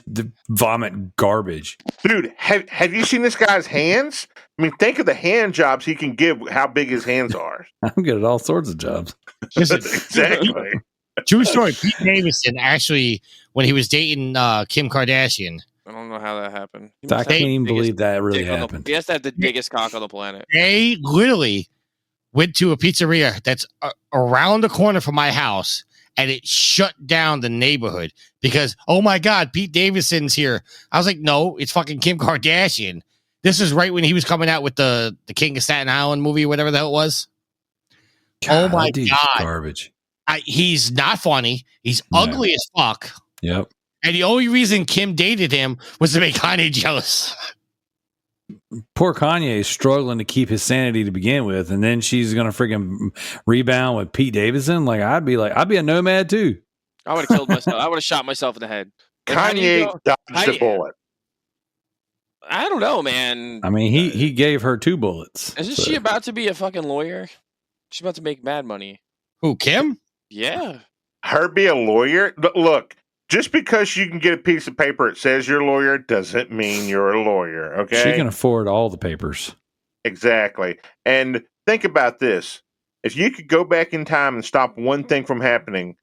vomit garbage. Dude, have you seen this guy's hands? I mean, think of the hand jobs he can give, how big his hands are. I'm good at all sorts of jobs. Exactly. True story. Pete Davidson actually, when he was dating Kim Kardashian. I don't know how that happened. I can't even believe that really happened. He has to have the biggest cock on the planet. They literally went to a pizzeria that's around the corner from my house, and it shut down the neighborhood because, oh my God, Pete Davidson's here. I was like, no, it's fucking Kim Kardashian. This is right when he was coming out with the King of Staten Island movie, whatever the hell it was. God, oh my God. Garbage. He's not funny. He's ugly as fuck. Yep. And the only reason Kim dated him was to make Kanye jealous. poor Kanye is struggling to keep his sanity to begin with, and then she's gonna freaking rebound with Pete Davidson. I'd be a nomad too. I would have killed myself. I would have shot myself in the head. Kanye dodged a bullet. I don't know, man. I mean, he gave her 2 bullets. Isn't she about to be a fucking lawyer? She's about to make mad money. Who, Kim? Yeah. Her be a lawyer? Look, just because you can get a piece of paper that says you're a lawyer doesn't mean you're a lawyer, okay? She can afford all the papers. Exactly. And think about this. If you could go back in time and stop one thing from happening,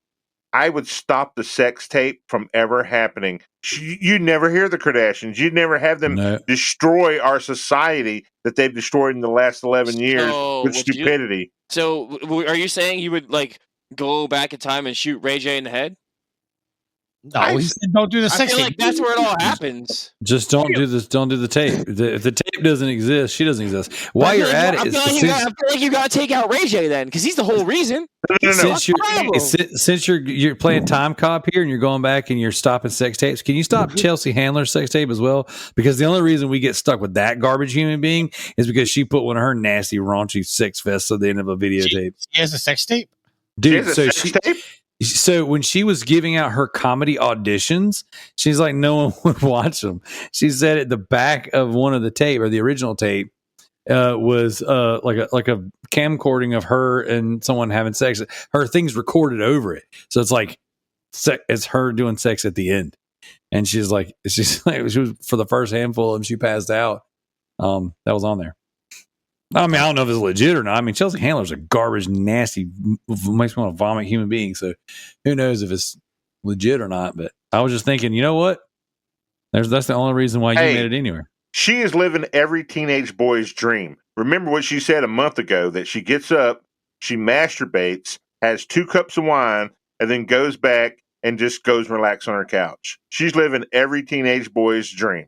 I would stop the sex tape from ever happening. You never hear the Kardashians. You'd never have them destroy our society that they've destroyed in the last 11 years with stupidity. So are you saying you would go back in time and shoot Ray J in the head? No, he said don't do the sex tape. Like that's where it all happens. Just don't do this. Don't do the tape. If the tape doesn't exist, she doesn't exist. While you're at it, I feel like you got to take out Ray J then, because he's the whole reason. Since you're playing time cop here and you're going back and you're stopping sex tapes, can you stop Chelsea Handler's sex tape as well? Because the only reason we get stuck with that garbage human being is because she put one of her nasty, raunchy sex fests at the end of a videotape. She has a sex tape, dude. So when she was giving out her comedy auditions, she's like, no one would watch them. She said at the back of one of the tape, or the original tape, was like a camcording of her and someone having sex. Her thing's recorded over it, so it's like it's her doing sex at the end. And she was for the first handful, and she passed out. That was on there. I mean, I don't know if it's legit or not. I mean, Chelsea Handler's a garbage, nasty, makes me want to vomit human being. So who knows if it's legit or not. But I was just thinking, you know what? That's the only reason why you made it anywhere. She is living every teenage boy's dream. Remember what she said a month ago, that she gets up, she masturbates, has 2 cups of wine, and then goes back and just goes and relax on her couch. She's living every teenage boy's dream.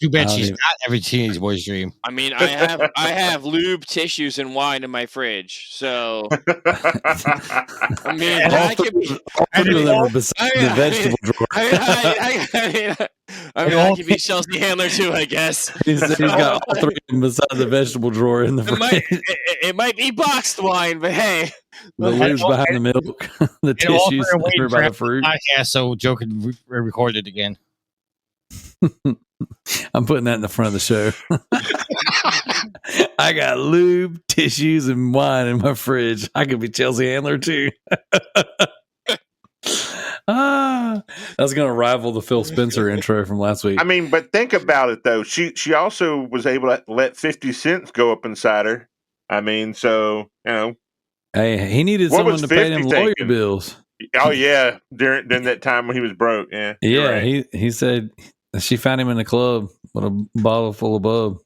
Too bad she's not every teenage boy's dream. I mean, I have lube, tissues, and wine in my fridge. So, I mean, all three of them are beside the vegetable drawer. I could be Chelsea Handler too, I guess. He's got all 3 of them beside the vegetable drawer in the fridge. It might be boxed wine, but hey. The lube's behind the milk. The tissues over by the fruit. Yeah, so Joe could record it again. I'm putting that in the front of the show. I got lube, tissues, and wine in my fridge. I could be Chelsea Handler too. That's going to rival the Phil Spencer intro from last week. I mean, but think about it though. She also was able to let 50 cents go up inside her. I mean, so hey, he needed someone to pay them lawyer bills. Oh yeah, during that time when he was broke. Yeah, right. He said. She found him in the club with a bottle full of bub.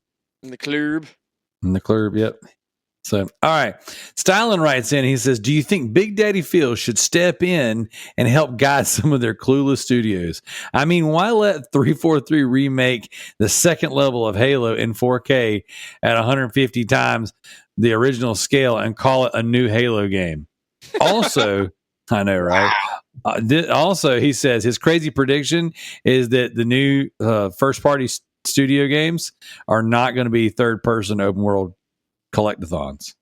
In the club. Yep. So, all right. Styling writes in. He says, do you think Big Daddy Phil should step in and help guide some of their clueless studios? I mean, why let 343 remake the second level of Halo in 4K at 150 times the original scale and call it a new Halo game? Also, I know, right? Also, he says his crazy prediction is that the new first-party studio games are not going to be third-person open-world collectathons.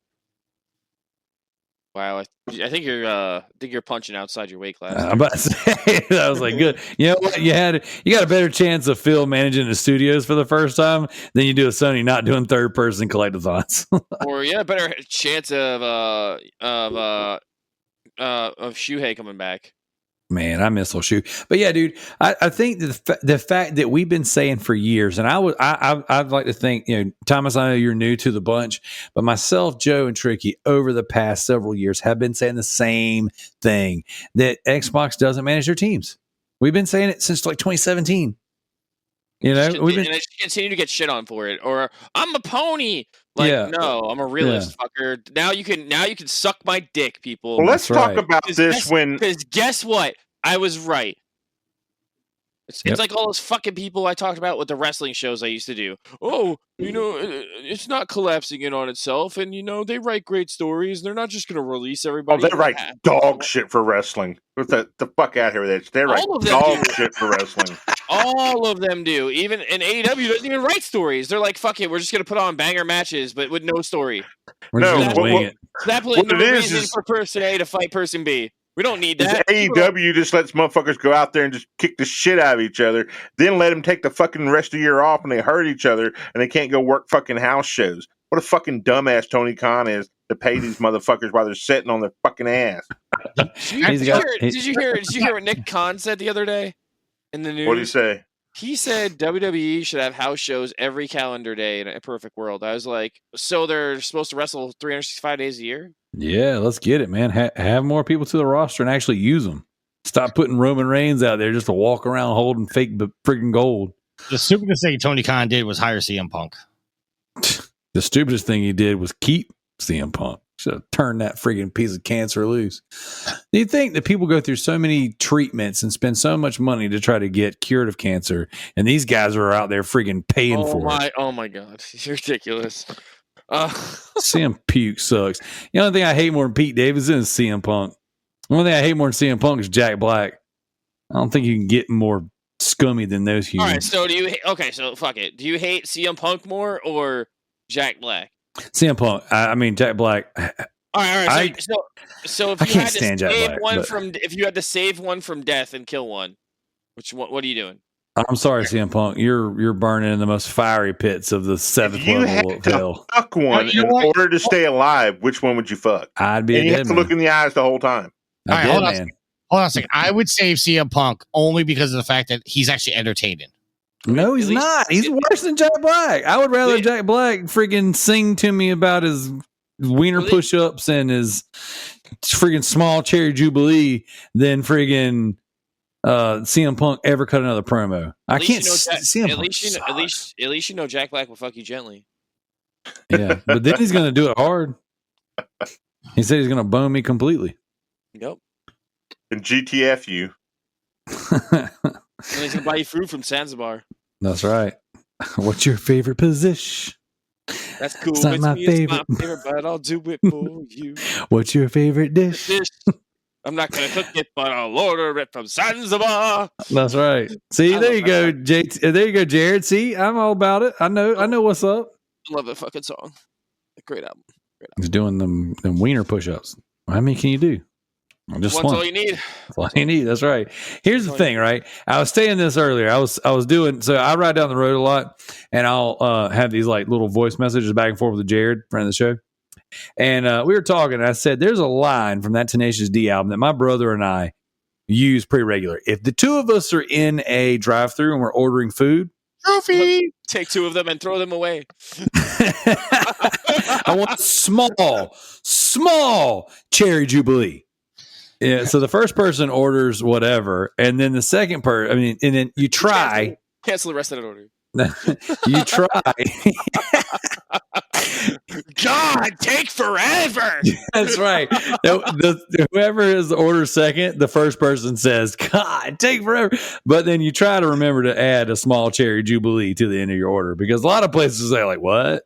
Wow, I think you're punching outside your weight class. I'm about to say, I was like, good. You know what? You got a better chance of Phil managing the studios for the first time than you do with Sony not doing third-person collectathons. Or a better chance of Shuhei coming back. Man, I miss old Shoe. But yeah, dude, I think the fact that we've been saying for years, and I'd like to think, Thomas, I know you're new to the bunch, but myself, Joe, and Tricky over the past several years have been saying the same thing, that Xbox doesn't manage their teams. We've been saying it since 2017. And I continue to get shit on for it, or I'm a pony. No, I'm a realist, fucker. Now you can suck my dick, people. Well, let's talk about this because guess what? I was right. It's like all those fucking people I talked about with the wrestling shows I used to do. Oh, it's not collapsing in on itself, and they write great stories. They're not just going to release everybody. Oh, they write dog shit for wrestling. What the fuck out here with that? They write dog shit for wrestling. All of them do. Even in AEW doesn't even write stories. They're like, fuck it, we're just going to put on banger matches, but with no story. We're just going to wing it. That no reason for person A to fight person B. We don't need that. AEW just lets motherfuckers go out there and just kick the shit out of each other, then let them take the fucking rest of the year off and they hurt each other and they can't go work fucking house shows. What a fucking dumbass Tony Khan is to pay these motherfuckers while they're sitting on their fucking ass. Did you hear what Nick Khan said the other day in the news? What did he say? He said WWE should have house shows every calendar day in a perfect world. I was like, so they're supposed to wrestle 365 days a year? Yeah, let's get it, man. Have more people to the roster and actually use them. Stop putting Roman Reigns out there just to walk around holding fake friggin' gold. The stupidest thing Tony Khan did was hire CM Punk. The stupidest thing he did was keep CM Punk. Should have turned that friggin' piece of cancer loose. Do you think that people go through so many treatments and spend so much money to try to get cured of cancer, and these guys are out there friggin' paying for it? Oh my God, it's ridiculous. CM Puke sucks. The only thing I hate more than Pete Davidson is CM Punk. The only thing I hate more than CM Punk is Jack Black. I don't think you can get more scummy than those humans. All right, so so fuck it. Do you hate CM Punk more or Jack Black? CM Punk. I mean Jack Black. All right. So if you had to save one if you had to save one from death and kill one, what are you doing? I'm sorry, CM Punk. You're burning in the most fiery pits of the seventh level of hell. Fuck one in order to stay alive. Which one would you fuck? I'd be. And you have to look in the eyes the whole time. All right, hold on a second. I would save CM Punk only because of the fact that he's actually entertaining. No, he's not. He's worse than Jack Black. I would rather Jack Black friggin' sing to me about his wiener push-ups and his friggin' small cherry jubilee than friggin' CM Punk ever cut another promo. I can't. CM Punk at least Jack Black will fuck you gently. Yeah, but then he's gonna do it hard. He said he's gonna bone me completely. Yep. And GTF you. And he's gonna buy you food from Zanzibar. That's right. What's your favorite position? That's cool. It's not my favorite. It's my favorite, but I'll do it for you. What's your favorite dish? I'm not gonna cook it, but I'll order it from Zanzibar. That's right. See, there you go, there you go, Jared. See, I'm all about it. I know what's up. I love that fucking song. Great album. He's doing them wiener push-ups. How many can you do? Just one. All you need. That's all you need. That's right. Here's the thing, right? I was saying this earlier. I was doing, so I ride down the road a lot, and I'll have these like little voice messages back and forth with Jared, friend of the show. And we were talking, and I said, there's a line from that Tenacious D album that my brother and I use pretty regular. If the two of us are in a drive-thru and we're ordering food, trophy, take two of them and throw them away. I want small cherry jubilee. Yeah, so the first person orders whatever, and then the second person, and then you try. Cancel the rest of that order. You try. God, take forever. That's right. Whoever is the order second, the first person says, God, take forever. But then you try to remember to add a small cherry jubilee to the end of your order, because a lot of places say like, what?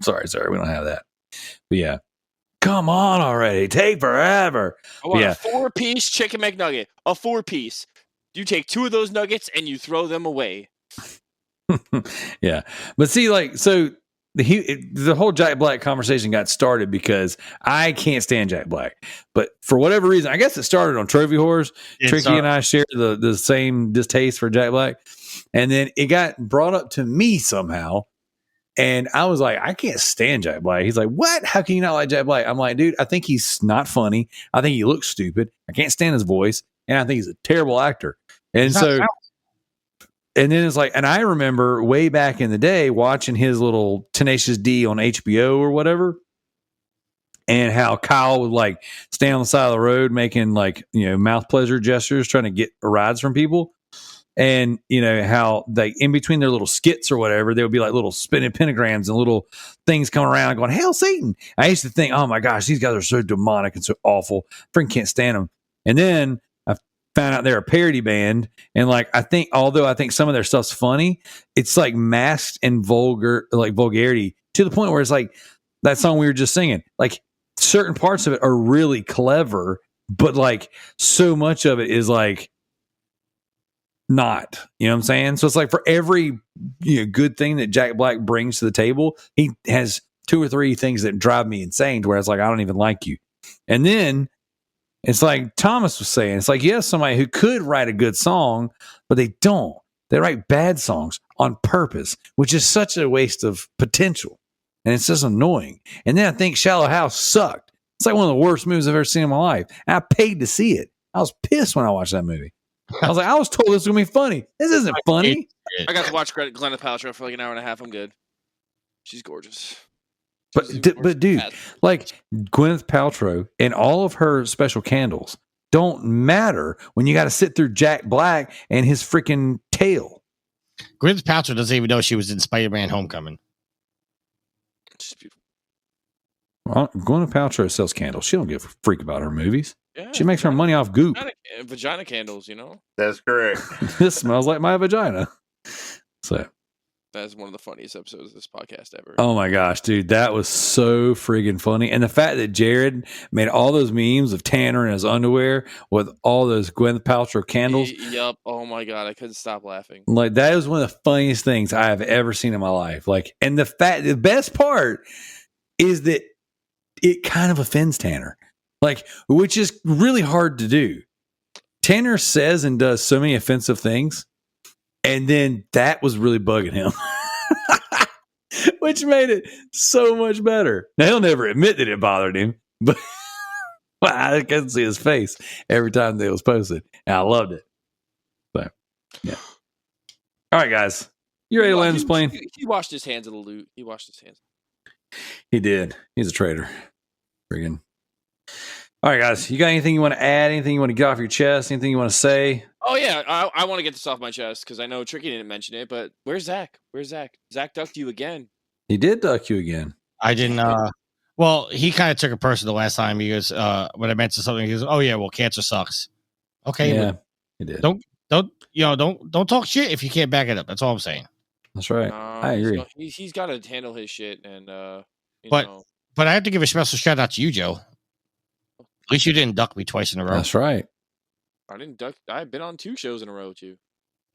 Sorry, we don't have that. But yeah. Come on already. Take forever. I want a 4-piece chicken McNugget. A 4-piece. You take 2 of those nuggets and you throw them away. Yeah. But see, like, so the whole Jack Black conversation got started because I can't stand Jack Black. But for whatever reason, I guess it started on Trophy Horrors. Tricky and I share the same distaste for Jack Black. And then it got brought up to me somehow. And I was like, I can't stand Jack Black. He's like, what? How can you not like Jack Black? I'm like, dude, I think he's not funny. I think he looks stupid. I can't stand his voice. And I think he's a terrible actor. And and then it's like, and I remember way back in the day watching his little Tenacious D on HBO or whatever. And how Kyle would like stay on the side of the road making like, mouth pleasure gestures, trying to get rides from people. And, how they, in between their little skits or whatever, there would be like little spinning pentagrams and little things coming around going, hail Satan. I used to think, oh my gosh, these guys are so demonic and so awful. Freaking can't stand them. And then found out they're a parody band, and like I think some of their stuff's funny, it's like masked and vulgarity to the point where it's like that song we were just singing. Like certain parts of it are really clever, but like so much of it is like not. You know what I'm saying? So it's like for every good thing that Jack Black brings to the table, he has 2 or 3 things that drive me insane. Where it's like I don't even like you, and then. It's like Thomas was saying. It's like you have somebody who could write a good song, but they don't. They write bad songs on purpose, which is such a waste of potential. And it's just annoying. And then I think Shallow House sucked. It's like one of the worst movies I've ever seen in my life. And I paid to see it. I was pissed when I watched that movie. I was like, I was told this was going to be funny. This isn't funny. I got to watch Gwyneth Paltrow for like an hour and a half. I'm good. She's gorgeous. But dude, like Gwyneth Paltrow and all of her special candles don't matter when you got to sit through Jack Black and his freaking tail. Gwyneth Paltrow doesn't even know she was in Spider-Man: Homecoming. She's beautiful. Well, Gwyneth Paltrow sells candles. She don't give a freak about her movies. Yeah, she makes her money off goop. Vagina candles, That's correct. This smells like my vagina. So. That's one of the funniest episodes of this podcast ever. Oh my gosh, dude, that was so friggin' funny. And the fact that Jared made all those memes of Tanner in his underwear with all those Gwyneth Paltrow candles. Yep. Oh my God, I couldn't stop laughing. Like that is one of the funniest things I have ever seen in my life. Like, and the best part is that it kind of offends Tanner, like, which is really hard to do. Tanner says and does so many offensive things. And then that was really bugging him, which made it so much better. Now, he'll never admit that it bothered him, but I couldn't see his face every time that it was posted. And I loved it. So, yeah. All right, guys. You ready to land this plane? He washed his hands of the loot. He washed his hands. He did. He's a traitor. Friggin'. All right, guys. You got anything you want to add? Anything you want to get off your chest? Anything you want to say? Oh, yeah. I want to get this off my chest because I know Tricky didn't mention it, but where's Zach? Where's Zach? Zach ducked you again. He did duck you again. I didn't. Well, he kind of took it personal the last time. He goes, when I mentioned something, he goes, "Oh yeah, well, cancer sucks." Okay, yeah, he did. Don't talk shit if you can't back it up. That's all I'm saying. That's right. I agree. He's got to handle his shit, and but I have to give a special shout out to you, Joe. At least you didn't duck me twice in a row. That's right. I didn't duck. I've been on 2 shows in a row with you.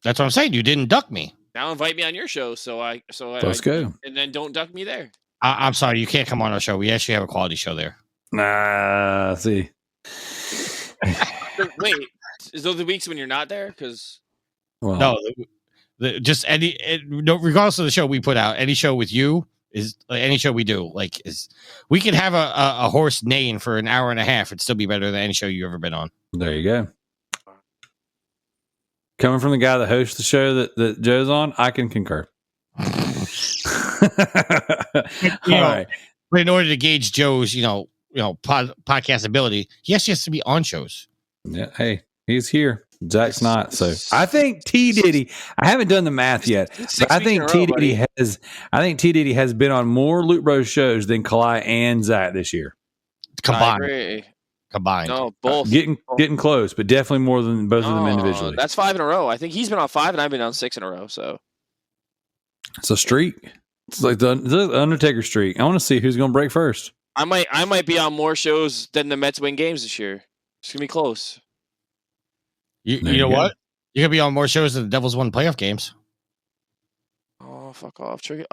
That's what I'm saying. You didn't duck me. Now invite me on your show, Let's go. And then don't duck me there. I'm sorry, you can't come on our show. We actually have a quality show there. Nah, see. Wait, is those the weeks when you're not there? Because no, just regardless of the show we put out, any show with you is any show we do. Like, we could have a horse neighing for an hour and a half. It'd still be better than any show you've ever been on. There you go. Coming from the guy that hosts the show that Joe's on, I can concur. Right. But in order to gauge Joe's, podcast ability, he has to be on shows. Yeah. Hey, he's here. Zach's not. So I think T Diddy. I haven't done the math yet, but I think T Diddy has been on more Loot Bros shows than Kalai and Zach this year combined. No, both getting close, but definitely more than both of them individually. That's 5 in a row. I think he's been on 5, and I've been on 6 in a row. So it's a streak. It's like the Undertaker streak. I want to see who's going to break first. I might be on more shows than the Mets win games this year. It's gonna be close. You know what? You're gonna be on more shows than the Devils won playoff games. Oh, fuck off, Tricky.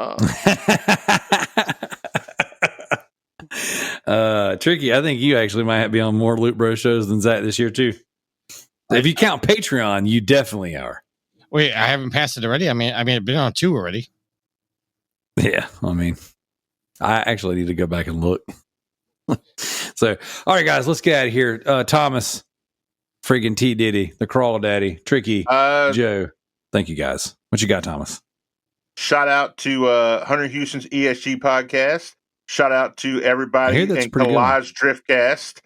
Tricky, I think you actually might be on more Loot Bro shows than Zach this year too. If you count Patreon, you definitely are. Wait, I haven't passed it already. I mean, I've been on 2 already. Yeah, I mean, I actually need to go back and look. So, all right, guys, let's get out of here. Thomas, friggin' T Diddy, the Crawl Daddy, Tricky, Joe. Thank you, guys. What you got, Thomas? Shout out to Hunter Houston's ESG podcast. Shout out to everybody in Collage Driftcast.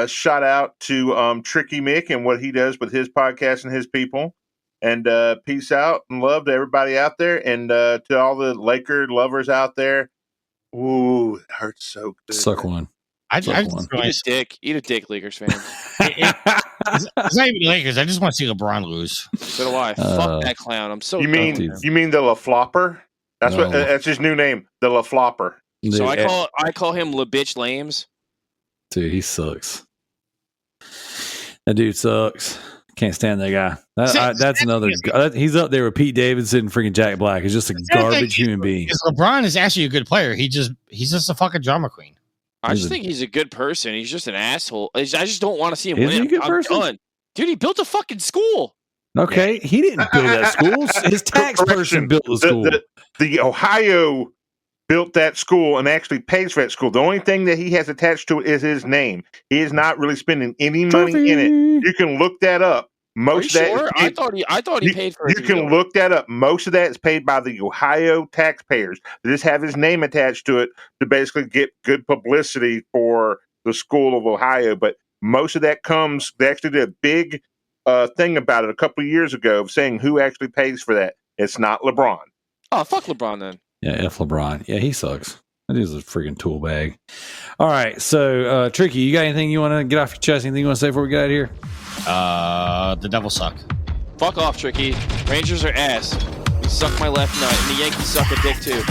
Shout out to Trickymic and what he does with his podcast and his people. And peace out and love to everybody out there. And to all the Laker lovers out there. Ooh, it hurts so good. Suck one. Eat a dick, Lakers fans. It's not even the Lakers. I just want to see LeBron lose. So do I. Fuck that clown. I'm so You mean done with him. you mean the La Flopper? That's what. That's his new name, the La Flopper. Dude, So I call him La Bitch Lames. Dude, he sucks. That dude sucks. Can't stand that guy. That's another. He's up there with Pete Davidson and freaking Jack Black. He's just a garbage human being. LeBron is actually a good player. He's just a fucking drama queen. I just think he's a good person. He's just an asshole. I just don't want to see him Is win. he a good I'm person? done. Dude, he built a fucking school. Okay, he didn't build that school. His tax person built the school. The Ohio built that school and actually pays for that school. The only thing that he has attached to it is his name. He is not really spending any money in it. You can look that up. Most Are you of that sure? I thought he paid for it. You can look that up. Most of that is paid by the Ohio taxpayers. They just have his name attached to it to basically get good publicity for the school of Ohio. But most of that comes. They actually did a big thing about it a couple of years ago of saying who actually pays for that. It's not LeBron. Oh, fuck LeBron then. Yeah, F LeBron. Yeah, he sucks. That is a freaking tool bag. All right, so Tricky, you got anything you want to get off your chest? Anything you want to say before we get out of here? The Devils suck. Fuck off, Tricky. Rangers are ass. You suck my left nut, and the Yankees suck a dick too.